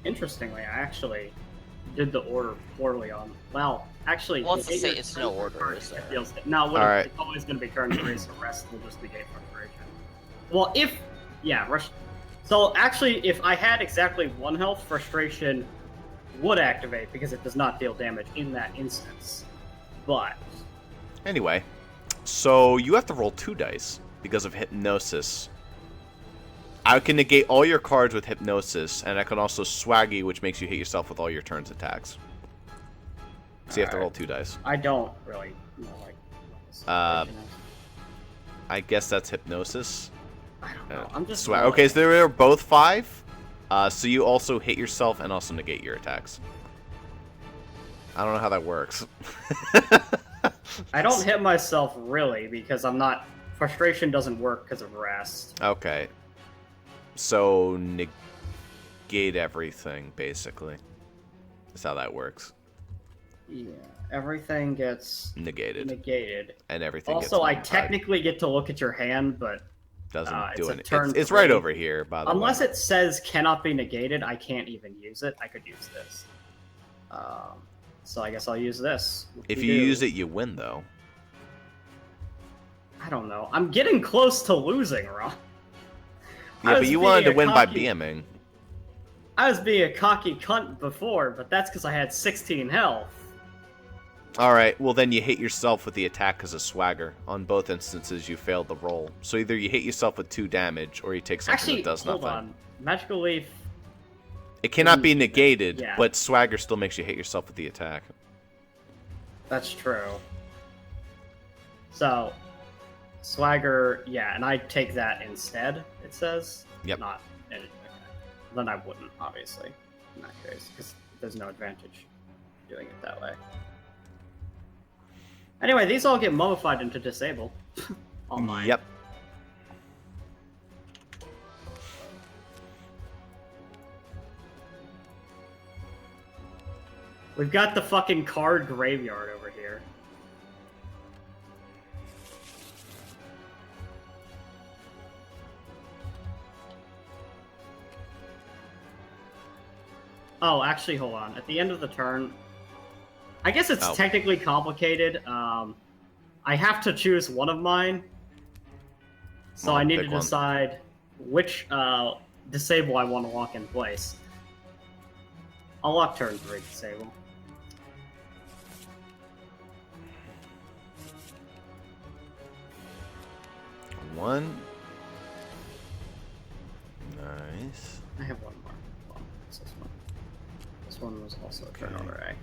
S4: Interestingly, I actually did the order poorly on. Well, actually,
S2: Well, it's
S4: negate
S2: the
S4: your
S2: same- it's no
S4: turn
S2: order,
S4: card,
S2: is
S4: it
S2: there?
S4: feels- No, what
S1: Alright.
S4: it's always going to be turn 3, so rest will just negate frustration. Well, rush. So actually, if I had exactly 1 health, frustration would activate because it does not deal damage in that instance. But
S1: Anyway, so you have to roll 2 dice because of Hypnosis. I can negate all your cards with Hypnosis, and I can also Swaggy, which makes you hit yourself with all your turn's attacks. So you have to roll 2 dice.
S4: I don't really know, like. What this
S1: Uh,
S4: situation is.
S1: I guess that's Hypnosis.
S4: I don't know. I'm just.
S1: Swag. Okay, so they're both 5. So you also hit yourself and also negate your attacks. I don't know how that works.
S4: I don't hit myself really because I'm not. Frustration doesn't work because of rest.
S1: Okay. So negate everything, basically. That's how that works.
S4: Yeah, everything gets
S1: Negated.
S4: negated.
S1: And everything
S4: Also, I
S1: gets modified.
S4: technically get to look at your hand, but
S1: Doesn't
S4: it's
S1: do
S4: a
S1: it.
S4: turn
S1: It's right
S4: 3.
S1: over here, by the
S4: unless
S1: way.
S4: it says cannot be negated, I can't even use it. I could use this. So I guess I'll use this.
S1: If you use it, you win, though.
S4: I don't know. I'm getting close to losing, Ron. I
S1: Yeah, but
S4: was
S1: you wanted to
S4: being a
S1: win by
S4: cocky-
S1: BMing.
S4: I was being a cocky cunt before, but that's because I had 16 health.
S1: Alright, well then you hit yourself with the attack as a Swagger. On both instances, you failed the roll. So either you hit yourself with 2 damage, or you take something
S4: Actually,
S1: that does
S4: hold
S1: nothing.
S4: on. Magical Leaf.
S1: It cannot be negated,
S4: Yeah.
S1: but Swagger still makes you hit yourself with the attack.
S4: That's true. So, Swagger, yeah, and I take that instead, it says.
S1: Yep.
S4: Not, okay. Then I wouldn't, obviously, in that case, because there's no advantage doing it that way. Anyway, these all get mummified into disable. All mine.
S1: Yep.
S4: We've got the fucking card graveyard over here. Oh, actually, hold on. At the end of the turn, I guess it's technically complicated. I have to choose one of mine, so I need to decide which disable I want to lock in place. I'll lock turn 3 disable.
S1: One. Nice.
S4: I have one more. Well, it's this one. This one was also a turn order A.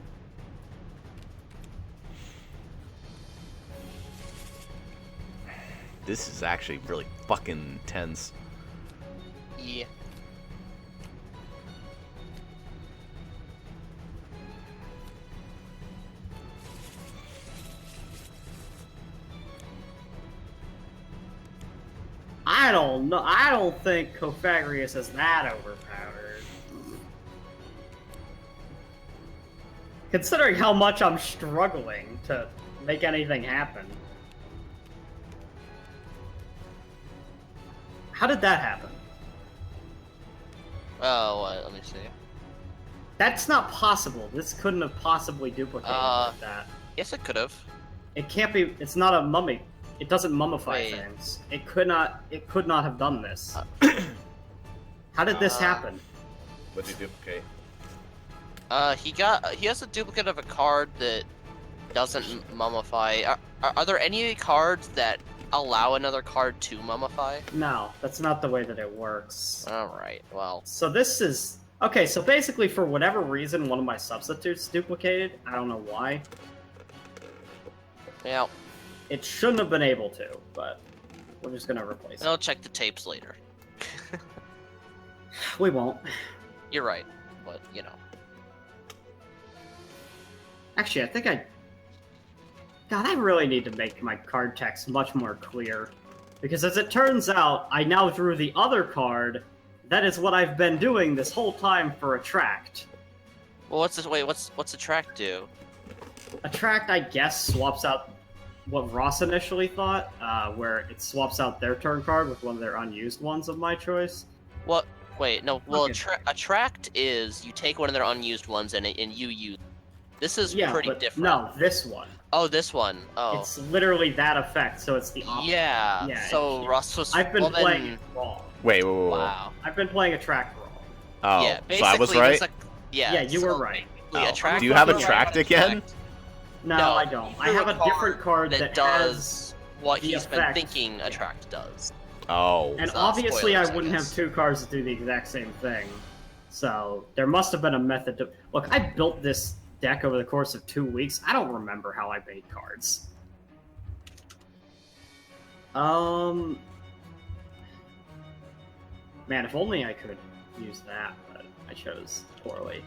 S1: This is actually really fucking intense.
S2: Yeah.
S4: I don't know. I don't think Cofagrigus is that overpowered. Considering how much I'm struggling to make anything happen. How did that happen?
S2: Oh, let me see.
S4: That's not possible. This couldn't have possibly duplicated like that.
S2: Yes, it could have.
S4: It can't be. It's not a mummy. It doesn't mummify
S2: Wait.
S4: things. It could not. It could not have done this. How did this happen?
S1: What'd you duplicate?
S2: He has a duplicate of a card that doesn't mummify. Are there any cards that allow another card to mummify?
S4: No, that's not the way that it works.
S2: Alright, well.
S4: So this is... Okay, so basically for whatever reason, one of my substitutes duplicated. I don't know why.
S2: Yeah.
S4: It shouldn't have been able to, but we're just gonna replace it.
S2: I'll check the tapes later.
S4: We won't.
S2: You're right, but, you know.
S4: Actually, I think I... God, I really need to make my card text much more clear. Because as it turns out, I now drew the other card. That is what I've been doing this whole time for Attract.
S2: Well, what's this? Wait, what's Attract do?
S4: Attract, I guess, swaps out what Ross initially thought, where it swaps out their turn card with one of their unused ones of my choice.
S2: What? Wait, no. Well,
S4: Okay.
S2: Attract is you take one of their unused ones and you use. This is
S4: Yeah,
S2: pretty
S4: but
S2: different.
S4: no, this one.
S2: Oh, this one. Oh.
S4: It's literally that effect, so it's the opposite.
S2: Yeah.
S4: Yeah,
S2: So Ross was.
S4: I've been
S2: well,
S4: playing
S2: then-
S4: it wrong.
S1: Wait.
S2: Wow.
S4: I've been playing Attract wrong.
S1: Oh,
S2: Yeah.
S1: so I was
S2: basically,
S1: right?
S2: there's
S4: Yeah, you were right.
S2: basically
S1: Oh.
S2: Attract.
S1: Do you have
S2: you're right
S1: Attract
S2: on
S1: again?
S2: Attract.
S4: No,
S2: No,
S4: I don't. I
S2: drew
S4: have
S2: a
S4: a different card
S2: that
S4: that
S2: does
S4: has...
S2: what
S4: the
S2: he's been
S4: effect.
S2: thinking Attract does.
S1: Oh.
S4: And
S2: So,
S4: obviously
S2: spoilers,
S4: I
S2: I
S4: wouldn't have
S2: guess.
S4: two cards that do the exact same thing. So, there must have been a method to... Look, I built this deck over the course of 2 weeks. I don't remember how I made cards. Man, if only I could use that, but I chose poorly.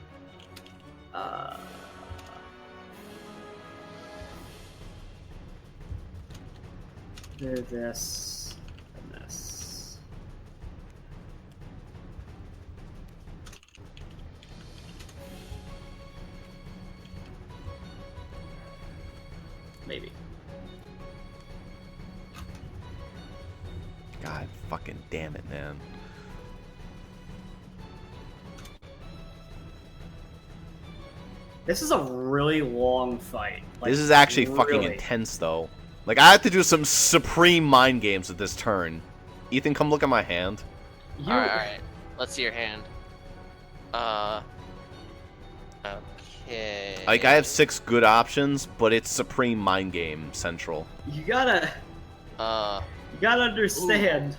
S4: Do this and this. Maybe.
S1: God fucking damn it, man.
S4: This is a really long fight. Like,
S1: This is actually fucking
S4: really.
S1: intense, though. Like, I have to do some supreme mind games with this turn. Ethan, come look at my hand.
S4: You,
S2: Alright. Let's see your hand. Okay.
S1: Like, I have 6 good options, but it's supreme mind game central.
S4: you gotta understand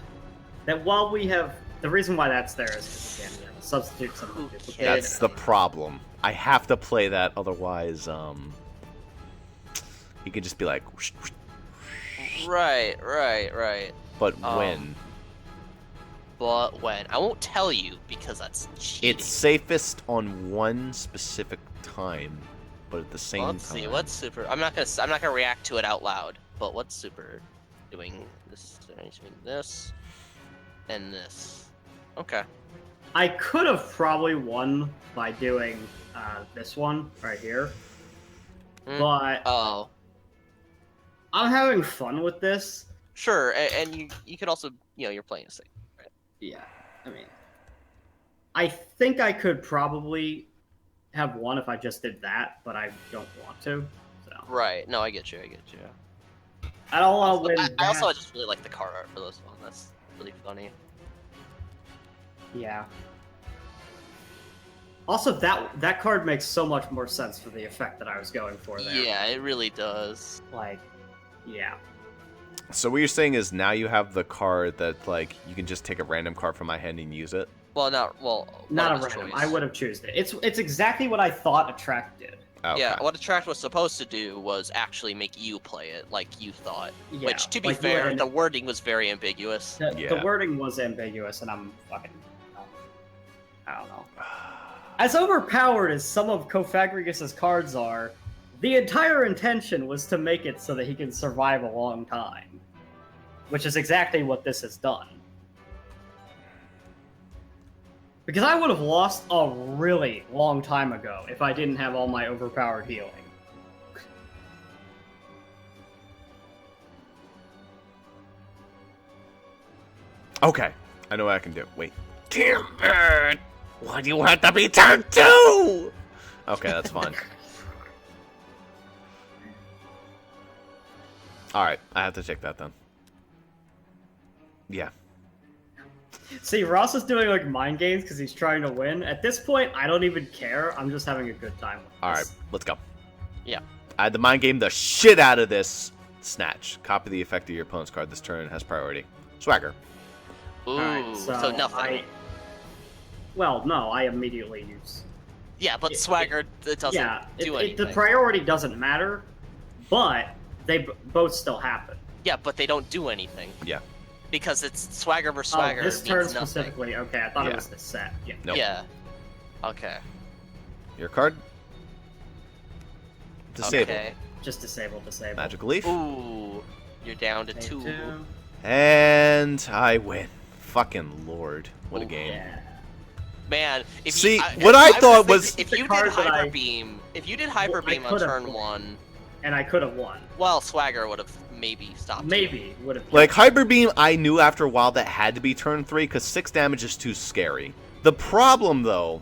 S4: that while we have the reason why that's there is because you can substitute some
S2: Who
S4: duplicate.
S2: cares?
S1: That's the problem. I have to play that, otherwise, he could just be like, whoosh, whoosh.
S2: Right.
S1: But
S2: Um,
S1: when?
S2: But when? I won't tell you because that's cheating.
S1: It's safest on one specific time. but at the same
S2: Well,
S1: time...
S2: let's see. What's Super? I'm not gonna react to it out loud. But what's Super doing? This, doing this, and this. Okay.
S4: I could have probably won by doing this one right here, but
S2: Oh.
S4: I'm having fun with this.
S2: Sure, and you could also, you're playing a safe. Right?
S4: Yeah, I mean, I think I could probably have won if I just did that, but I don't want to. So
S2: Right. No, I get you.
S4: I don't want to win.
S2: I also just really like the card art for this one. That's really funny.
S4: Yeah. Also, that card makes so much more sense for the effect that I was going for there.
S2: Yeah, it really does.
S4: Like, yeah.
S1: So what you're saying is now you have the card that, like, you can just take a random card from my hand and use it?
S2: Well, not
S4: a random. I would have chosen it. It's exactly what I thought Attract did.
S1: Okay.
S2: Yeah, what Attract was supposed to do was actually make you play it like you thought.
S4: Yeah,
S2: Which, to be
S4: like,
S2: fair,
S4: and
S2: the wording was very ambiguous.
S4: The wording was ambiguous, and I'm fucking... I don't know. As overpowered as some of Cofagrigus' cards are, the entire intention was to make it so that he can survive a long time. Which is exactly what this has done. Because I would have lost a really long time ago if I didn't have all my overpowered healing.
S1: Okay. I know what I can do. Wait. Damn it! Why do you have to be turn 2? Okay, that's fine. Alright, I have to take that then. Yeah.
S4: See, Ross is doing like mind games because he's trying to win. At this point, I don't even care. I'm just having a good time with this.
S1: Alright, let's go.
S2: Yeah.
S1: I had to mind game the shit out of this snatch. Copy the effect of your opponent's card. This turn has priority. Swagger.
S2: Ooh,
S4: Alright,
S2: so nothing.
S4: Well, no, I immediately use...
S2: Yeah, but Swagger, it doesn't do anything.
S4: The priority doesn't matter, but they both still happen.
S2: Yeah, but they don't do anything.
S1: Yeah.
S2: Because it's Swagger versus Swagger.
S4: This turn
S2: means nothing.
S4: specifically, okay, I thought
S1: Yeah.
S4: it was the set. Yeah.
S1: Nope.
S2: Yeah. Okay.
S1: Your card. Disable.
S2: Okay.
S4: Just disable.
S1: Magical Leaf.
S2: Ooh, you're down to
S4: Take
S2: 2.
S1: And I win. Fucking lord. What a game.
S4: Yeah.
S2: Man, if
S1: See,
S2: you,
S1: what I thought
S2: thinking,
S1: was-
S2: if
S4: The
S2: you did
S4: card that
S2: Hyper Beam, on
S4: could've
S2: turn
S4: won.
S2: 1,
S4: And I could have won.
S2: well, Swagger would have maybe stopped. you.
S4: Maybe would have.
S1: Like, Hyper Beam, I knew after a while that had to be turn 3, because 6 damage is too scary. The problem, though,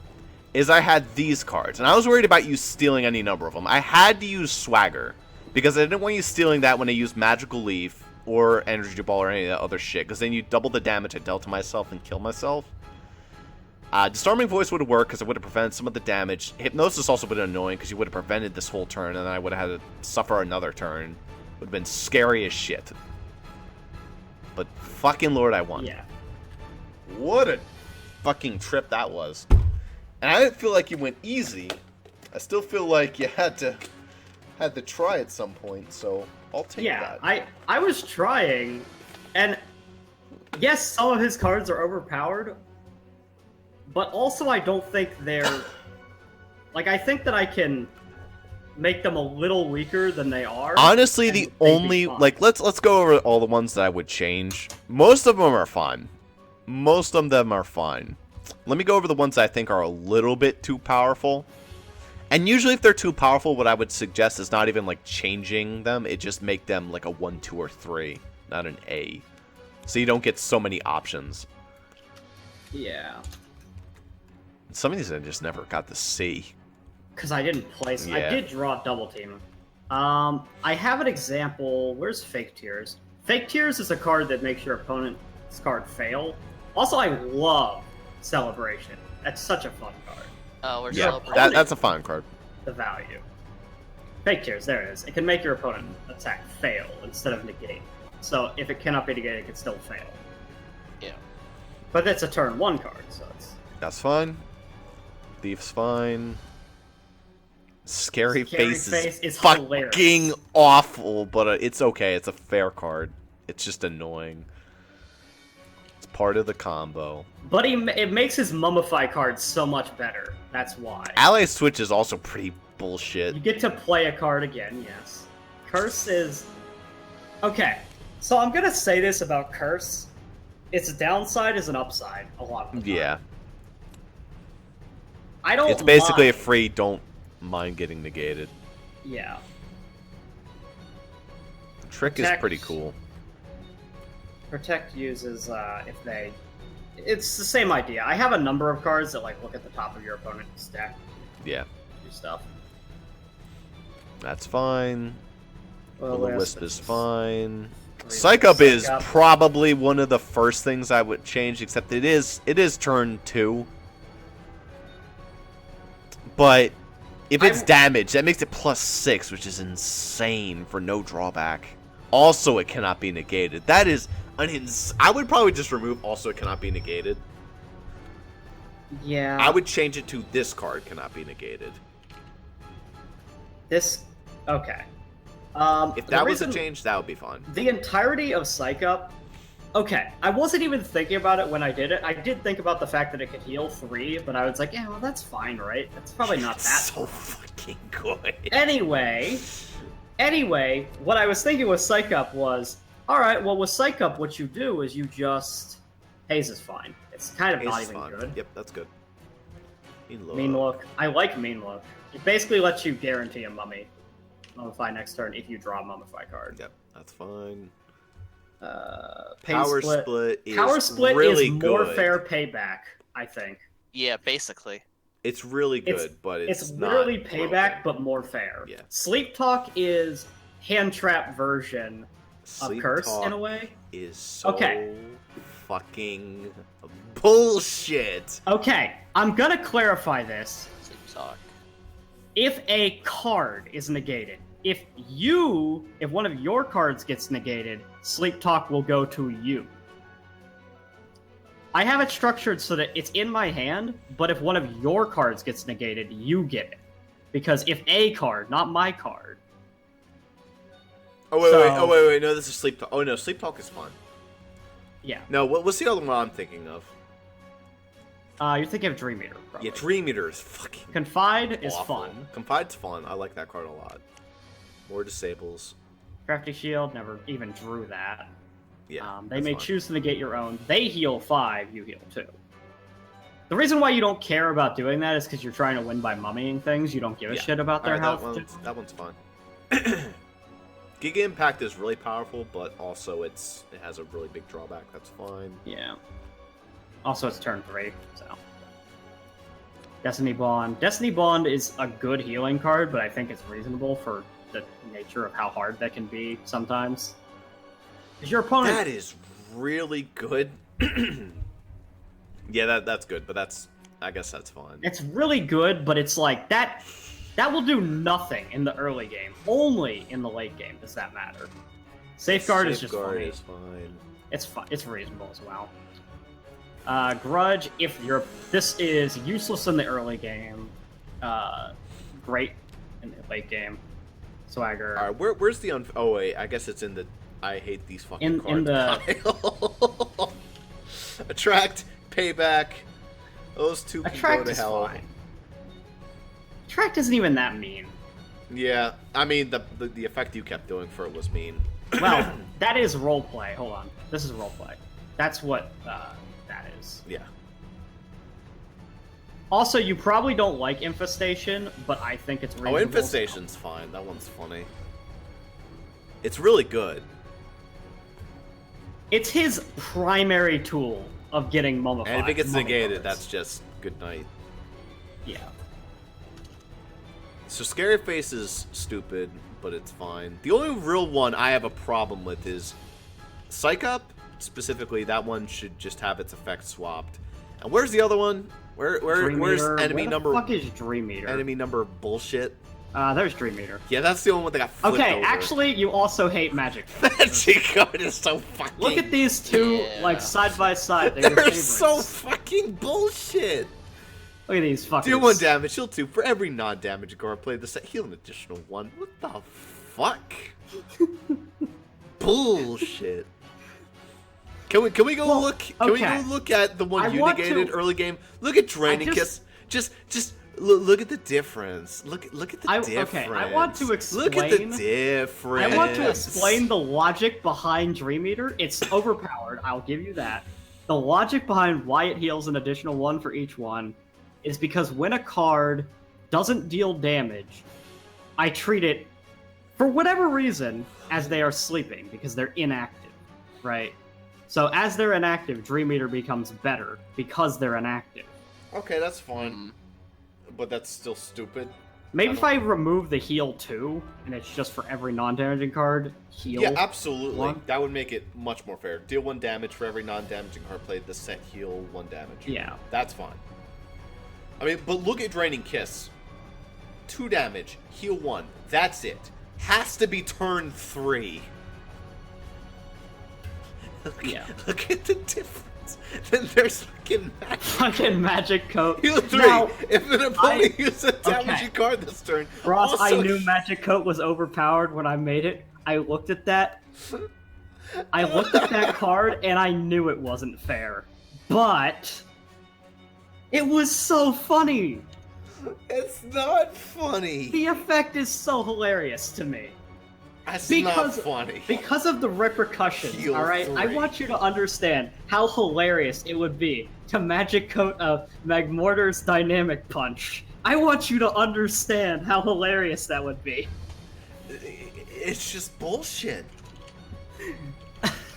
S1: is I had these cards, and I was worried about you stealing any number of them. I had to use Swagger, because I didn't want you stealing that when I used Magical Leaf, or Energy Ball, or any of that other shit, because then you double the damage I dealt to myself and kill myself. Disarming Voice would have worked, because it would have prevented some of the damage. Hypnosis also would have been annoying, because you would have prevented this whole turn, and then I would have had to suffer another turn. Would have been scary as shit. But fucking lord, I won.
S4: Yeah.
S1: What a fucking trip that was. And I didn't feel like you went easy. I still feel like you had to try at some point, so I'll take
S4: Yeah.
S1: that.
S4: I was trying, and yes, some of his cards are overpowered, but also I don't think they're like I think that I can make them a little weaker than they are.
S1: Honestly,
S4: and
S1: the
S4: they'd be
S1: only
S4: fine.
S1: like let's go over all the ones that I would change. Most of them are fine. Most of them are fine. Let me go over the ones that I think are a little bit too powerful. And usually if they're too powerful, what I would suggest is not even like changing them. It just make them like a 1, 2, or 3, not an A. So you don't get so many options.
S4: Yeah.
S1: Some of these I just never got to see.
S4: Because I didn't place.
S1: Yeah.
S4: I did draw Double Team. I have an example. Where's Fake Tears? Fake Tears is a card that makes your opponent's card fail. Also, I love Celebration. That's such a fun card.
S2: Oh, we're
S1: Yeah,
S2: celebrating.
S1: that's a fine card.
S4: The value. Fake Tears, there it is. It can make your opponent attack fail instead of negate. So if it cannot be negated, it can still fail.
S2: Yeah.
S4: But it's a turn 1 card, so it's...
S1: That's fine. Thief's fine. Scary Face
S4: Face
S1: is
S4: is
S1: fucking
S4: hilarious.
S1: awful, but it's okay. It's a fair card. It's just annoying. It's part of the combo.
S4: But it makes his Mummify card so much better. That's why.
S1: Ally Switch is also pretty bullshit.
S4: You get to play a card again, yes. Curse is... Okay, so I'm gonna say this about Curse. Its downside is an upside, a lot of the time.
S1: Yeah.
S4: I don't
S1: It's basically a
S4: mind.
S1: free don't mind getting negated.
S4: Yeah.
S1: Trick is
S4: Protect.
S1: pretty cool.
S4: Protect uses, if they... It's the same idea. I have a number of cards that, like, look at the top of your opponent's deck
S1: Yeah,
S4: and do stuff.
S1: that's fine. Will-O-Wisp is fine.
S4: Psych
S1: Psych Up is
S4: Up.
S1: probably one of the first things I would change, except it is turn 2. But if it's damage, that makes it +6, which is insane for no drawback. Also, it cannot be negated. That is I would probably just remove also it cannot be negated.
S4: Yeah.
S1: I would change it to this card cannot be negated.
S4: This... Okay.
S1: If
S4: The
S1: that was a
S4: reason-
S1: change, that would be fun.
S4: The entirety of Psych Up... Okay, I wasn't even thinking about it when I did it. I did think about the fact that it could heal 3, but I was like, yeah, well, that's fine, right? That's probably not that...
S1: so fucking good.
S4: Anyway, what I was thinking with Psych Up was, alright, well, with Psych Up, what you do is you just... Haze is fine. It's kind of not
S1: Ace is
S4: even
S1: fun.
S4: good.
S1: Yep, that's good.
S4: Mean Look. I like Mean Look. It basically lets you guarantee a Mummy. Mummify next turn if you draw a Mummify card.
S1: Yep, that's fine.
S4: Pain
S1: Power
S4: Split.
S1: Split is
S4: Power Split
S1: really
S4: is more
S1: good.
S4: fair payback, I think.
S2: Yeah, basically.
S1: It's really good,
S4: It's-
S1: but
S4: It's
S1: not
S4: literally payback,
S1: broken.
S4: but more fair.
S1: Yeah.
S4: Sleep Talk is hand trap version of
S1: Sleep
S4: Curse
S1: Talk
S4: in a way.
S1: is so
S4: Okay.
S1: fucking bullshit.
S4: Okay, I'm gonna clarify this.
S2: Sleep talk.
S4: If a card is negated, if one of your cards gets negated, Sleep Talk will go to you. I have it structured so that it's in my hand, but if one of your cards gets negated, you get it. Because if a card, not my card.
S1: Oh wait,
S4: So-
S1: wait. No, this is Sleep Talk. Oh no, Sleep Talk is fun.
S4: Yeah.
S1: No, what's the other one I'm thinking of?
S4: You're thinking of Dream Eater, probably.
S1: Yeah, Dream Eater is fucking
S4: Confide is
S1: awful.
S4: fun.
S1: Confide's fun. I like that card a lot. More disables.
S4: Crafty Shield, never even drew that.
S1: Yeah.
S4: They
S1: that's
S4: may
S1: fun.
S4: choose to negate your own. They heal 5, you heal 2. The reason why you don't care about doing that is because you're trying to win by mummying things. You don't give a
S1: Yeah.
S4: shit about their
S1: Alright,
S4: health.
S1: that one's fun. Giga Impact is really powerful, but also it has a really big drawback. That's fine.
S4: Yeah. Also, it's turn 3, so. Destiny Bond. Destiny Bond is a good healing card, but I think it's reasonable for the nature of how hard that can be sometimes. Because your opponent...
S1: That is really good. Yeah, that's good, but I guess that's fine.
S4: It's really good, but it's like, that will do nothing in the early game. Only in the late game does that matter. Safeguard is just
S1: Safeguard
S4: funny.
S1: is fine.
S4: It's fun. It's reasonable as well. Grudge, this is useless in the early game, great in the late game. Swagger.
S1: All right, where's the oh wait, I guess it's in the I hate these fucking
S4: In
S1: cards
S4: the-
S1: pile. Attract, payback. Those two can
S4: Attract
S1: go to
S4: is
S1: hell.
S4: fine. Attract isn't even that mean.
S1: Yeah, I mean the effect you kept doing for it was mean.
S4: Well, that is roleplay. Hold on, this is roleplay. That's what that is.
S1: Yeah.
S4: Also, you probably don't like Infestation, but I think it's reasonable.
S1: Oh, Infestation's fine. That one's funny. It's really good.
S4: It's his primary tool of getting mummified.
S1: And if it gets
S4: mummy
S1: negated,
S4: cards.
S1: that's just good night.
S4: Yeah.
S1: So Scary Face is stupid, but it's fine. The only real one I have a problem with is Psych Up. Specifically, that one should just have its effect swapped. And where's the other one? Where's
S4: Dream
S1: enemy
S4: Eater?
S1: number?
S4: Where the fuck is Dream Eater?
S1: Enemy number bullshit.
S4: There's Dream Eater.
S1: Yeah, that's the only one that got flipped
S4: Okay,
S1: over.
S4: actually, you also hate Magic.
S1: Magic card is so fucking.
S4: Look at these two,
S2: Yeah.
S4: like, side by side. They're, your
S1: They're
S4: favorites.
S1: so fucking bullshit.
S4: Look at these fuckers.
S1: Deal 1 damage, heal 2. For every non-damage card play the set, heal an additional 1. What the fuck? Bullshit. Can we go
S4: Well,
S1: look? Can we
S4: okay.
S1: go look at the one
S4: I
S1: you
S4: want
S1: negated
S4: to-
S1: early game? Look at Draining
S4: I just-
S1: Kiss. Just Look at the difference. Look at the difference.
S4: Okay, I want to explain.
S1: Look at the difference.
S4: I want to explain the logic behind Dream Eater. It's overpowered, I'll give you that. The logic behind why it heals an additional 1 for each one is because when a card doesn't deal damage, I treat it, for whatever reason, as they are sleeping, because they're inactive, right? So as they're inactive, Dream Eater becomes better because they're inactive.
S1: Okay, that's fine. But that's still stupid.
S4: Maybe if I remove the heal 2, and it's just for every non-damaging card, heal.
S1: Yeah, absolutely.
S4: 1.
S1: That would make it much more fair. Deal 1 damage for every non-damaging card played. The set heal 1 damage.
S4: Yeah.
S1: That's fine. I mean, but look at Draining Kiss. 2 damage, heal 1. That's it. Has to be turn 3.
S4: Yeah.
S1: Look at the difference. Then there's
S4: fucking magic coat.
S1: Heal 3.
S4: Now,
S1: if an opponent uses a damaging card this turn.
S4: Ross,
S1: also...
S4: I knew magic coat was overpowered when I made it. I looked at that. I looked at that card and I knew it wasn't fair. But it was so funny.
S1: It's not funny.
S4: The effect is so hilarious to me.
S1: That's not funny.
S4: Because of the repercussions,
S1: Heal
S4: alright? I
S1: 3.
S4: want you to understand how hilarious it would be to magic coat of Magmortar's Dynamic Punch. I want you to understand how hilarious that would be.
S1: It's just bullshit.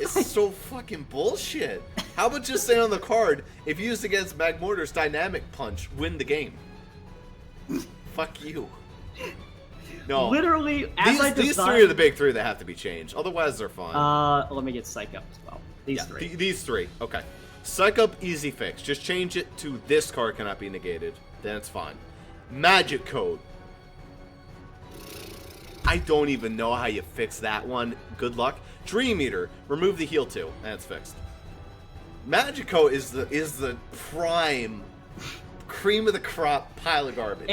S1: It's so fucking bullshit. How about just say on the card, if used against Magmortar's Dynamic Punch, win the game? Fuck you. No.
S4: Literally, as I designed...
S1: These 3 are the big 3 that have to be changed. Otherwise, they're fine.
S4: Let me get Psych Up as well. These 3.
S1: These 3. Okay. Psych Up, easy fix. Just change it to this card cannot be negated. Then it's fine. Magic Code. I don't even know how you fix that one. Good luck. Dream Eater. Remove the heal 2. And it's fixed. Magico is the prime cream of the crop pile of garbage.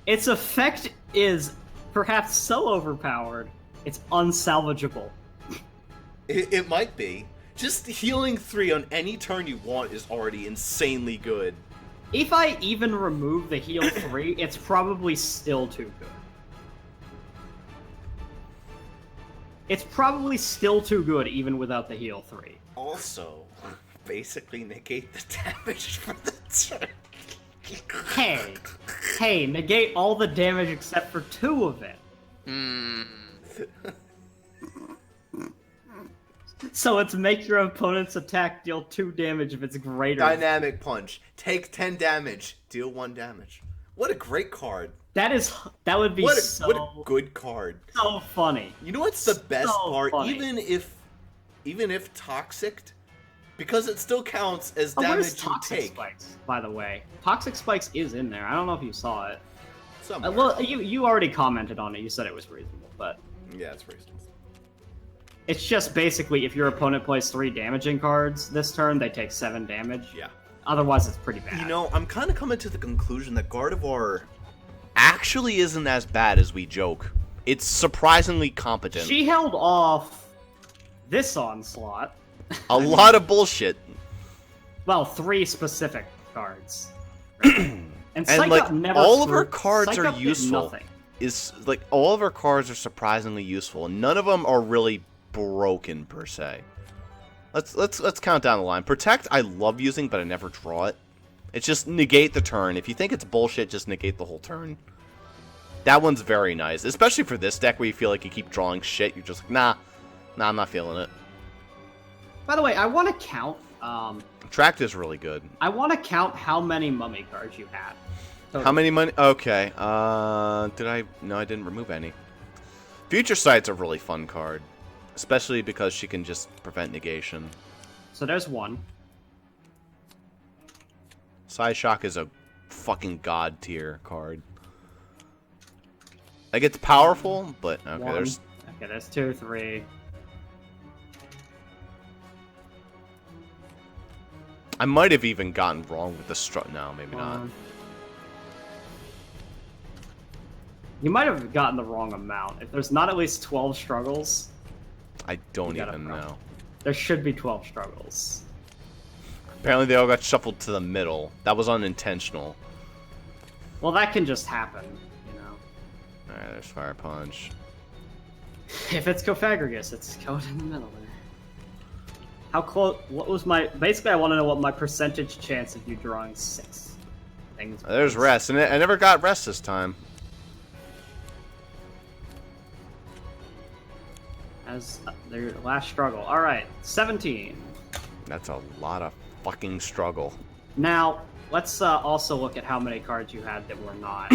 S4: Its effect is perhaps so overpowered, it's unsalvageable.
S1: It might be. Just healing 3 on any turn you want is already insanely good.
S4: If I even remove the heal 3, it's probably still too good. It's probably still too good even without the heal 3.
S1: Also, basically negate the damage for the turn.
S4: Hey, negate all the damage except for 2 of it. So it's make your opponent's attack deal 2 damage if it's greater.
S1: Dynamic Punch. Take 10 damage. Deal 1 damage. What a great card.
S4: That would be
S1: what a good card.
S4: So funny.
S1: You know what's the best part?
S4: Funny.
S1: Even if toxic, because it still counts as damage you take.
S4: Spikes, by the way, Toxic Spikes is in there. I don't know if you saw it.
S1: Somewhere.
S4: Well, you already commented on it. You said it was reasonable, but
S1: yeah, it's reasonable.
S4: It's just basically if your opponent plays 3 damaging cards this turn, they take 7 damage.
S1: Yeah.
S4: Otherwise, it's pretty bad.
S1: You know, I'm kind of coming to the conclusion that Gardevoir actually isn't as bad as we joke. It's surprisingly competent.
S4: She held off this onslaught.
S1: A lot of bullshit.
S4: Well, 3 specific cards. Right? And
S1: like
S4: never
S1: all of her cards are
S4: did
S1: useful.
S4: nothing.
S1: Is like all of her cards are surprisingly useful, and none of them are really broken per se. Let's count down the line. Protect, I love using, but I never draw it. It's just negate the turn. If you think it's bullshit, just negate the whole turn. That one's very nice, especially for this deck where you feel like you keep drawing shit. You're just like, nah, I'm not feeling it.
S4: By the way, I want to count.
S1: Attract is really good.
S4: I want to count how many mummy cards you had.
S1: How many money? Okay. Did I? No, I didn't remove any. Future Sight's a really fun card, especially because she can just prevent negation.
S4: So there's 1.
S1: Psyshock is a fucking god tier card. Like, it's powerful, but okay,
S4: 1. There's 2, 3.
S1: I might have even gotten wrong with the strut. No, maybe not.
S4: You might have gotten the wrong amount. If there's not at least 12 struggles,
S1: I don't even know.
S4: There should be 12 struggles.
S1: Apparently they all got shuffled to the middle. That was unintentional.
S4: Well, that can just happen, you know.
S1: Alright, there's Fire Punch.
S4: If it's Cofagrigus, it's code in the middle there. How close? What was my? Basically, I want to know what my percentage chance of you drawing 6 things.
S1: There's Rest, and I never got Rest this time.
S4: As their last struggle. All right, 17.
S1: That's a lot of fucking struggle.
S4: Now let's also look at how many cards you had that were not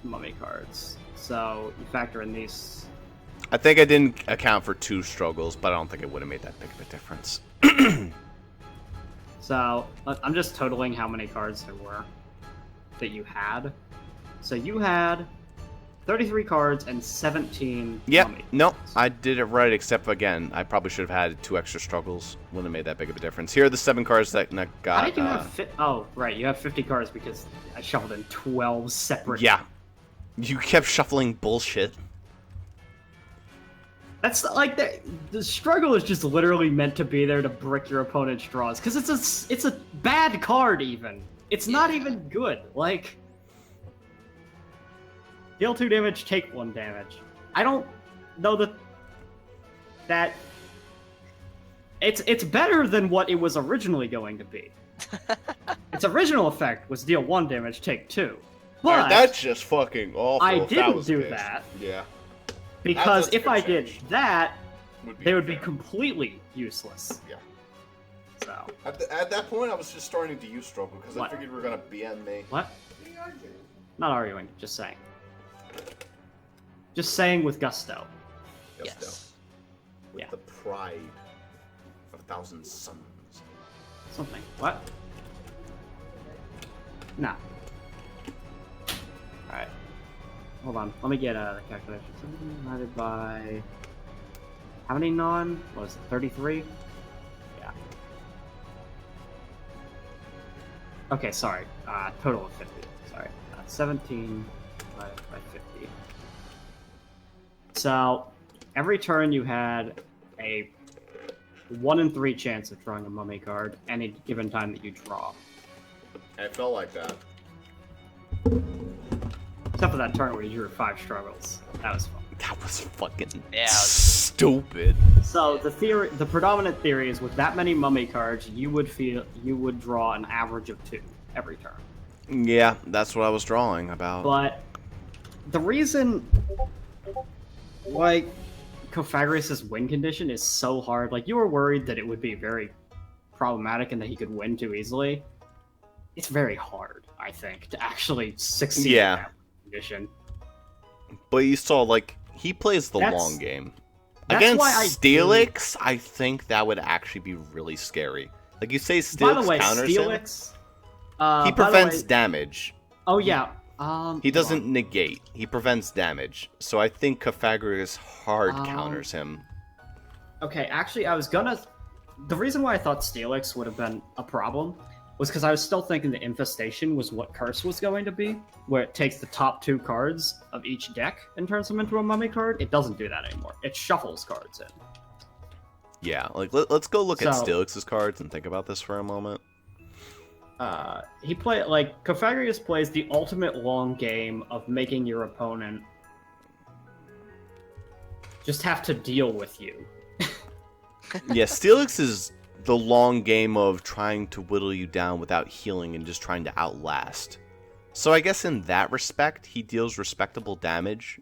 S4: mummy cards. So you factor in these.
S1: I think I didn't account for 2 struggles, but I don't think it would have made that big of a difference.
S4: So I'm just totaling how many cards there were that you had. So you had 33 cards and 17
S1: Yep,
S4: mummy
S1: no,
S4: cards.
S1: I did it right, except again, I probably should have had 2 extra struggles. Wouldn't have made that big of a difference. Here are the 7 cards that got.
S4: How did you have oh, right, you have 50 cards because I shuffled in 12 separate.
S1: Yeah. You kept shuffling bullshit.
S4: That's like the struggle is just literally meant to be there to brick your opponent's draws because it's a bad card even. It's not even good. Like deal 2 damage, take 1 damage. I don't know that it's better than what it was originally going to be. Its original effect was deal 1 damage, take 2. But
S1: that's just fucking awful.
S4: I didn't do that.
S1: Yeah.
S4: Because
S1: That's a
S4: if
S1: good
S4: I did
S1: change.
S4: that, they would be
S1: fair.
S4: completely useless.
S1: Yeah.
S4: So
S1: At that point, I was just starting to use struggle because I
S4: What?
S1: figured we were gonna BN me.
S4: what? Not arguing, just saying. Just saying with gusto.
S2: Yes.
S1: With
S4: Yeah.
S1: the pride of 1,000 suns.
S4: Something. What? No. Alright. Hold on. Let me get the calculation. 7 divided by... How many non? What was it? 33? Yeah. Okay, sorry. Total of 50. Sorry. 17 divided by 50. So, every turn you had a 1 in 3 chance of drawing a mummy card any given time that you draw.
S1: It felt like that.
S4: Except for that turn where you drew 5 struggles. That was fun.
S1: That was fucking
S2: Yeah, it was-
S1: stupid.
S4: So the predominant theory is with that many mummy cards, you would draw an average of 2 every turn.
S1: Yeah, that's what I was drawing about.
S4: But the reason, like, Cofagrigus' win condition is so hard, like, you were worried that it would be very problematic and that he could win too easily. It's very hard, I think, to actually succeed
S1: Yeah.
S4: in that condition.
S1: But you saw, like, he plays the
S4: That's-
S1: long game.
S4: that's
S1: Against
S4: why I
S1: Steelix, I think that would actually be really scary. Like, you say
S4: By
S1: Steelix
S4: the way,
S1: counters him,
S4: Steelix...
S1: he
S4: by the
S1: prevents
S4: way-
S1: damage.
S4: Oh, yeah.
S1: He
S4: hold
S1: doesn't
S4: on.
S1: negate. He prevents damage. So I think Cofagrigus hard
S4: Um,
S1: counters him.
S4: Okay, actually, I was gonna... The reason why I thought Steelix would have been a problem was because I was still thinking the Infestation was what Curse was going to be, where it takes the top 2 cards of each deck and turns them into a mummy card. It doesn't do that anymore. It shuffles cards in.
S1: Yeah, like, let's go look at
S4: So-
S1: Steelix's cards and think about this for a moment.
S4: Cofagrigus plays the ultimate long game of making your opponent just have to deal with you.
S1: Yeah, Steelix is the long game of trying to whittle you down without healing and just trying to outlast. So I guess in that respect, he deals respectable damage.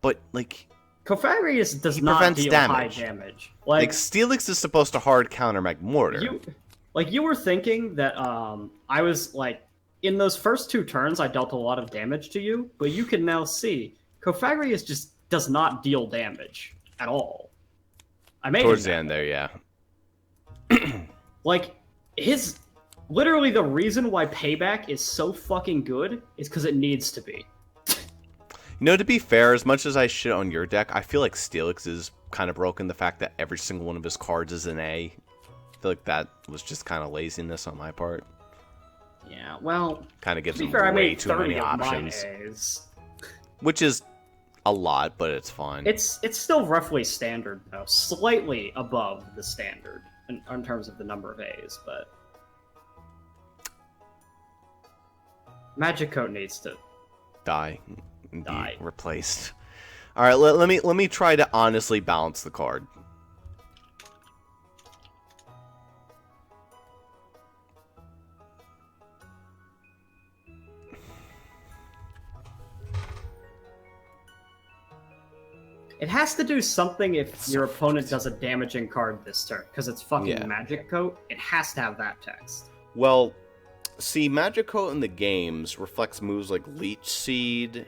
S1: But, like,
S4: Cofagrigus does
S1: He
S4: not
S1: prevents
S4: deal
S1: damage.
S4: high damage.
S1: like Steelix is supposed to hard counter Magmortar.
S4: You were thinking that I was like in those first 2 turns I dealt a lot of damage to you, but you can now see Cofagrigus just does not deal damage at all. I made
S1: Towards
S4: him
S1: the
S4: that
S1: end
S4: way.
S1: there, yeah.
S4: Like his literally the reason why Payback is so fucking good is because it needs to be.
S1: You know, to be fair, as much as I shit on your deck, I feel like Steelix is kind of broken the fact that every single one of his cards is an A. I feel like that was just kind of laziness on my part.
S4: Yeah, well,
S1: Kind of
S4: to
S1: gives
S4: be
S1: him
S4: fair, I
S1: way
S4: made
S1: too
S4: 30
S1: many
S4: of
S1: options.
S4: mine A's.
S1: Which is a lot, but it's fine.
S4: It's still roughly standard though, slightly above the standard in terms of the number of A's, but Magic Coat needs to
S1: Die. And
S4: Die.
S1: Be replaced. All right, let me try to honestly balance the card.
S4: It has to do something if
S1: It's
S4: your
S1: so
S4: opponent
S1: fucked.
S4: does a damaging card this turn, because it's fucking
S1: Yeah.
S4: Magic Coat. It has to have that text.
S1: Well, see, Magicoat in the games reflects moves like Leech Seed,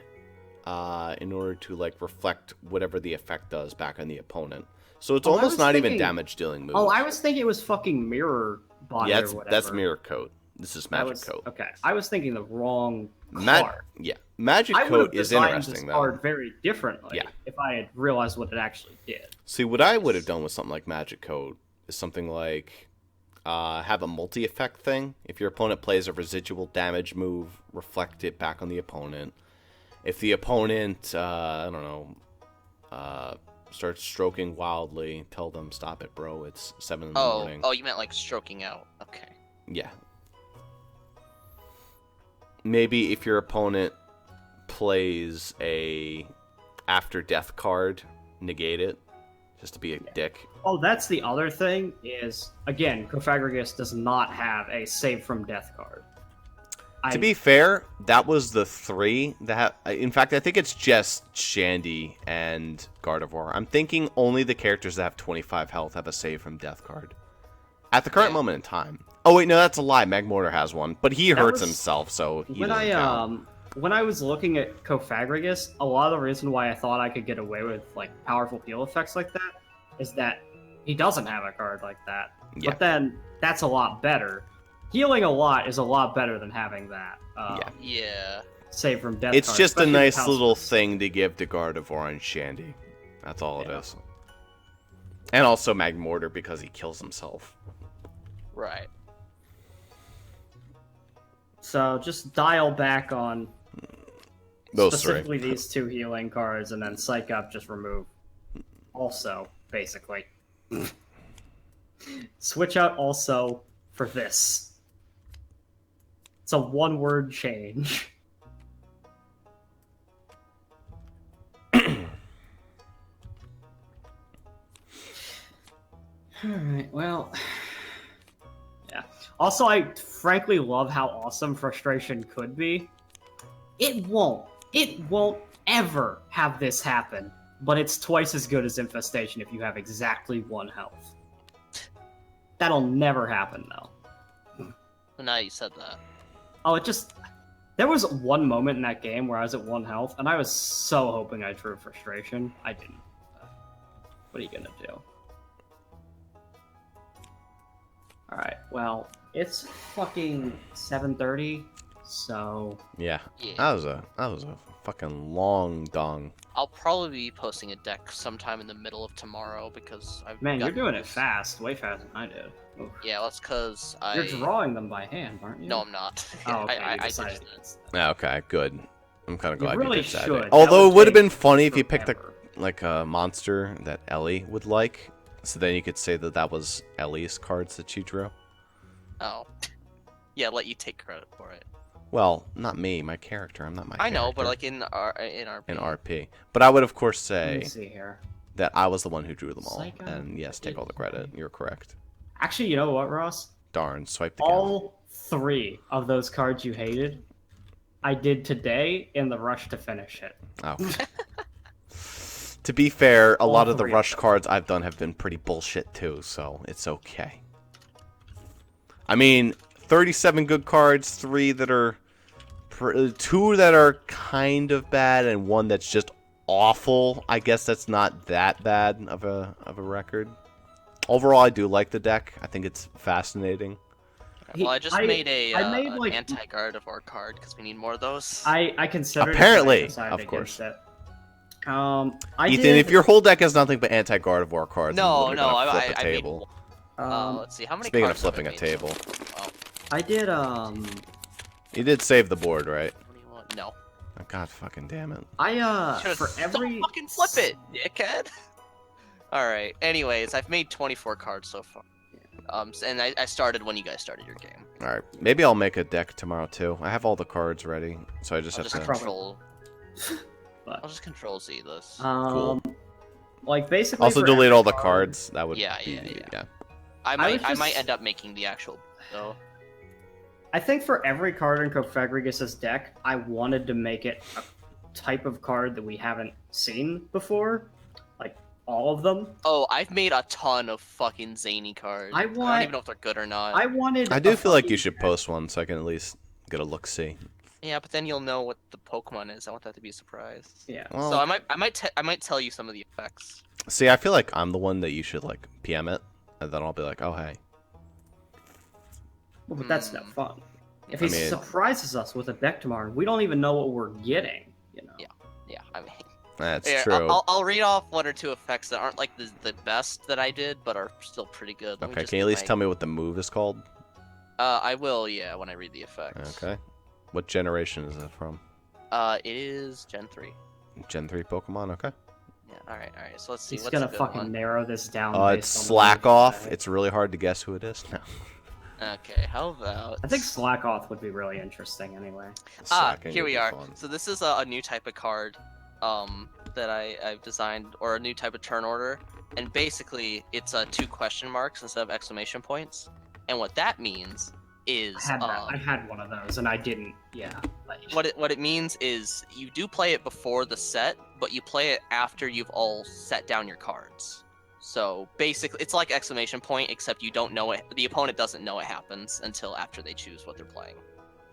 S1: in order to like reflect whatever the effect does back on the opponent. So it's
S4: Oh, I
S1: almost
S4: was
S1: not even
S4: thinking-
S1: damage dealing moves.
S4: Oh, I was thinking it was fucking Mirror Body
S1: yeah,
S4: or whatever.
S1: that's Mirror Coat. This is
S4: That
S1: Magic
S4: was-
S1: Coat.
S4: Okay, I was thinking the wrong
S1: Ma-
S4: card.
S1: yeah, Magic
S4: I would have
S1: Coat is
S4: designed
S1: interesting
S4: this
S1: though.
S4: card very differently
S1: Yeah.
S4: if I had realized what it actually did.
S1: See, what I would have done with something like Magic Coat is something like have a multi-effect thing. If your opponent plays a residual damage move, reflect it back on the opponent. If the opponent, I don't know, starts stroking wildly, tell them, stop it, bro. It's 7 in the morning.
S2: Oh, you meant like stroking out. Okay.
S1: Yeah. Maybe if your opponent plays a after death card, negate it, just to be a dick.
S4: Oh, that's the other thing is, again, Cofagrigus does not have a save from death card.
S1: To be fair, that was the 3 that in fact, I think it's just Shandy and Gardevoir. I'm thinking only the characters that have 25 health have a save from death card. At the current
S2: Yeah.
S1: moment in time. Oh wait, no, that's a lie. Magmortar has one, but he
S4: That
S1: hurts
S4: was-
S1: himself, so he
S4: when
S1: doesn't count.
S4: when I was looking at Cofagrigus, a lot of the reason why I thought I could get away with like powerful heal effects like that is that he doesn't have a card like that.
S1: Yeah.
S4: But then that's a lot better. Healing a lot is a lot better than having that.
S1: Yeah.
S2: Yeah.
S4: Save from death.
S1: It's
S4: card,
S1: just a
S4: especially with
S1: nice
S4: House
S1: little
S4: List.
S1: thing to give to Gardevoir and Shandy. That's all it
S4: Yeah.
S1: is. And also Magmortar because he kills himself.
S2: Right.
S4: So just dial back on
S1: Those 3.
S4: specifically these 2 healing cards, and then Psych Up just remove. Also, basically, switch out also for this. It's a 1-word change. Alright, well. Yeah. Also, I frankly love how awesome Frustration could be. It won't. It won't ever have this happen, but it's twice as good as Infestation if you have exactly 1 health. That'll never happen, though.
S2: Well, now you said that.
S4: Oh, it just... There was one moment in that game where I was at 1 health, and I was so hoping I drew Frustration. I didn't. What are you gonna do? Alright, well, it's fucking 7:30, so...
S1: Yeah.
S2: Yeah.
S1: That was a fucking long dong.
S2: I'll probably be posting a deck sometime in the middle of tomorrow because I've
S4: Man, you're
S2: gotten
S4: doing it
S2: this-
S4: fast. Way faster than I did. Oof.
S2: Yeah, that's because I.
S4: You're drawing them by hand, aren't you?
S2: No, I'm not.
S4: Oh, okay,
S2: I
S4: you decided
S2: did.
S4: it's-
S1: Yeah, okay, good. I'm kind of
S4: You
S1: glad
S4: really
S1: you did that.
S4: should. That
S1: Although
S4: would
S1: it would have
S4: take
S1: been funny if you picked
S4: forever.
S1: like a monster that Ellie would like, so then you could say that that was Ellie's cards that she drew.
S2: Oh. Yeah, let you take credit for it.
S1: Well, not me, my character. I'm not my.
S2: I know, but
S1: character.
S2: like in our
S1: in RP. But I would of course
S4: Let
S1: say
S4: me see here.
S1: that I was the one who drew them all,
S4: Psycho
S1: and yes, take all the credit. You're correct.
S4: Actually, you know what, Ross?
S1: Darn, swipe the camera.
S4: All 3 of those cards you hated, I did today in the rush to finish it.
S1: Oh. To be fair, a
S4: All
S1: lot of the
S4: 3 of
S1: rush
S4: them.
S1: cards I've done have been pretty bullshit too, so it's okay. I mean, 37 good cards, 3 that are... 2 that are kind of bad, and 1 that's just awful. I guess that's not that bad of a record. Overall, I do like the deck. I think it's fascinating.
S2: Well, I just made a
S4: I made, like-
S2: anti-Gardevoir card because we need more of those.
S4: I considered
S1: Apparently,
S4: it, but I decided
S1: of
S4: against
S1: course.
S4: it. I
S1: Ethan,
S4: did,
S1: if your whole deck has nothing but anti-Gardevoir cards,
S2: No,
S1: I'm
S2: no,
S1: gonna flip a
S2: I made
S1: table.
S2: let's see, how many
S1: Speaking of
S2: cards have I
S1: flipping a
S2: made?
S1: table,
S2: Oh,
S4: I did,
S1: you did save the board, right?
S2: 21. No.
S1: Oh, God fucking damn it.
S2: Should've
S4: for every...
S2: fucking flip it, dickhead. Alright, anyways, I've made 24 cards so far. And I started when you guys started your game.
S1: All right, maybe I'll make a deck tomorrow too. I have all the cards ready, so I just
S2: I'll
S1: have
S2: just
S1: to.
S2: control.
S4: But,
S2: I'll just control Z this.
S1: Cool.
S4: Like basically.
S1: Also
S4: for
S1: delete
S4: every
S1: all the
S4: card-
S1: cards. That would
S2: Yeah,
S1: be
S2: yeah. I
S4: was
S2: might
S4: just-
S2: end up making the actual though.
S4: I think for every card in Cofagrigus' deck, I wanted to make it a type of card that we haven't seen before. Like, all of them.
S2: Oh, I've made a ton of fucking zany cards. I don't even know if they're good or not.
S4: I wanted.
S1: I do
S4: a
S1: feel like you
S4: fucking
S1: should
S4: deck.
S1: post one so I can at least get a look see.
S2: Yeah, but then you'll know what the Pokemon is. I want that to be a surprise.
S4: Yeah.
S1: Well,
S2: So I might tell you some of the effects.
S1: see, I feel like I'm the one that you should like PM it, and then I'll be like, oh hey.
S4: Well, but that's no fun. If
S1: I
S4: he
S1: mean-
S4: surprises us with a deck tomorrow, we don't even know what we're getting. You know.
S2: Yeah, I mean,
S1: That's
S2: here,
S1: true.
S2: I'll read off one or two effects that aren't like the best that I did, but are still pretty good. Let me
S1: Okay,
S2: just
S1: can you at
S2: get
S1: least
S2: my-
S1: tell me what the move is called?
S2: I will, yeah, when I read the effects.
S1: Okay. What generation is it from?
S2: It is Gen 3.
S1: Gen 3 Pokemon, okay.
S2: Yeah, alright. So let's see.
S4: He's
S2: what's
S4: gonna
S2: a good
S4: fucking
S2: one?
S4: narrow this down.
S1: It's
S4: based on
S1: Slack
S4: what we
S1: Off.
S4: say.
S1: It's really hard to guess who it is. No.
S2: Okay, how about...
S4: I think Slack Off would be really interesting anyway.
S1: Slacking
S2: here
S1: would
S2: we
S1: be
S2: are.
S1: fun.
S2: So this is a new type of card that I've designed, or a new type of turn order. And basically, it's 2 question marks instead of exclamation points. And what that means is...
S4: I had one of those, and I didn't. Yeah. Like,
S2: What it means is you do play it before the set, but you play it after you've all set down your cards. So basically, it's like exclamation point, except you don't know it. The opponent doesn't know it happens until after they choose what they're playing.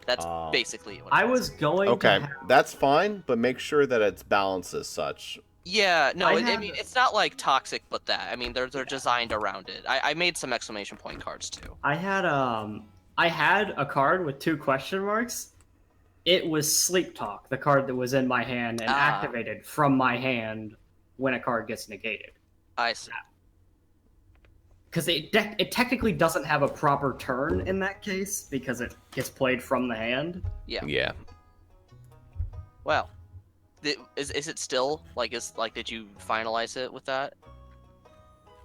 S2: That's basically what it
S4: I
S2: is.
S4: was going
S1: Okay,
S4: to.
S1: that's fine, but make sure that it's balanced as such.
S2: Yeah, no,
S4: I
S2: I
S4: had-
S2: mean it's not like toxic, but that. I mean they're designed around it. I made some exclamation point cards too.
S4: I had a card with 2 question marks. It was Sleep Talk, the card that was in my hand and activated from my hand when a card gets negated.
S2: I see.
S4: Because it technically doesn't have a proper turn in that case because it gets played from the hand.
S1: Yeah.
S2: Well, is it still did you finalize it with that?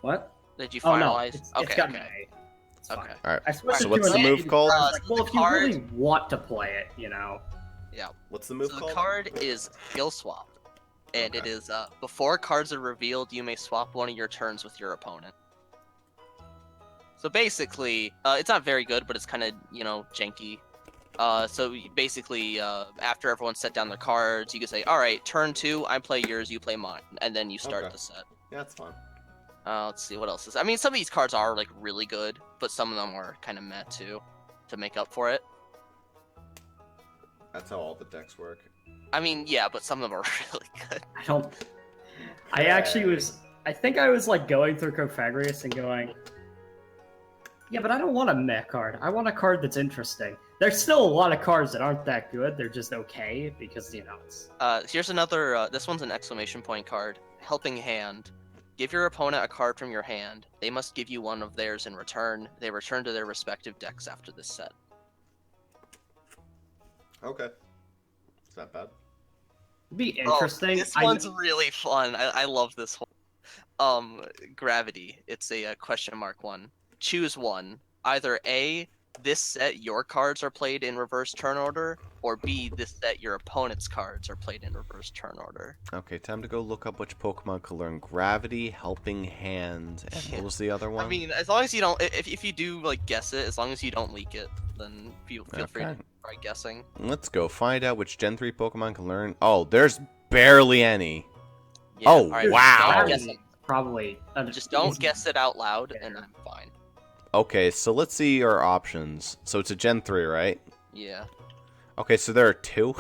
S4: What?
S2: Did you
S4: Oh no,
S2: finalize?
S4: it's
S2: okay,
S4: got an
S2: okay.
S4: A. It's fine.
S2: Okay.
S1: All right.
S4: I switched
S1: So
S4: it
S1: what's
S4: to
S1: the
S4: an
S1: move
S4: A
S1: called?
S4: because I was like, well,
S2: The
S4: if you
S2: card-
S4: really want to play it, you know.
S2: Yeah.
S1: What's the move
S2: So the
S1: called?
S2: card is Skill Swap, and it
S1: Okay.
S2: is before cards are revealed, you may swap one of your turns with your opponent. So basically, it's not very good, but it's kind of janky. Basically, after everyone's set down their cards, you can say, "All right, turn 2, I play yours, you play mine," and then you start
S1: Okay.
S2: the set.
S1: Yeah, that's fine.
S2: Let's see what else is. I mean, some of these cards are like really good, but some of them are kind of meh too, to make up for it.
S1: That's how all the decks work.
S2: I mean, yeah, but some of them are really good.
S4: I actually was. I think I was like going through Cofagrigus and going, yeah, but I don't want a meh card. I want a card that's interesting. There's still a lot of cards that aren't that good. They're just okay because it's.
S2: Here's another. This one's an exclamation point card. Helping Hand. Give your opponent a card from your hand. They must give you one of theirs in return. They return to their respective decks after this set.
S1: Okay. It's not bad.
S4: It'd be interesting.
S2: This one's really fun. I love this one. Gravity. It's a question mark one. Choose one. Either A, this set your cards are played in reverse turn order, or B, this set your opponent's cards are played in reverse turn order.
S1: Okay, time to go look up which Pokemon can learn Gravity, Helping Hand, and what was the other one?
S2: I mean, as long as you don't, if you do like guess it, as long as you don't leak it, then feel free to
S1: Okay.
S2: try guessing.
S1: Let's go find out which Gen 3 Pokemon can learn. Oh, there's barely any.
S2: Yeah,
S1: Oh,
S2: alright,
S1: wow.
S2: Don't guess it.
S4: Probably.
S2: Just don't guess it out loud, and I'm fine.
S1: Okay, so let's see our options. So it's a Gen 3, right?
S2: Yeah.
S1: Okay, so there are 2?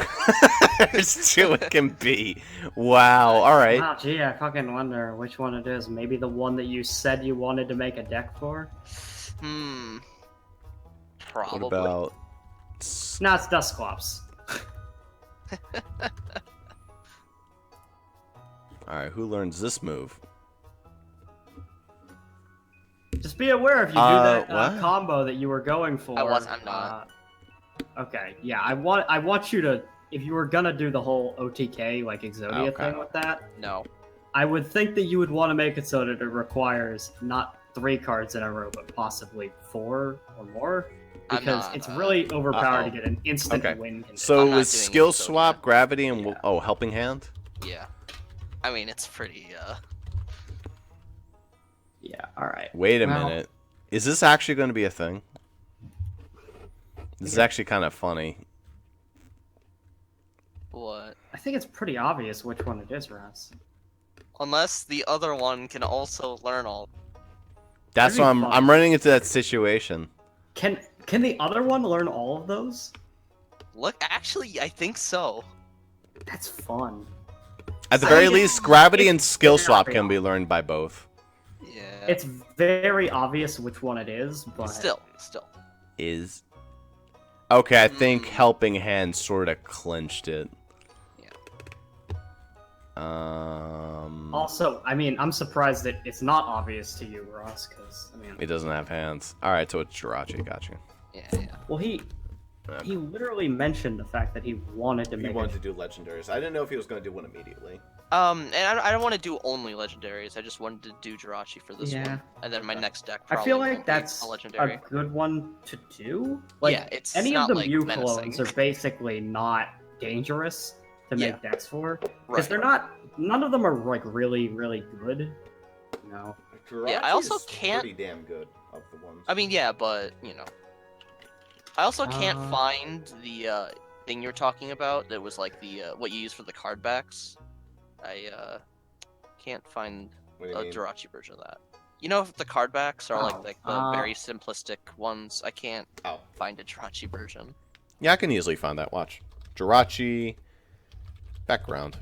S1: There's 2 it can be. Wow, alright.
S4: Wow, gee, I fucking wonder which one it is. Maybe the one that you said you wanted to make a deck for?
S2: Probably.
S1: What about...
S4: No, it's Dusclops.
S1: Alright, who learns this move?
S4: Just be aware if you do that
S1: what?
S4: combo that you were going for.
S2: I'm not.
S4: Okay, yeah, I want you to. If you were gonna do the whole OTK like Exodia
S1: Okay.
S4: thing with that,
S2: No.
S4: I would think that you would want to make it so that it requires not 3 cards in a row, but possibly 4 or more.
S2: I'm
S4: because
S2: not,
S4: it's really overpowered
S1: Uh-oh.
S4: to get an instant
S1: Okay.
S4: win condition.
S1: So
S2: I'm
S1: it
S2: not
S1: was
S2: doing
S1: skill
S2: it, so
S1: swap,
S2: yeah.
S1: gravity, and
S4: Yeah.
S1: helping hand.
S2: Yeah. I mean, it's pretty.
S4: Yeah, alright.
S1: Wait a
S4: Well,
S1: minute. Is this actually going to be a thing? This is actually kind of funny.
S2: What?
S4: I think it's pretty obvious which one it is, Russ.
S2: Unless the other one can also learn all.
S1: That's
S4: That'd
S1: why
S4: be
S1: I'm
S4: fun.
S1: running into that situation.
S4: Can the other one learn all of those?
S2: Look, actually, I think so.
S4: That's fun.
S1: At the
S4: I
S1: very
S4: think
S1: least, gravity
S4: it's
S1: and skill swap
S4: very
S1: can be
S4: obvious.
S1: learned by both.
S2: Yeah.
S4: It's very obvious which one it is, but
S2: still.
S1: Is okay. I think
S2: Mm.
S1: helping hand sort of clinched it.
S4: Also, I mean, I'm surprised that it's not obvious to you, Ross, because I mean,
S1: He doesn't have hands. All right, so it's Jirachi. Got you.
S2: Yeah.
S4: well, he literally mentioned the fact that he wanted to
S1: He
S4: make
S1: wanted
S4: it.
S1: to do legendaries. I didn't know if he was going to do one immediately.
S2: And I don't want to do only legendaries. I just wanted to do Jirachi for this
S4: Yeah.
S2: one, and then my next deck.
S4: I
S2: Probably
S4: feel
S2: won't
S4: like
S2: be
S4: that's
S2: a legendary.
S4: a good one to do. Like,
S2: Yeah, it's
S4: any
S2: not,
S4: of the
S2: like,
S4: Mew
S2: menacing.
S4: clones are basically not dangerous to make
S2: Yeah.
S4: decks for, because
S2: Right.
S4: they're not. None of them are like really, really good. No.
S2: Yeah, I also can't-
S1: pretty damn good of the ones.
S2: I mean, yeah, but you know, I also can't
S4: Uh,
S2: find the thing you're talking about. That was like the what you use for the card backs. I can't find
S1: What do
S2: a
S1: you mean?
S2: Jirachi version of that. You know, if the card backs are
S4: Oh,
S2: like the very simplistic ones, I can't
S1: Oh.
S2: find a Jirachi version.
S1: Yeah, I can easily find that. Watch. Jirachi background.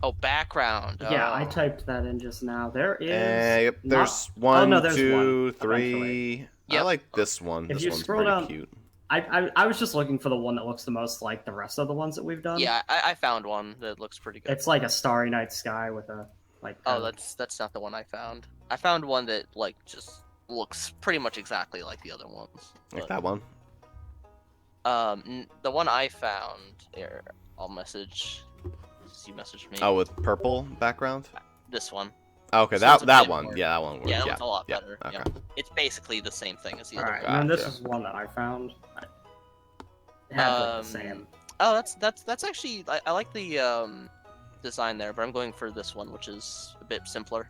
S2: Oh, background.
S4: Yeah, I
S2: Oh.
S4: typed that in just now. There is.
S1: Yep,
S4: not-
S1: there's one,
S4: no, there's
S1: two,
S4: one,
S1: three. I
S2: Yep.
S1: like this one.
S4: If
S1: This
S4: you
S1: one's
S4: scroll
S1: pretty
S4: down-
S1: cute.
S4: I was just looking for the one that looks the most like the rest of the ones that we've done.
S2: Yeah, I found one that looks pretty good.
S4: It's like a starry night sky with a like.
S2: Oh, that's not the one I found. I found one that like just looks pretty much exactly like the other ones.
S1: Like
S2: But,
S1: that one.
S2: the one I found here, I'll message. You messaged me.
S1: Oh, with purple background.
S2: This one.
S1: Okay,
S2: This one's a
S1: that
S2: bit
S1: one.
S2: more-
S1: Yeah, that one works.
S2: Yeah, that one's a lot
S1: yeah,
S2: better.
S1: Okay.
S2: Yeah. It's basically the same thing as the
S4: All
S2: other
S4: right,
S2: one.
S4: and then this
S1: yeah.
S4: is one that I found. It had like the
S2: Um,
S4: same.
S2: Oh, that's actually I like the design there, but I'm going for this one, which is a bit simpler.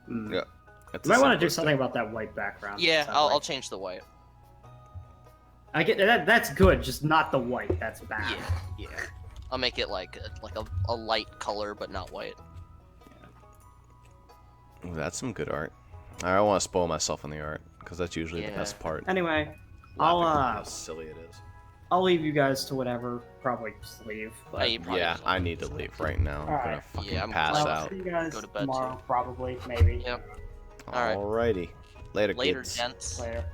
S4: Hmm.
S1: yeah. It's
S4: You
S1: a
S4: might want to
S1: simpler
S4: do something about that white background.
S2: Yeah,
S4: so,
S2: I'll
S4: like-
S2: change the white.
S4: I get that. That's good, just not the white. That's bad.
S2: Yeah. I'll make it like a light color, but not white.
S1: Ooh, that's some good art. I don't want to spoil myself on the art because that's usually the
S2: Yeah.
S1: best part.
S4: Anyway,
S1: Laughing
S4: I'll,
S1: at how silly it is.
S4: I'll leave you guys to whatever. Probably just leave. But
S2: You probably
S1: Yeah,
S2: just-
S1: I need to leave right now. I'm gonna
S4: Alright.
S1: fucking
S2: Yeah, I'm
S1: pass
S4: I'll
S1: out.
S4: see you guys
S2: Go to bed,
S4: tomorrow, probably, maybe.
S2: Yep. Alright.
S1: Alrighty. Later,
S2: Later,
S1: kids.
S2: gents.
S4: Later.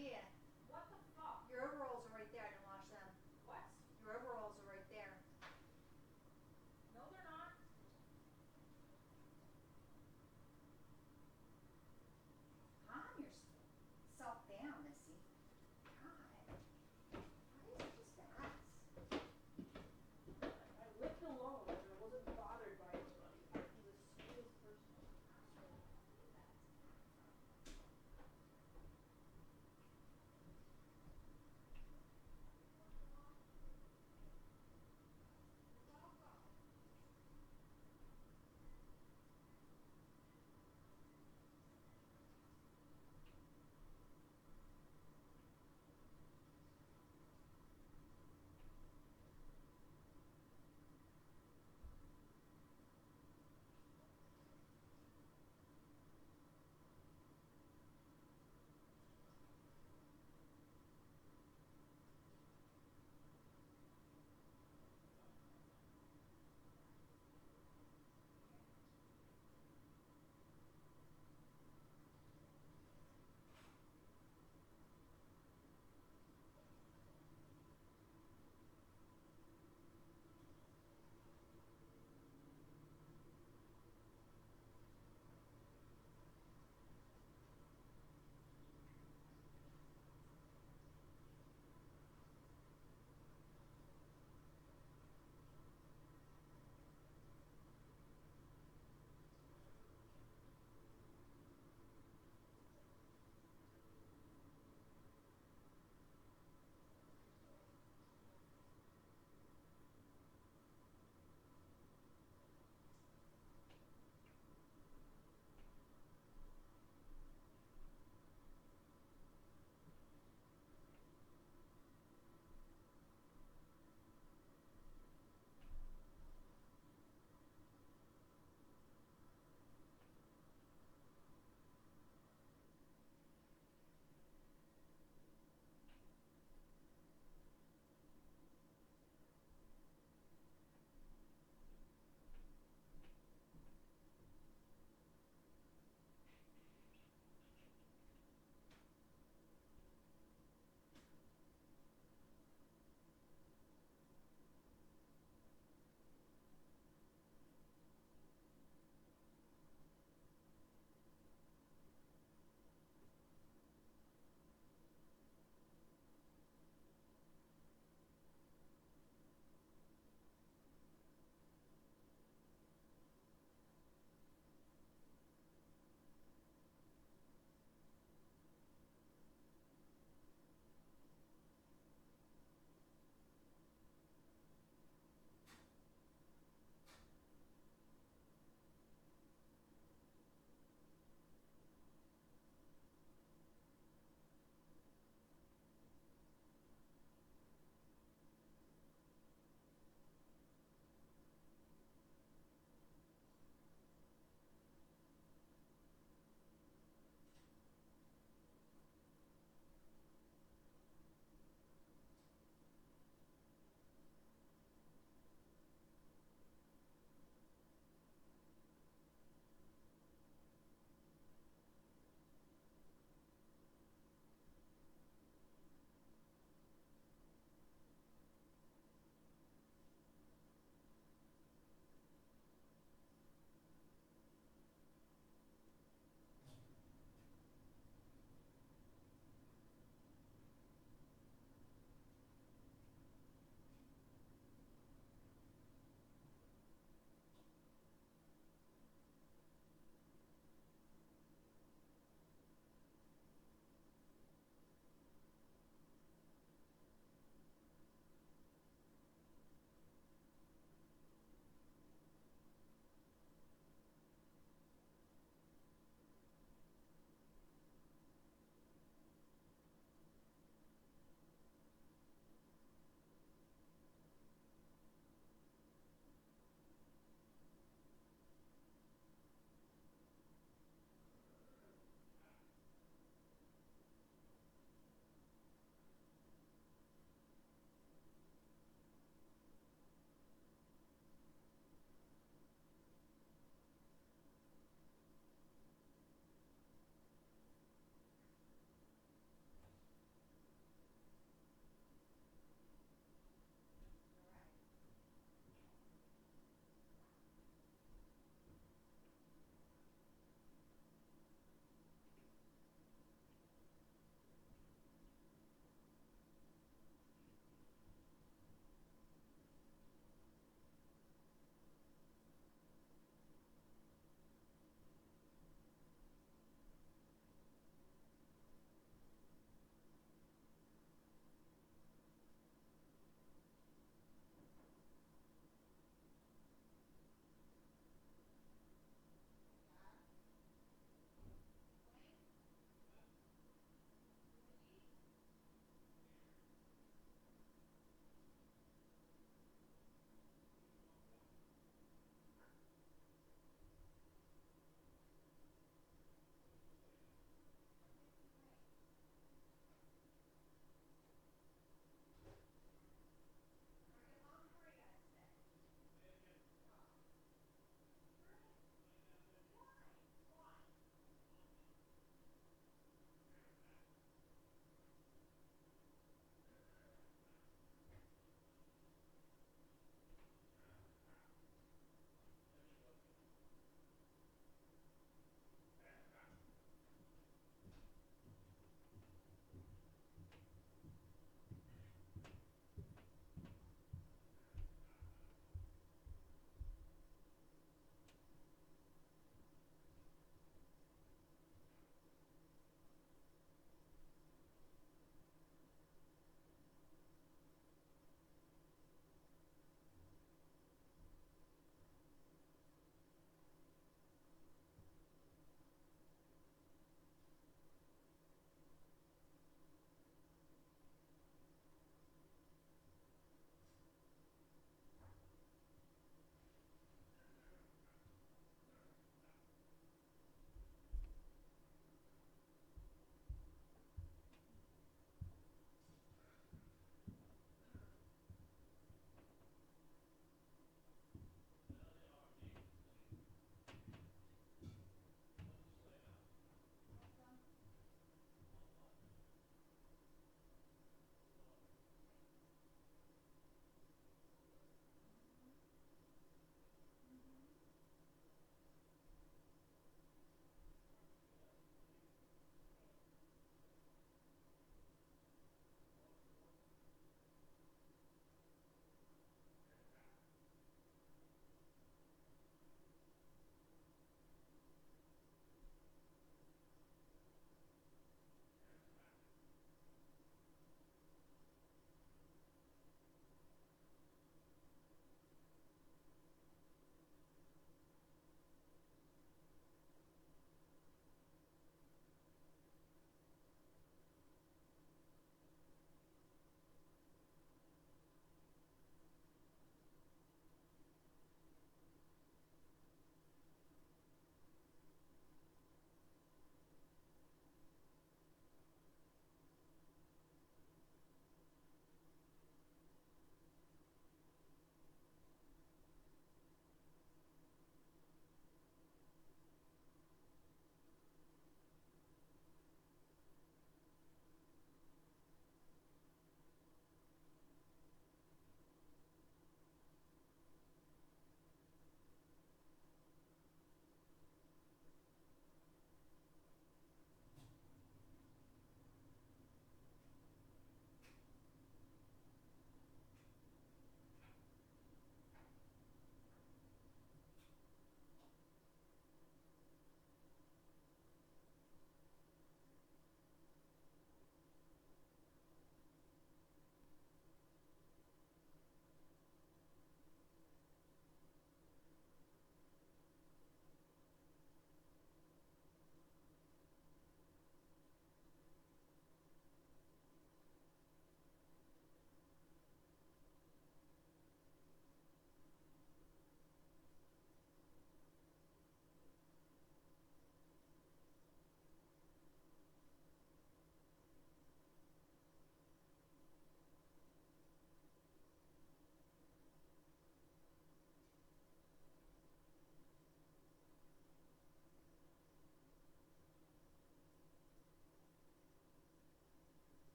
S5: Mia. What the fuck? Your overalls are right there. I didn't wash them. What? Your overalls are right there. No, they're not. Calm yourself down, Missy. God. Why is it just fast? I lived alone and I wasn't bothered by anybody. He's the sweetest person. Asshole.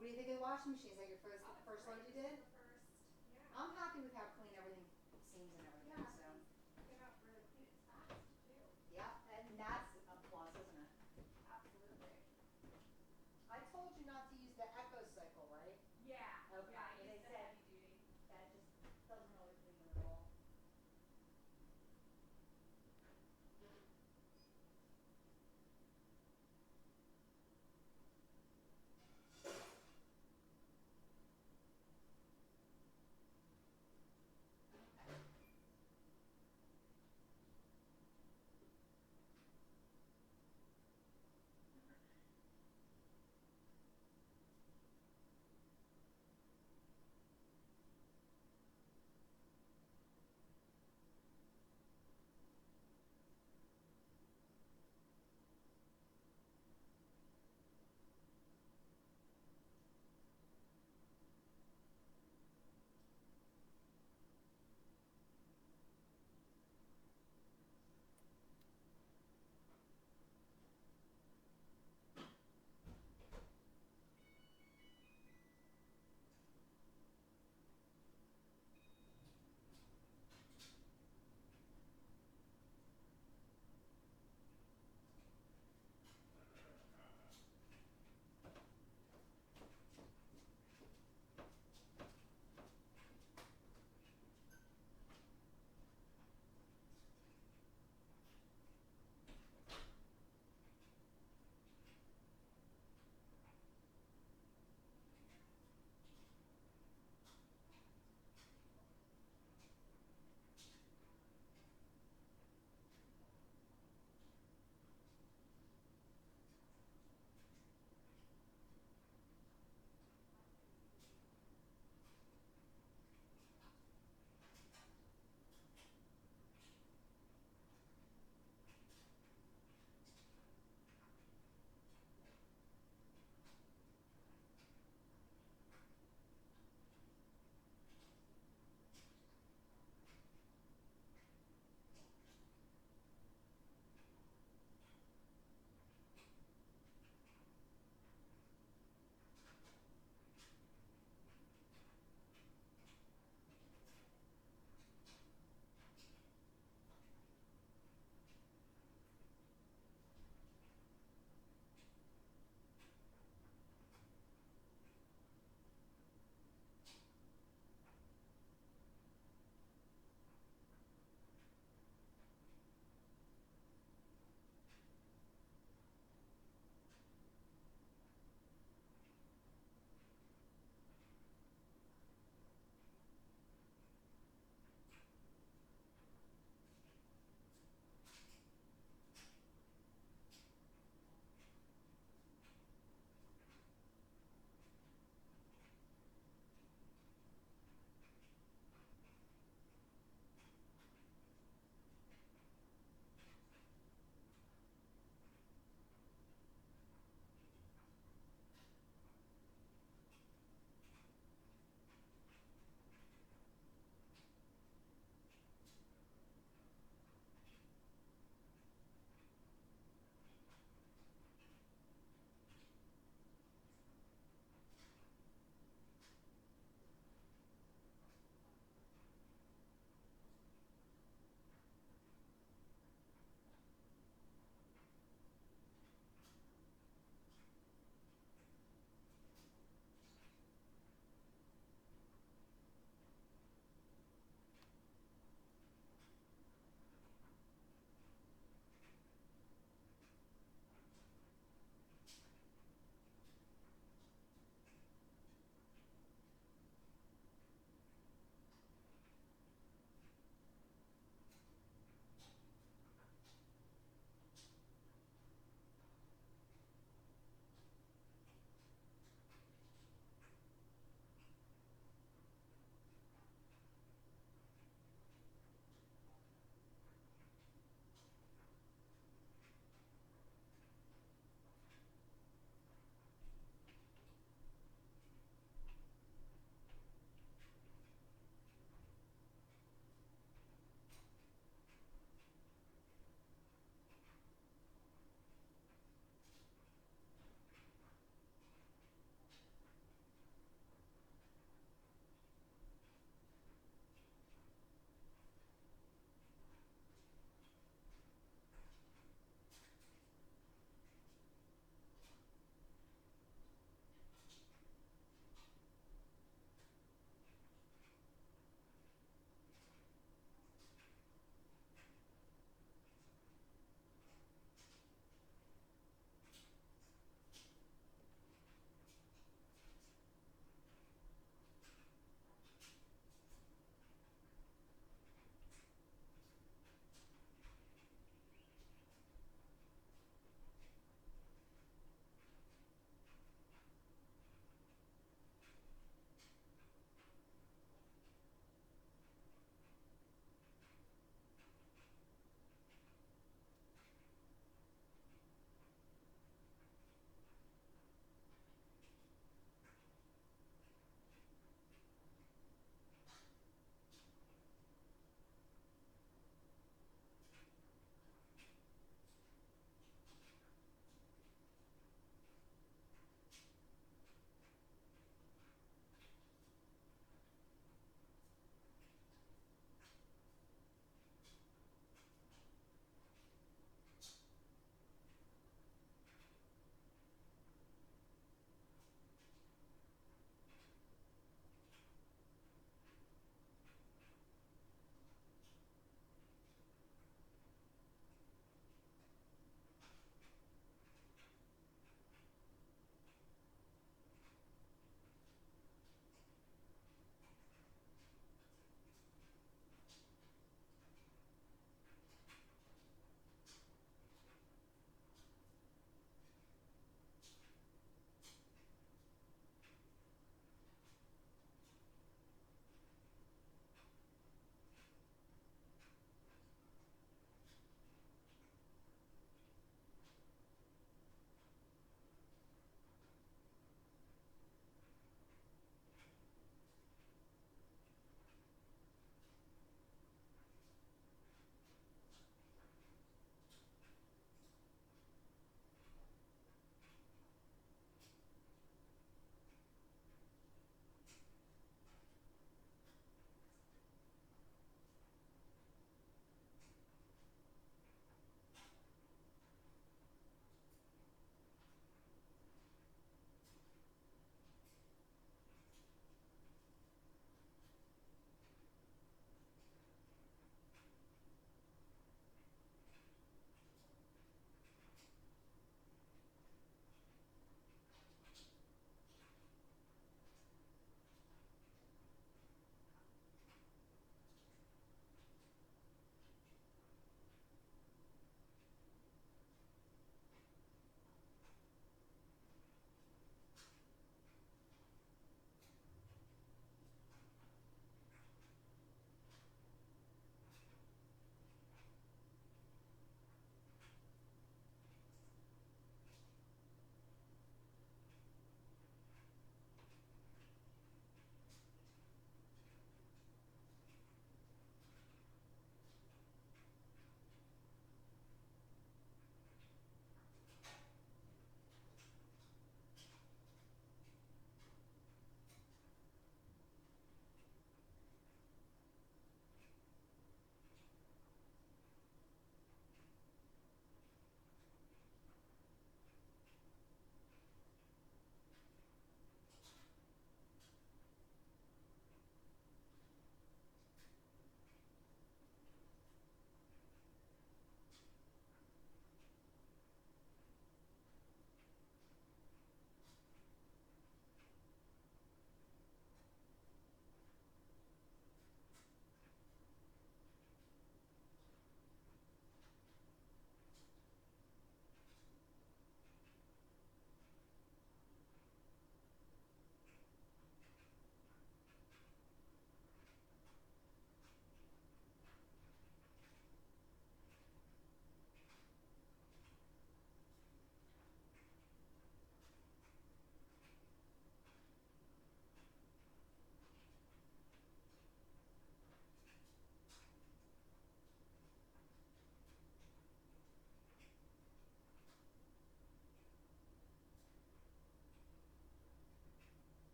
S5: What do you think of the washing machine? Is that your first load you did?
S6: First, yeah.
S5: I'm happy with how clean everything seems and everything.
S6: Yeah,
S5: So
S6: get out really clean. It's fast too.
S5: yeah, and that's a plus, isn't it?
S6: Absolutely.
S5: I told you not to use the Echo Cycle, right?
S6: Yeah.
S5: Okay.
S6: Yeah,
S5: They
S6: it's the
S5: said
S6: heavy duty.
S5: that just doesn't really clean it at all.